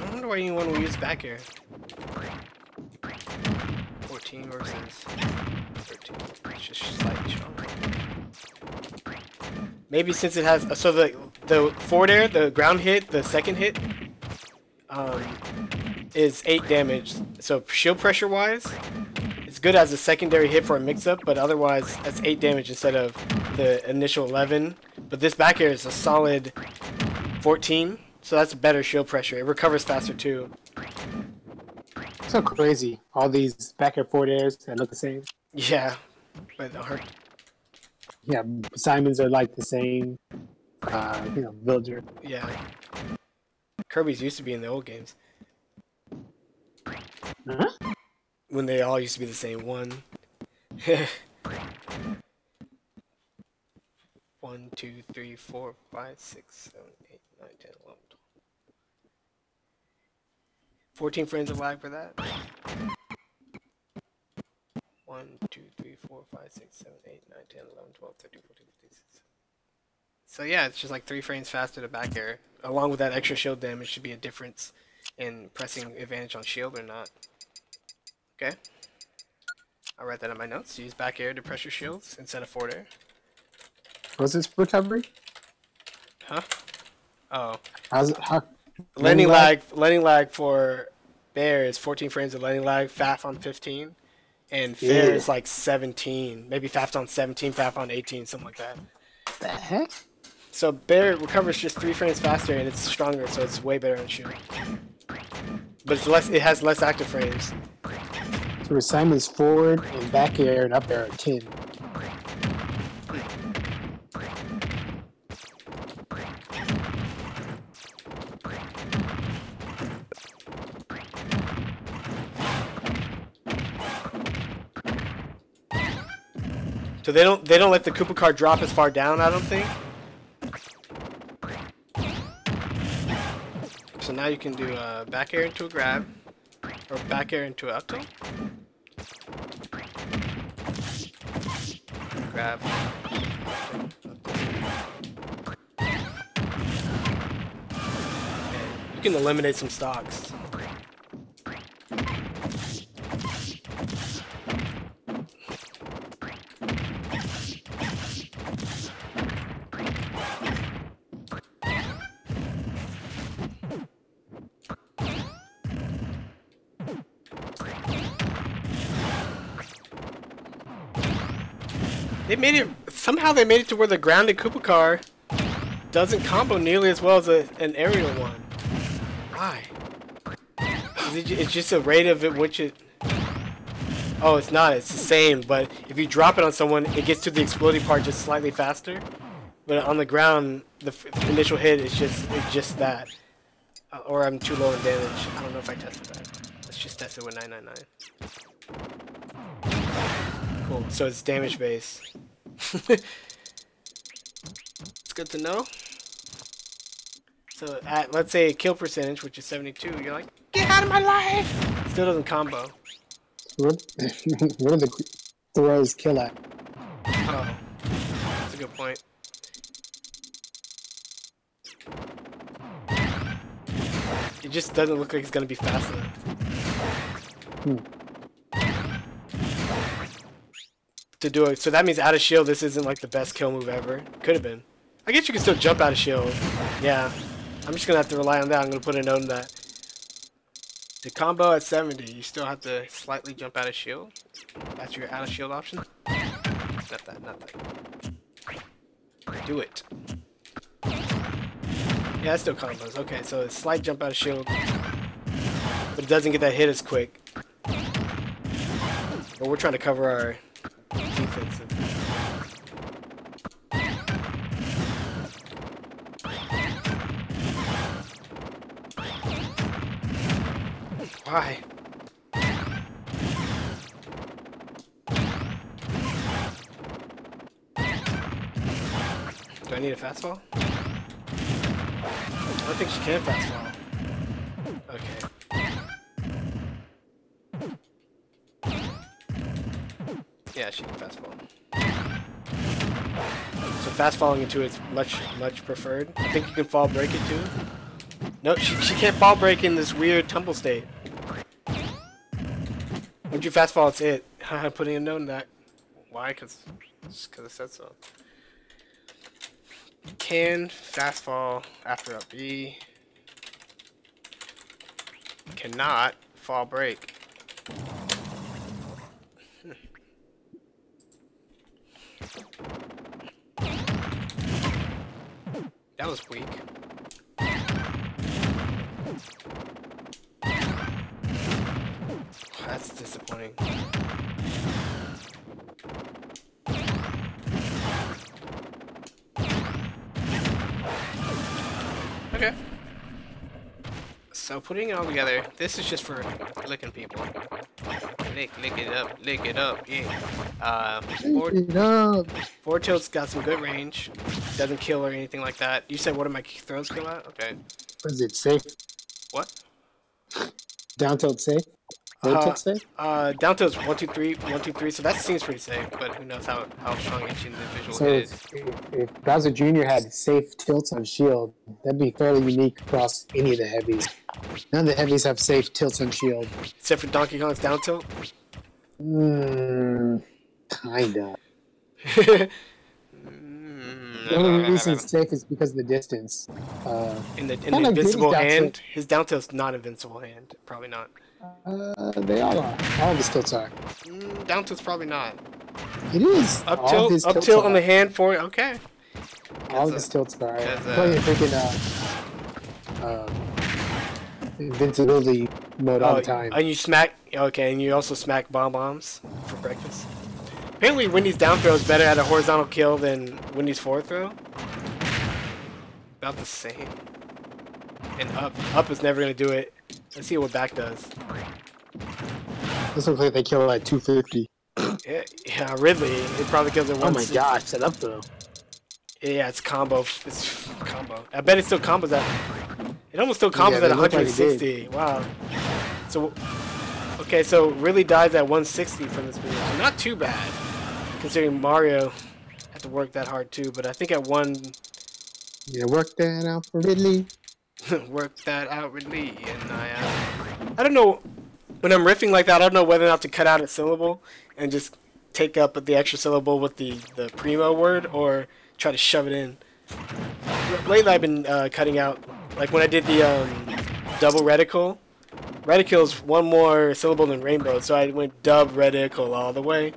I wonder why anyone will use back air. 14 versus 13. It's just slightly stronger. Maybe since it has so the forward air, the ground hit, the second hit, is 8 damage. So shield pressure wise, it's good as a secondary hit for a mix-up, but otherwise that's 8 damage instead of the initial 11. But this back air is a solid 14, so that's better shield pressure. It recovers faster too. So crazy. All these back air forward airs that look the same. Yeah, but hard. Yeah, Simons are like the same. Villager. Yeah. Kirby's used to be in the old games. Huh? When they all used to be the same one. 1, 2, 3, 4, 5, 6, 7, 8, 9, 10, 11, 12. 14 frames of lag for that. 1, 2, 3, 4, 5, 6, 7, 8, 9, 10, 11, 12, 13, 14, 15, 16. So yeah, it's just like 3 frames faster to back air. Along with that extra shield damage should be a difference in pressing advantage on shield or not. Okay. I'll write that in my notes. Use back air to pressure shields instead of forward air. What's this recovery? Huh? Oh. How Landing lag for Bear is 14 frames of landing lag, FAF on 15. And Fair is like 17. Maybe FAF's on 17, FAF on 18, something like that. the heck? So Bear recovers just 3 frames faster and it's stronger, so it's way better on shield. But it's less. It has less active frames. So Simon's forward and back air and up air are 10. So they don't let the Koopa card drop as far down, I don't think. So now you can do back air into a grab, or back air into an up tilt. Grab. And you can eliminate some stocks. They made it, somehow they made it to where the grounded Koopa car doesn't combo nearly as well as an aerial one. Why? It's just a rate of it which it... Oh, it's not, it's the same, but if you drop it on someone, it gets to the exploding part just slightly faster. But on the ground, the initial hit is just that. Or I'm too low in damage. I don't know if I tested that. Let's just test it with 999. Cool, so it's damage base. It's good to know. So at, let's say, kill percentage, which is 72, you're like, get out of my life! Still doesn't combo. What do the throws kill at? Oh, that's a good point. It just doesn't look like it's gonna be fast enough. To do it. So that means out of shield, this isn't like the best kill move ever. Could have been. I guess you can still jump out of shield. Yeah. I'm just going to have to rely on that. I'm going to put a note on that. To combo at 70, you still have to slightly jump out of shield. That's your out of shield option. Not that, not that. Do it. Yeah, that still combos. Okay, so it's slight jump out of shield. But it doesn't get that hit as quick. But we're trying to cover our defensive. Why? Do I need a fast fall? I don't think she can fast fall. Okay. Yeah, she can fast fall. So fast falling into it's much preferred. I think you can fall break it too. No, she can't fall break in this weird tumble state. When you fast fall, it's it. I'm putting a note in that. Why? Because it said so. Can fast fall after up B. Cannot fall break. That was weak. That's disappointing. Okay. So putting it all together, this is just for licking people. Lick it up, yeah. Forward tilt's got some good range. Doesn't kill or anything like that. You said what do my throws kill at? Okay. Was it safe? What? Down tilt safe? Forward tilt safe? Down tilt's 1, 2, 3, 1, 2, 3, so that seems pretty safe, but who knows how strong each individual So is. if Bowser Jr. had safe tilts on shield, that'd be fairly unique across any of the heavies. None of the heavies have safe tilts on shield. Except for Donkey Kong's down tilt? Kinda. The only reason it's safe is because of the distance. In the invincible hand? His down tilt's not invincible hand. Probably not. They all are. All of his tilts are. Down tilt's probably not. It is. Up tilt on the hand for okay. All of his tilts are. Playing freaking invincibility mode all the time. And you smack. Okay, and you also smack bombs for breakfast. Apparently, Wendy's down throw is better at a horizontal kill than Wendy's forward throw. About the same. And up is never gonna do it. Let's see what back does. This looks like they kill it at 250. Yeah, Ridley. It probably kills it 160. Oh my gosh, that up throw. Yeah, it's combo. It's combo. I bet it still combos at. It almost still combos at 160. Wow. So, okay, so Ridley dies at 160 from this position. Not too bad, considering Mario had to work that hard too. But I think at one. Yeah, work that out for Ridley. Work that out, Ridley. And I don't know. When I'm riffing like that, I don't know whether or not to cut out a syllable and just take up the extra syllable with the primo word, or try to shove it in. Lately, I've been cutting out, like when I did the double reticle. Reticle is one more syllable than rainbow, so I went dub reticle all the way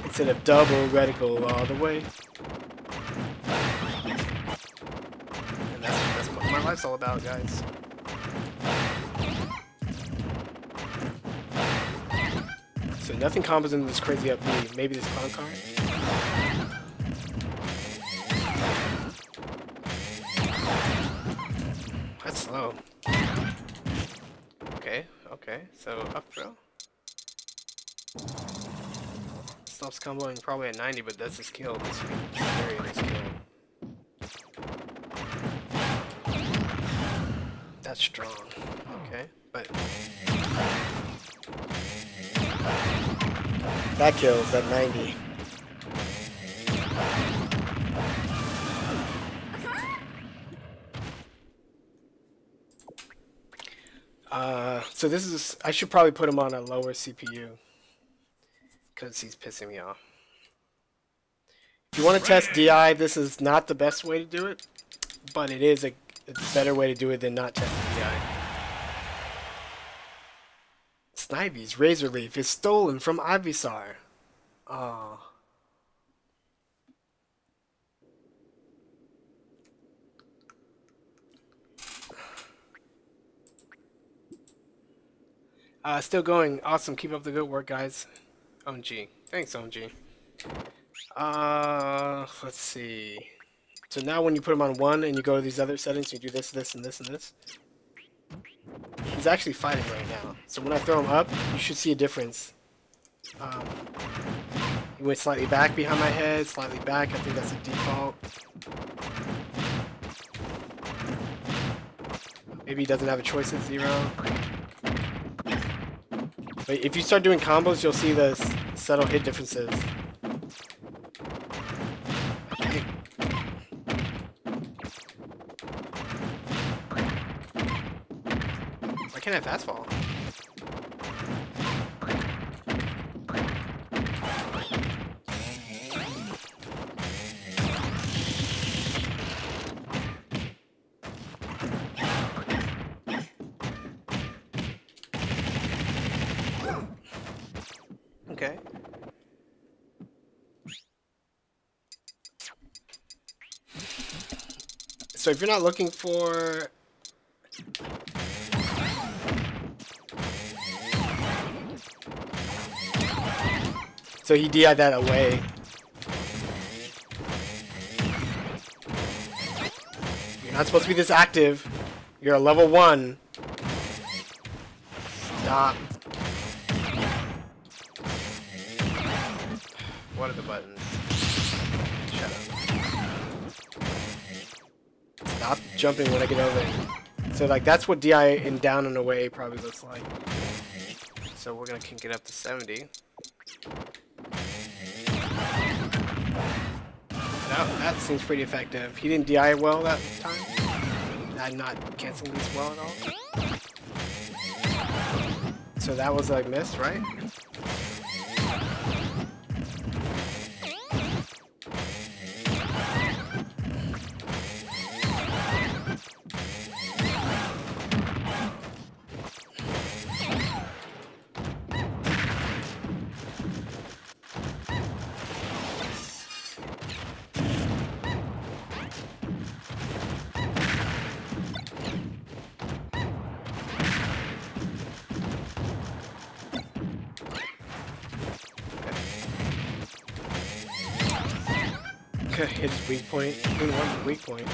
instead of double reticle all the way. And that's what my life's all about, guys. So nothing combos into this crazy up B. Maybe this clown card. That's slow. Okay. So up throw. Stops comboing probably at 90, but that's his kill. This would be very nice kill. That's strong. Okay, but that kills at 90. So this is, I should probably put him on a lower CPU because he's pissing me off. If you want to test DI, this is not the best way to do it, but it is a better way to do it than not testing DI. Snivey's Razor Leaf is stolen from Ivysaur. Aww. Still going. Awesome. Keep up the good work, guys. OMG. Thanks, OMG. Let's see. So now when you put him on 1 and you go to these other settings, you do this, this, and this, and this. He's actually fighting right now. So when I throw him up, you should see a difference. He went slightly back behind my head, slightly back. I think that's a default. Maybe he doesn't have a choice at 0. But if you start doing combos, you'll see the subtle hit differences. Why can't I fast fall? So if you're not looking for... So he DI'd that away. You're not supposed to be this active. You're a level 1. Stop. What are the buttons? Shut up. Stop jumping when I get over it. So like that's what DI in down and away probably looks like. So we're gonna kink it up to 70. That seems pretty effective. He didn't DI well that time. I'm not canceling these well at all. So that was a miss, right? Okay, hit his weak point. He didn't want the weak point.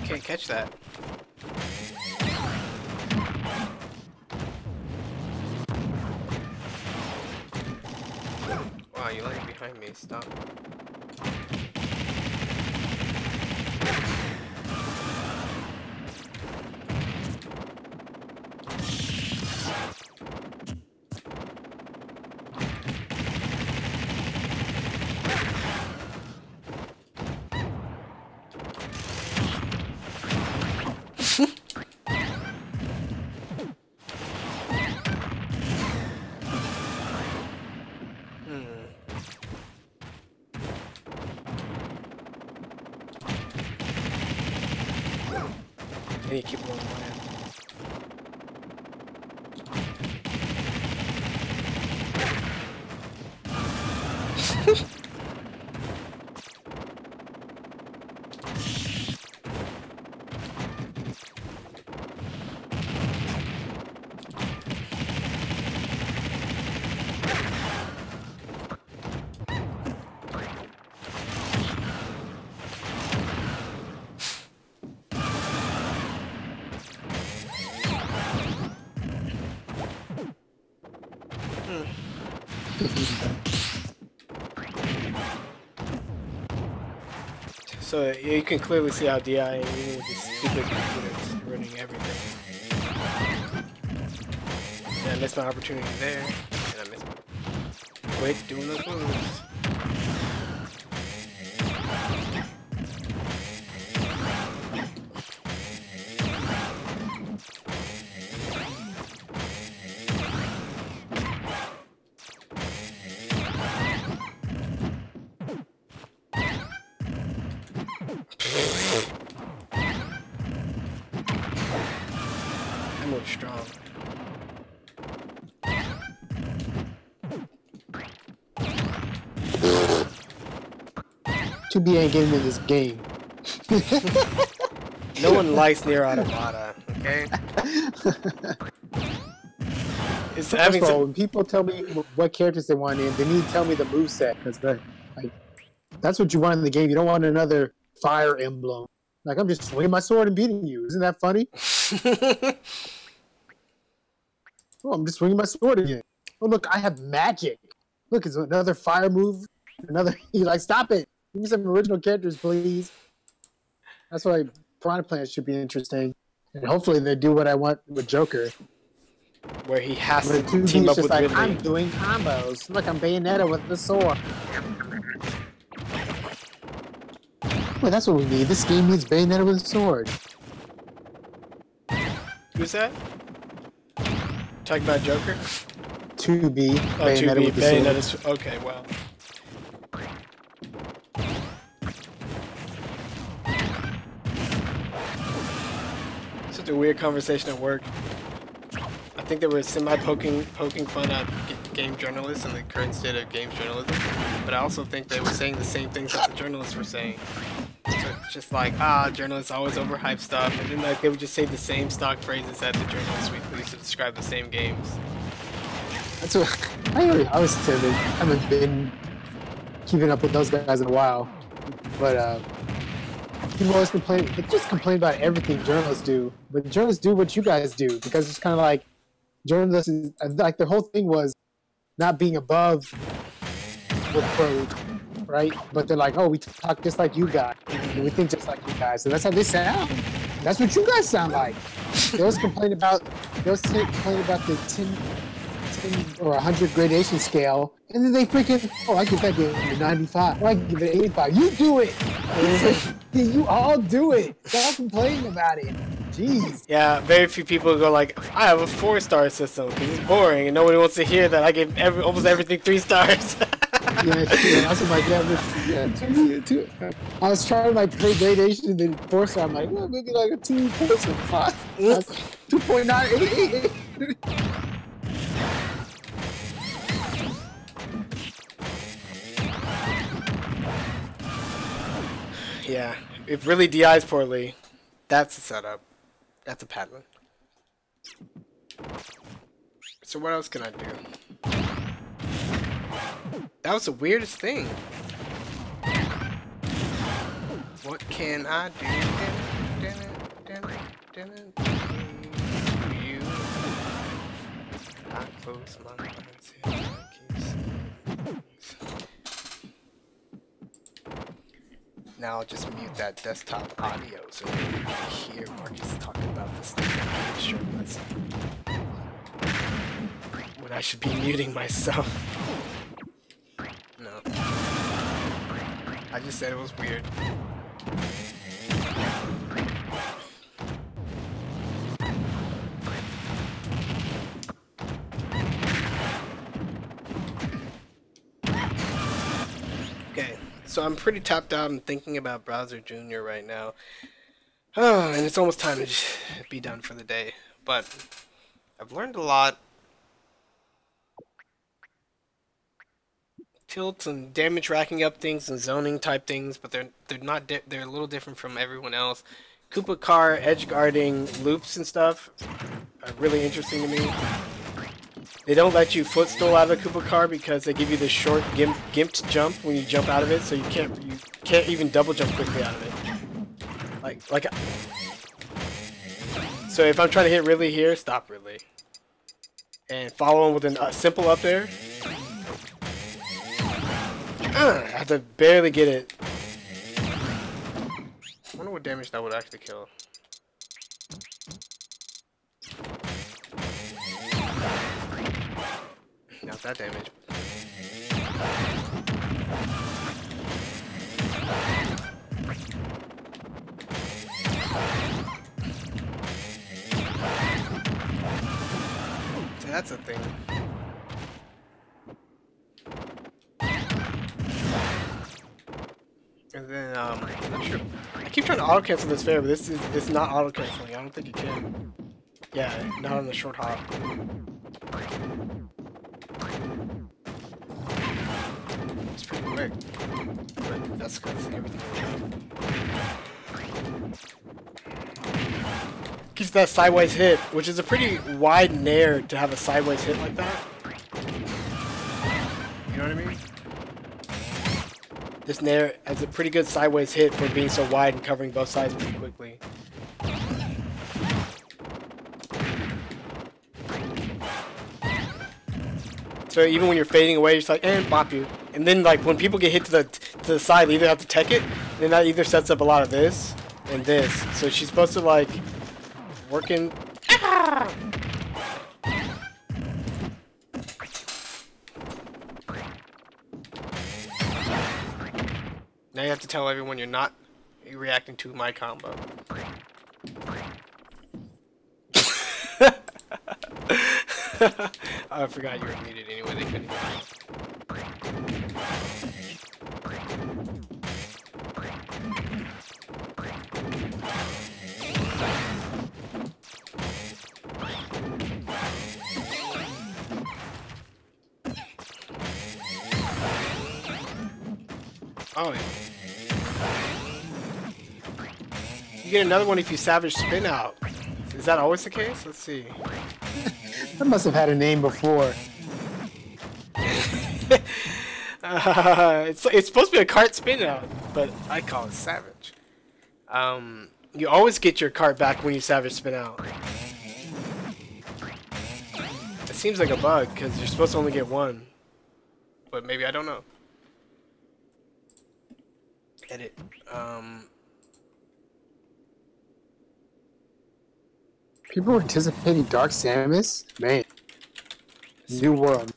Can't catch that. Wow, you like behind me. Stop. I need to keep blowing my hand. So you can clearly see how DI, even with this stupid computer, is ruining everything. And I missed my opportunity there, and I missed. Quick, doing those moves. I move strong. To be ain't getting in this game. No one likes Nier Automata, okay? It's First having of all, some... when people tell me what characters they want in, they need to tell me the moveset, because like, that's what you want in the game. You don't want another Fire Emblem. Like, I'm just swinging my sword and beating you. Isn't that funny? Oh, I'm just swinging my sword again. Oh, look, I have magic. Look, it's another fire move. Another... You're like, stop it. Give me some original characters, please. That's why Piranha Plant should be interesting. And hopefully they do what I want with Joker. Where he has Where to 2B team is up just with like, Ridley. I'm doing combos. Look, I'm Bayonetta with the sword. Well, that's what we need. This game needs Bayonetta with a sword. Who's that? Talking about Joker? 2B, Oh, Bayonetta 2B, with the sword. Bayonetta's... Okay, well. a weird conversation at work. I think they were poking fun at game journalists and the current state of games journalism, but I also think they were saying the same things that the journalists were saying. So it's just like, journalists always overhype stuff, and then like they would just say the same stock phrases that the journalists used to describe the same games. That's what I always say. That I haven't been keeping up with those guys in a while, but people always complain. They just complain about everything journalists do, but journalists do what you guys do because it's kind of like journalists is like their whole thing was not being above with pros, right? But they're like, oh, we talk just like you guys, and we think just like you guys, and that's how they sound. That's what you guys sound like. They always complain about the 10 or 100 gradation scale, and then they freaking, oh, I give that game a 95, or I give it 85. You do it. Yeah, you all do it. Stop complaining about it. Jeez. Yeah, very few people go like, I have a 4-star system because it's boring, and nobody wants to hear that I gave almost everything 3 stars. Yeah, that's what my dad was. Two. I was trying to like play gradation and then 4-star. I'm like, well, maybe like a 2.5. 2.988. Yeah, if really DI's poorly, that's a setup. That's a pattern. So what else can I do? That was the weirdest thing. What can I do? You. I close my eyes and I keep seeing. Now I'll just mute that desktop audio so you can hear Marcus talking about this thing. Sure, when I should be muting myself. No. I just said it was weird. Okay, so I'm pretty tapped out and thinking about Browser Jr. right now. Oh, and it's almost time to be done for the day. But I've learned a lot. Tilts and damage racking up things and zoning type things, but they're a little different from everyone else. Koopa car edge guarding loops and stuff are really interesting to me. They don't let you footstool out of the Koopa car because they give you this short gimped jump when you jump out of it, so you can't even double jump quickly out of it. So if I'm trying to hit really here, stop really, and follow on with a simple up there. I have to barely get it. I wonder what damage that would actually kill. Not that damage. So that's a thing. And then, I'm not sure. I keep trying to auto-cancel this fair, but it's not auto-canceling. I don't think you can. Yeah, not on the short hop. It's pretty quick. But that's because everything keeps that sideways hit, which is a pretty wide nair to have a sideways hit like that. You know what I mean? This nair has a pretty good sideways hit for being so wide and covering both sides pretty quickly. So even when you're fading away, you're just like, and bop you. And then like when people get hit to the side, they either have to tech it, and then that either sets up a lot of this and this. So she's supposed to like work in. Now you have to tell everyone you're not reacting to my combo. I forgot you were muted anyway, they couldn't hear you. Oh, yeah. You get another one if you savage spin out. Is that always the case? Let's see. That must have had a name before. It's supposed to be a cart spin out, but I call it savage. You always get your cart back when you savage spin out. It seems like a bug because you're supposed to only get one, but maybe I don't know. Edit. People were anticipating Dark Samus? Man. New world.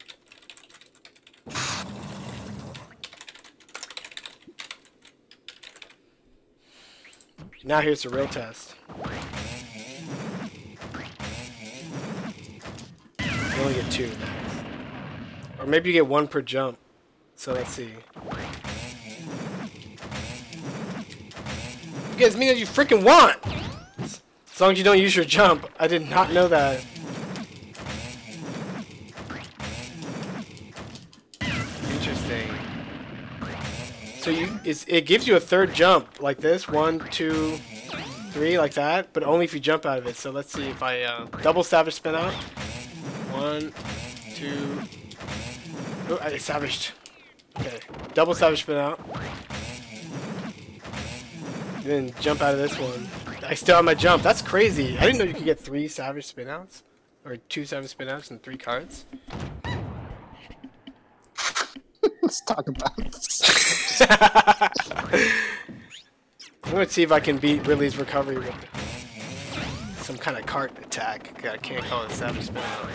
Now here's the real test. You only get 2 max. Or maybe you get 1 per jump. So let's see. You get as many as you freaking want! As long as you don't use your jump. I did not know that. Interesting. So it gives you a 3rd jump like this. 1, 2, 3, like that, but only if you jump out of it. So let's see if I double savage spin out. 1, 2. Oh, I savaged. Okay, double savage spin out. And then jump out of this one. I still have my jump. That's crazy. I didn't know you could get 3 savage spin outs, or 2 savage spin outs and 3 cards. Let's talk about this. I'm gonna see if I can beat Ridley's recovery with some kind of cart attack. I can't call it savage spin out.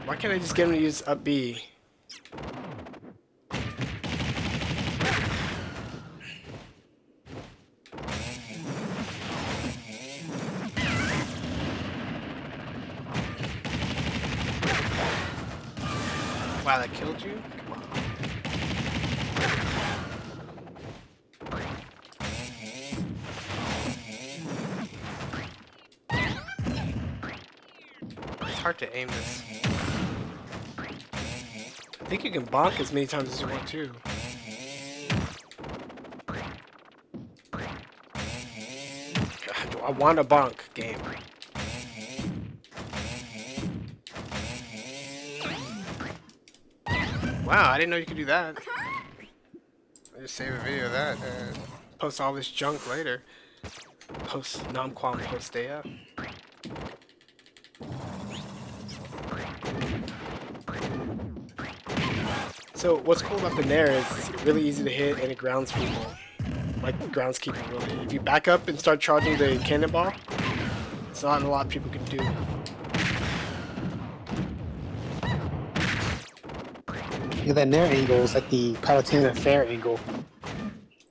Why can't I just get him to use up B? Wow, that killed you? Come on. It's hard to aim this. I think you can bonk as many times as you want to. God, I want a bonk game. Wow, I didn't know you could do that. I just save a video of that and post all this junk later. Post Namquam post day up. So what's cool about the Nair is it's really easy to hit and it grounds people. Like groundskeeping really. If you back up and start charging the cannonball, it's not a lot people can do. Yeah, that Nair angle is like the Palutena Fair angle.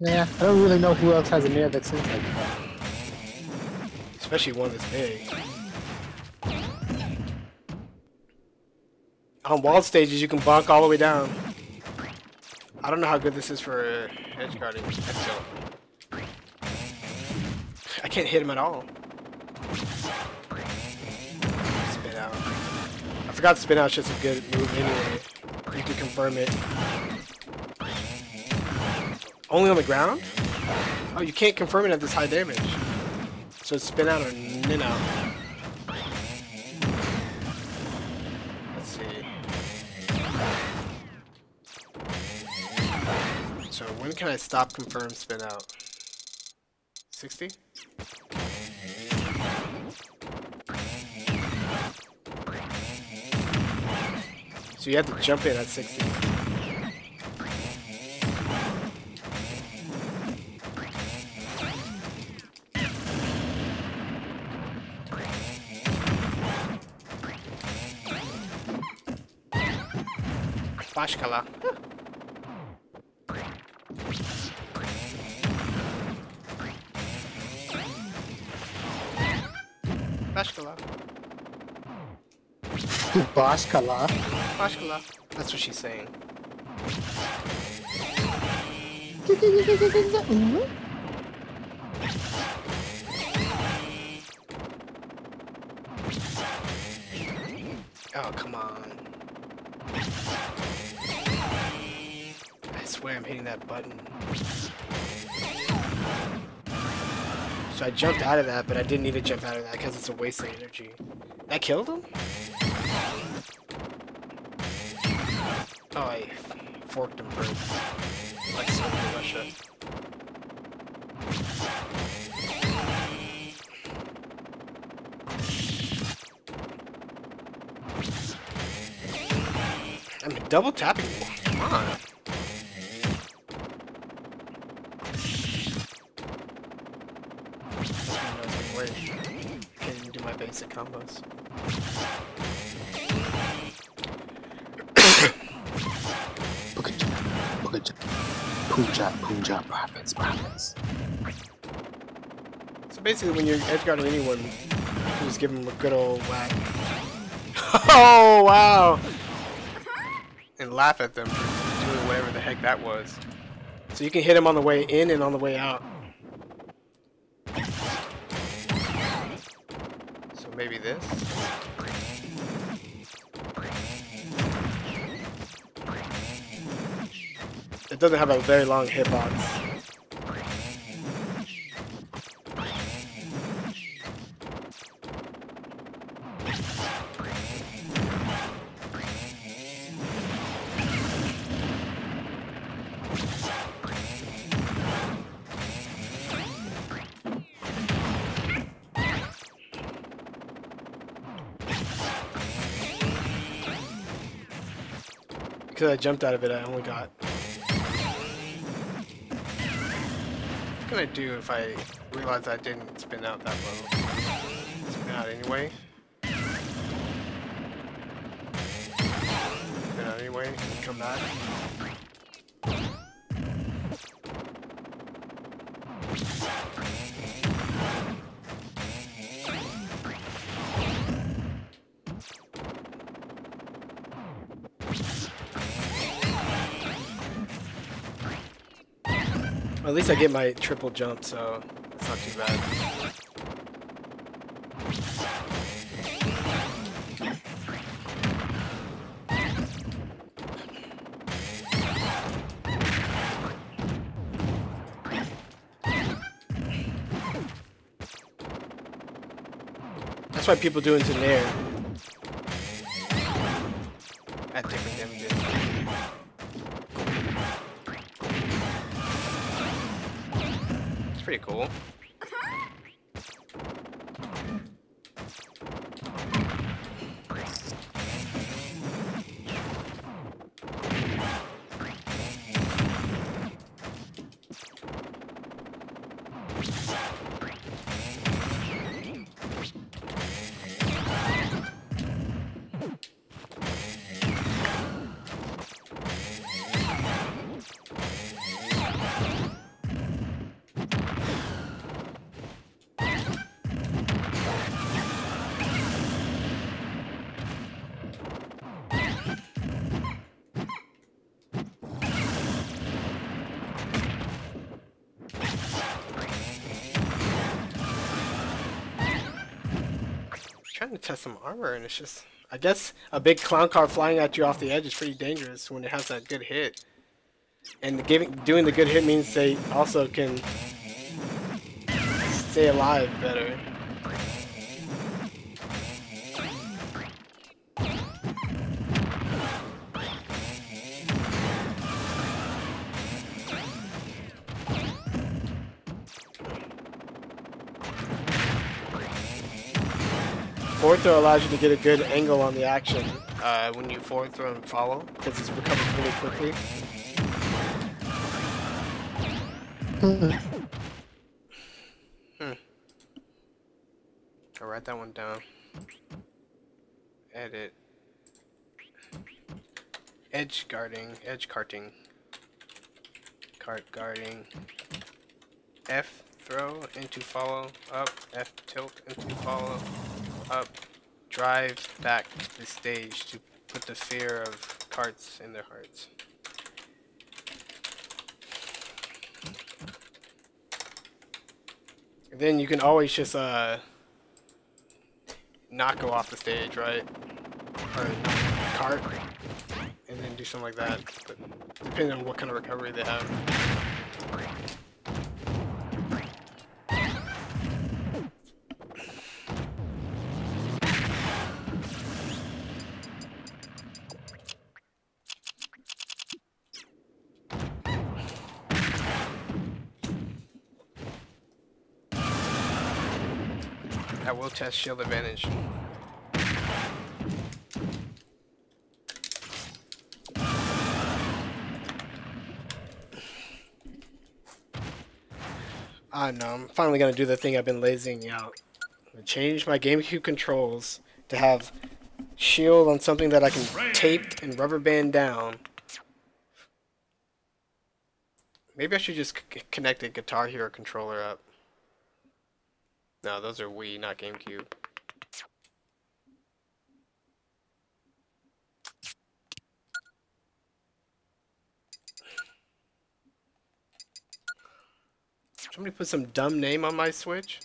Yeah, I don't really know who else has a Nair that's like that. Especially one that's big. On wall stages, you can bonk all the way down. I don't know how good this is for edge guarding. I can't hit him at all. Spin out. I forgot spin out's just a good move anyway. You can confirm it. Only on the ground? Oh, you can't confirm it at this high damage. So it's spin out or nin out. Let's see. So when can I stop confirm spin out? 60? So you have to jump in at 60. Bashkala. Bashkala. Bashkala. Bashkala. That's what she's saying. Oh, come on. I swear I'm hitting that button. So I jumped out of that, but I didn't need to jump out of that because it's a waste of energy. That killed him? Oh, I forked him first. Like so in Russia. I'm double tapping. Come on. Can't even do my basic combos. Punjab, profits. So basically, when you're edgeguarding anyone, you just give them a good old whack. Oh, wow! And laugh at them for doing whatever the heck that was. So you can hit them on the way in and on the way out. So maybe this? It doesn't have a very long hitbox. Because I jumped out of it, I only got... What can I do if I realize I didn't spin out that low? Spin out anyway? Spin out anyway, and come back. Well, at least I get my triple jump, so that's not too bad. That's why people do into Nair at different damages. It's pretty cool. Trying to test some armor, and it's just, I guess a big clown car flying at you off the edge is pretty dangerous when it has that good hit. And doing the good hit means they also can stay alive better. Forward throw allows you to get a good angle on the action when you forward throw and follow, because it's recovers really quickly. I'll write that one down. Edit. Edge carting. Cart guarding. F throw into follow, up, F tilt into follow, up, drive back the stage to put the fear of carts in their hearts. Then you can always just not go off the stage, right? Or cart, and then do something like that. But depending on what kind of recovery they have. I will test shield advantage. I know, I'm finally gonna do the thing I've been lazying out. I'm gonna change my GameCube controls to have shield on something that I can tape and rubber band down. Maybe I should just connect a Guitar Hero controller up. No, those are Wii, not GameCube. Somebody put some dumb name on my Switch?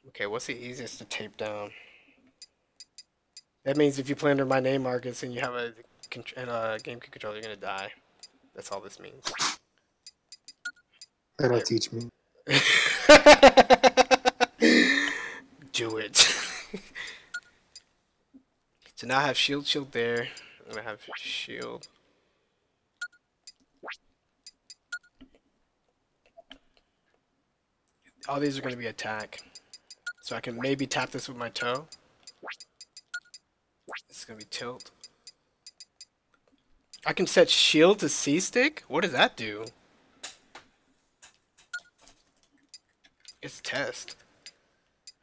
Okay, what's the easiest to tape down? That means if you play under my name, Marcus, and you have a GameCube controller, you're gonna die. That's all this means. That'll teach me. Do it. So now I have shield there. I'm gonna have shield. All these are gonna be attack. So I can maybe tap this with my toe. This is gonna be tilt. I can set shield to C-stick? What does that do? It's test.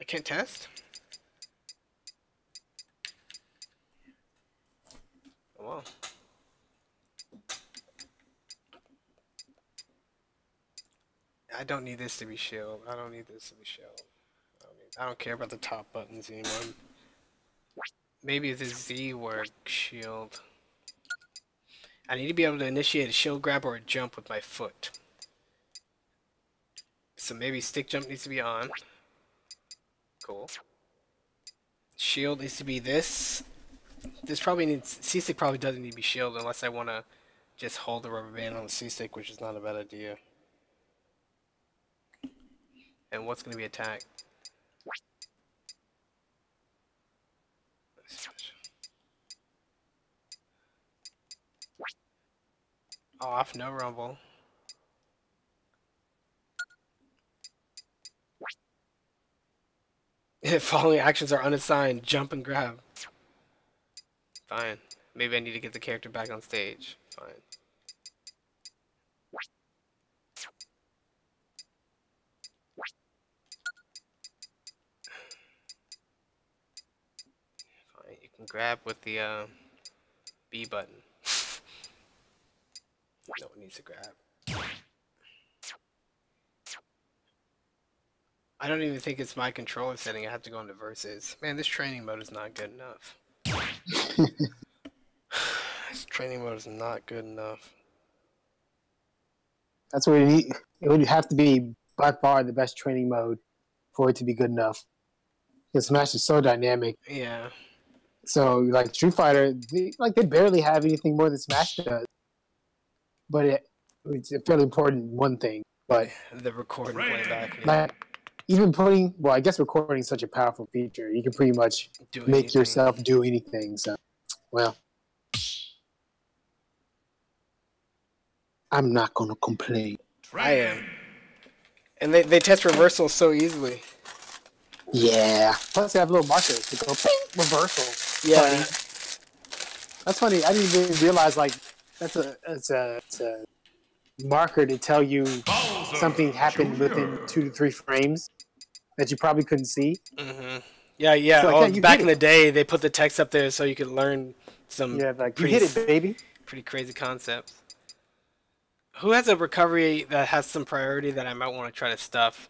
I can't test? Oh, well. I don't need this to be shield. I don't need this to be shield. I don't care about the top buttons anymore. Maybe the Z were shield. I need to be able to initiate a shield grab or a jump with my foot. So maybe stick jump needs to be on. Cool. Shield needs to be this. This probably needs... C-stick probably doesn't need to be shield unless I want to just hold the rubber band on the C-stick, which is not a bad idea. And what's going to be attack? Off, no rumble. If following actions are unassigned, jump and grab. Fine. Maybe I need to get the character back on stage. Fine. Fine. You can grab with the B button. No one needs to grab. I don't even think it's my controller setting. I have to go into versus. Man, this training mode is not good enough. This training mode is not good enough. That's what it would have to be by far the best training mode for it to be good enough. Because Smash is so dynamic. Yeah. So, like Street Fighter, they barely have anything more than Smash does. But it's a fairly important one thing. But the record and playback. Yeah. Like, even putting, well, I guess recording is such a powerful feature. You can pretty much make yourself do anything. So, well, I'm not gonna complain. I am. And they test reversal so easily. Yeah. Plus, they have little markers to go ping, reversal. Yeah. Funny. That's funny. I didn't even realize that's a marker to tell you something happened within 2 to 3 frames that you probably couldn't see. Mm-hmm. Yeah. So back in the day, they put the text up there so you could learn some. Yeah, like you hit it, baby. Pretty crazy concepts. Who has a recovery that has some priority that I might want to try to stuff?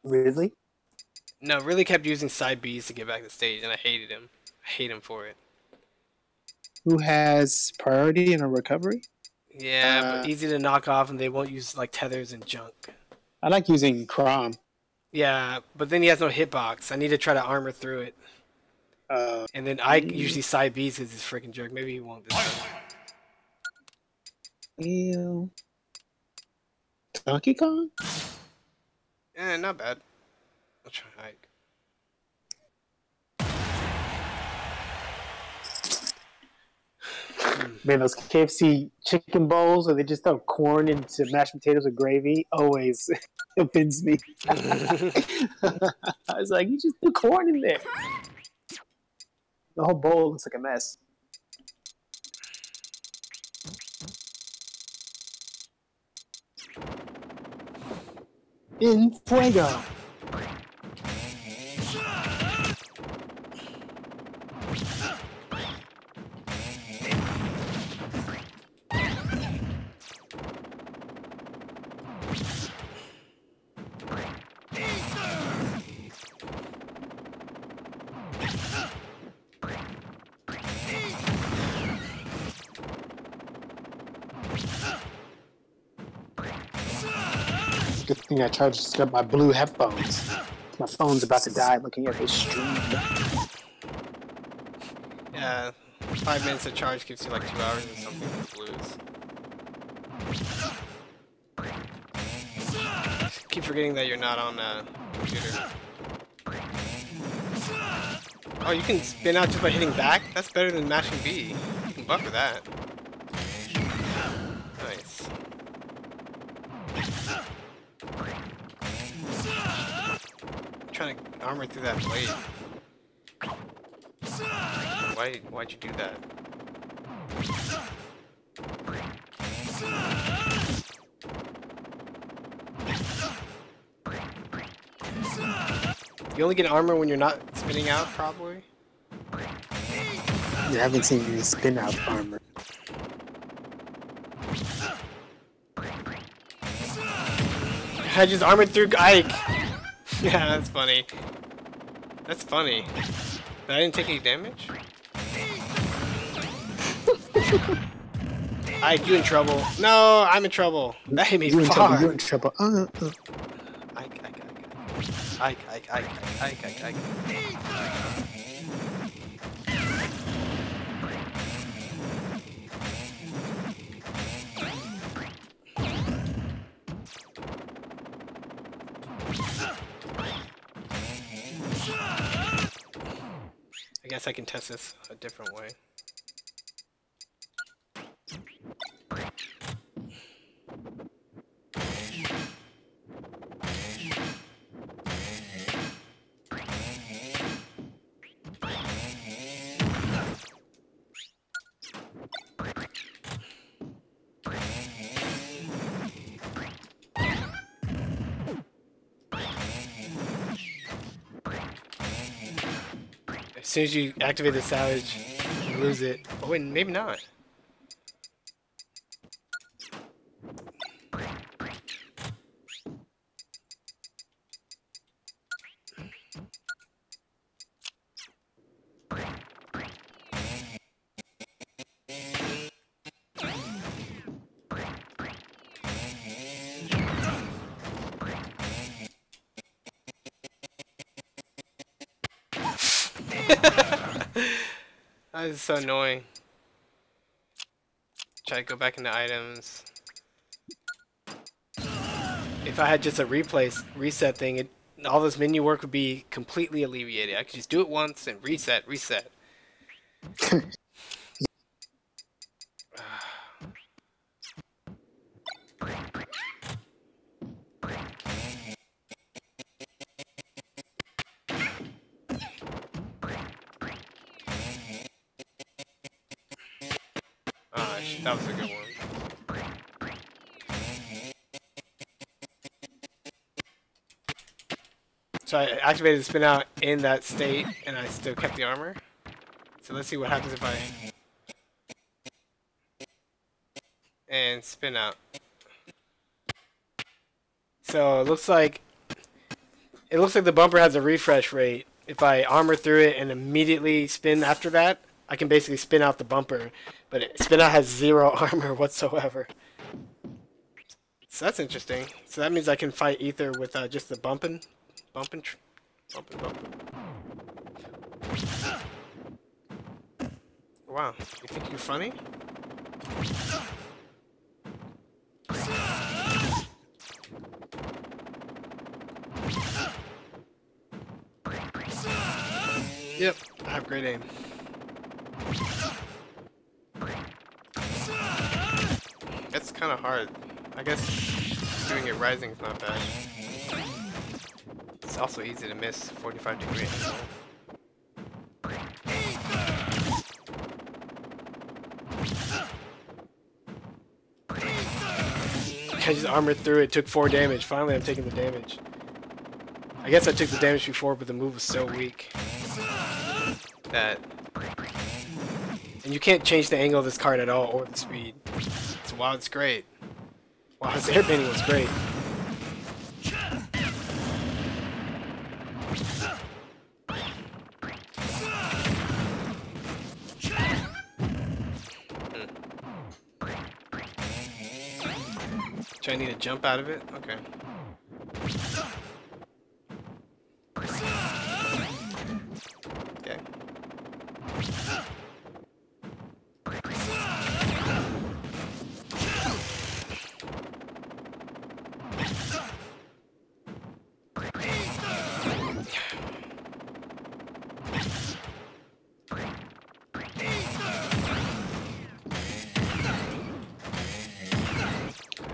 Really? No, really kept using side Bs to get back to stage, and I hated him. I hate him for it. Who has priority in a recovery? Yeah, but easy to knock off, and they won't use like tethers and junk. I like using Crom. Yeah, but then he has no hitbox. I need to try to armor through it. And then I usually side B's because he's freaking jerk. Maybe he won't this time. Ew. Donkey Kong? Eh, not bad. I'll try Ike. Man, those KFC chicken bowls where they just throw corn into mashed potatoes with gravy always offends me. I was like, you just put corn in there. The whole bowl looks like a mess. In fuego. Good thing I tried to set up my blue headphones. My phone's about to die looking at this stream. Yeah, 5 minutes of charge gives you like 2 hours or something with blues. Keep forgetting that you're not on a computer. Oh, you can spin out just by hitting back? That's better than mashing B. You can buffer that. Nice. I'm trying to armor through that blade. Why'd you do that? You only get armor when you're not spinning out, probably? I haven't seen any spin out armor. I just armored through Ike! Yeah, that's funny. That's funny. But I didn't take any damage? Ike, you in trouble. No, I'm in trouble. That hit me You in far. trouble, you're in trouble. Ike. I guess I can test this a different way. As soon as you activate the Savage, you lose it. Oh wait, maybe not. That is so annoying. Try to go back into items. If I had just a reset thing, all this menu work would be completely alleviated. I could just do it once and reset. That was a good one. So I activated the spin out in that state, and I still kept the armor. So let's see what happens if I... and spin out. So it looks like the bumper has a refresh rate. If I armor through it and immediately spin after that, I can basically spin out the bumper, but spin out has 0 armor whatsoever. So that's interesting. So that means I can fight Ether with just the bumping. Wow, you think you're funny? Yep, I have great aim. That's kind of hard. I guess doing it rising is not bad. It's also easy to miss 45-degree angle. I just armored through it, took 4 damage. Finally, I'm taking the damage. I guess I took the damage before, but the move was so weak that... And you can't change the angle of this card at all, or the speed. So wow, it's great. Wow, his airbending was great. Do I need to jump out of it? Okay. Okay.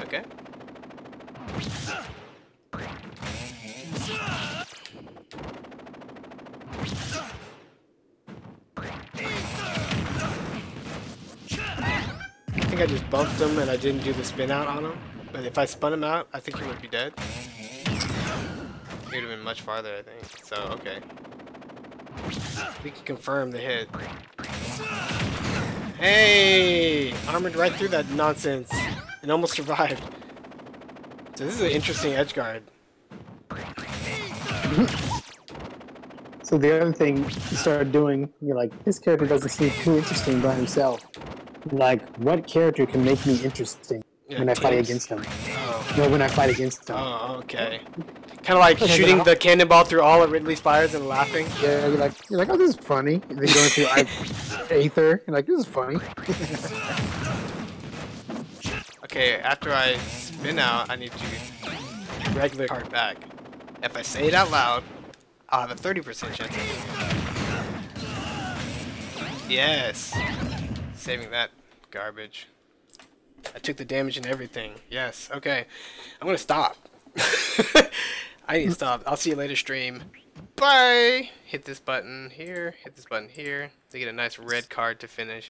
Okay. I think I just bumped him and I didn't do the spin out on him. But if I spun him out, I think he would be dead. He would have been much farther, I think. So, okay. We can confirm the hit. Hey! Armored right through that nonsense. And almost survived. So this is an interesting edge guard. So the other thing you started doing, you're like, this character doesn't seem too interesting by himself. Like, what character can make me interesting when I fight against him? Oh. No, when I fight against him. Oh, okay. Kind of like shooting the cannonball through all of Ridley's fires and laughing. Yeah, you're like, oh, this is funny. And then going through Aether, you're like, this is funny. Okay, after I spin out, I need to regular card back. If I say it out loud, I'll have a 30% chance of doing it. Yes! Saving that garbage. I took the damage and everything. Yes, okay. I'm gonna stop. I need to stop. I'll see you later, stream. Bye! Hit this button here, hit this button here to get a nice red card to finish.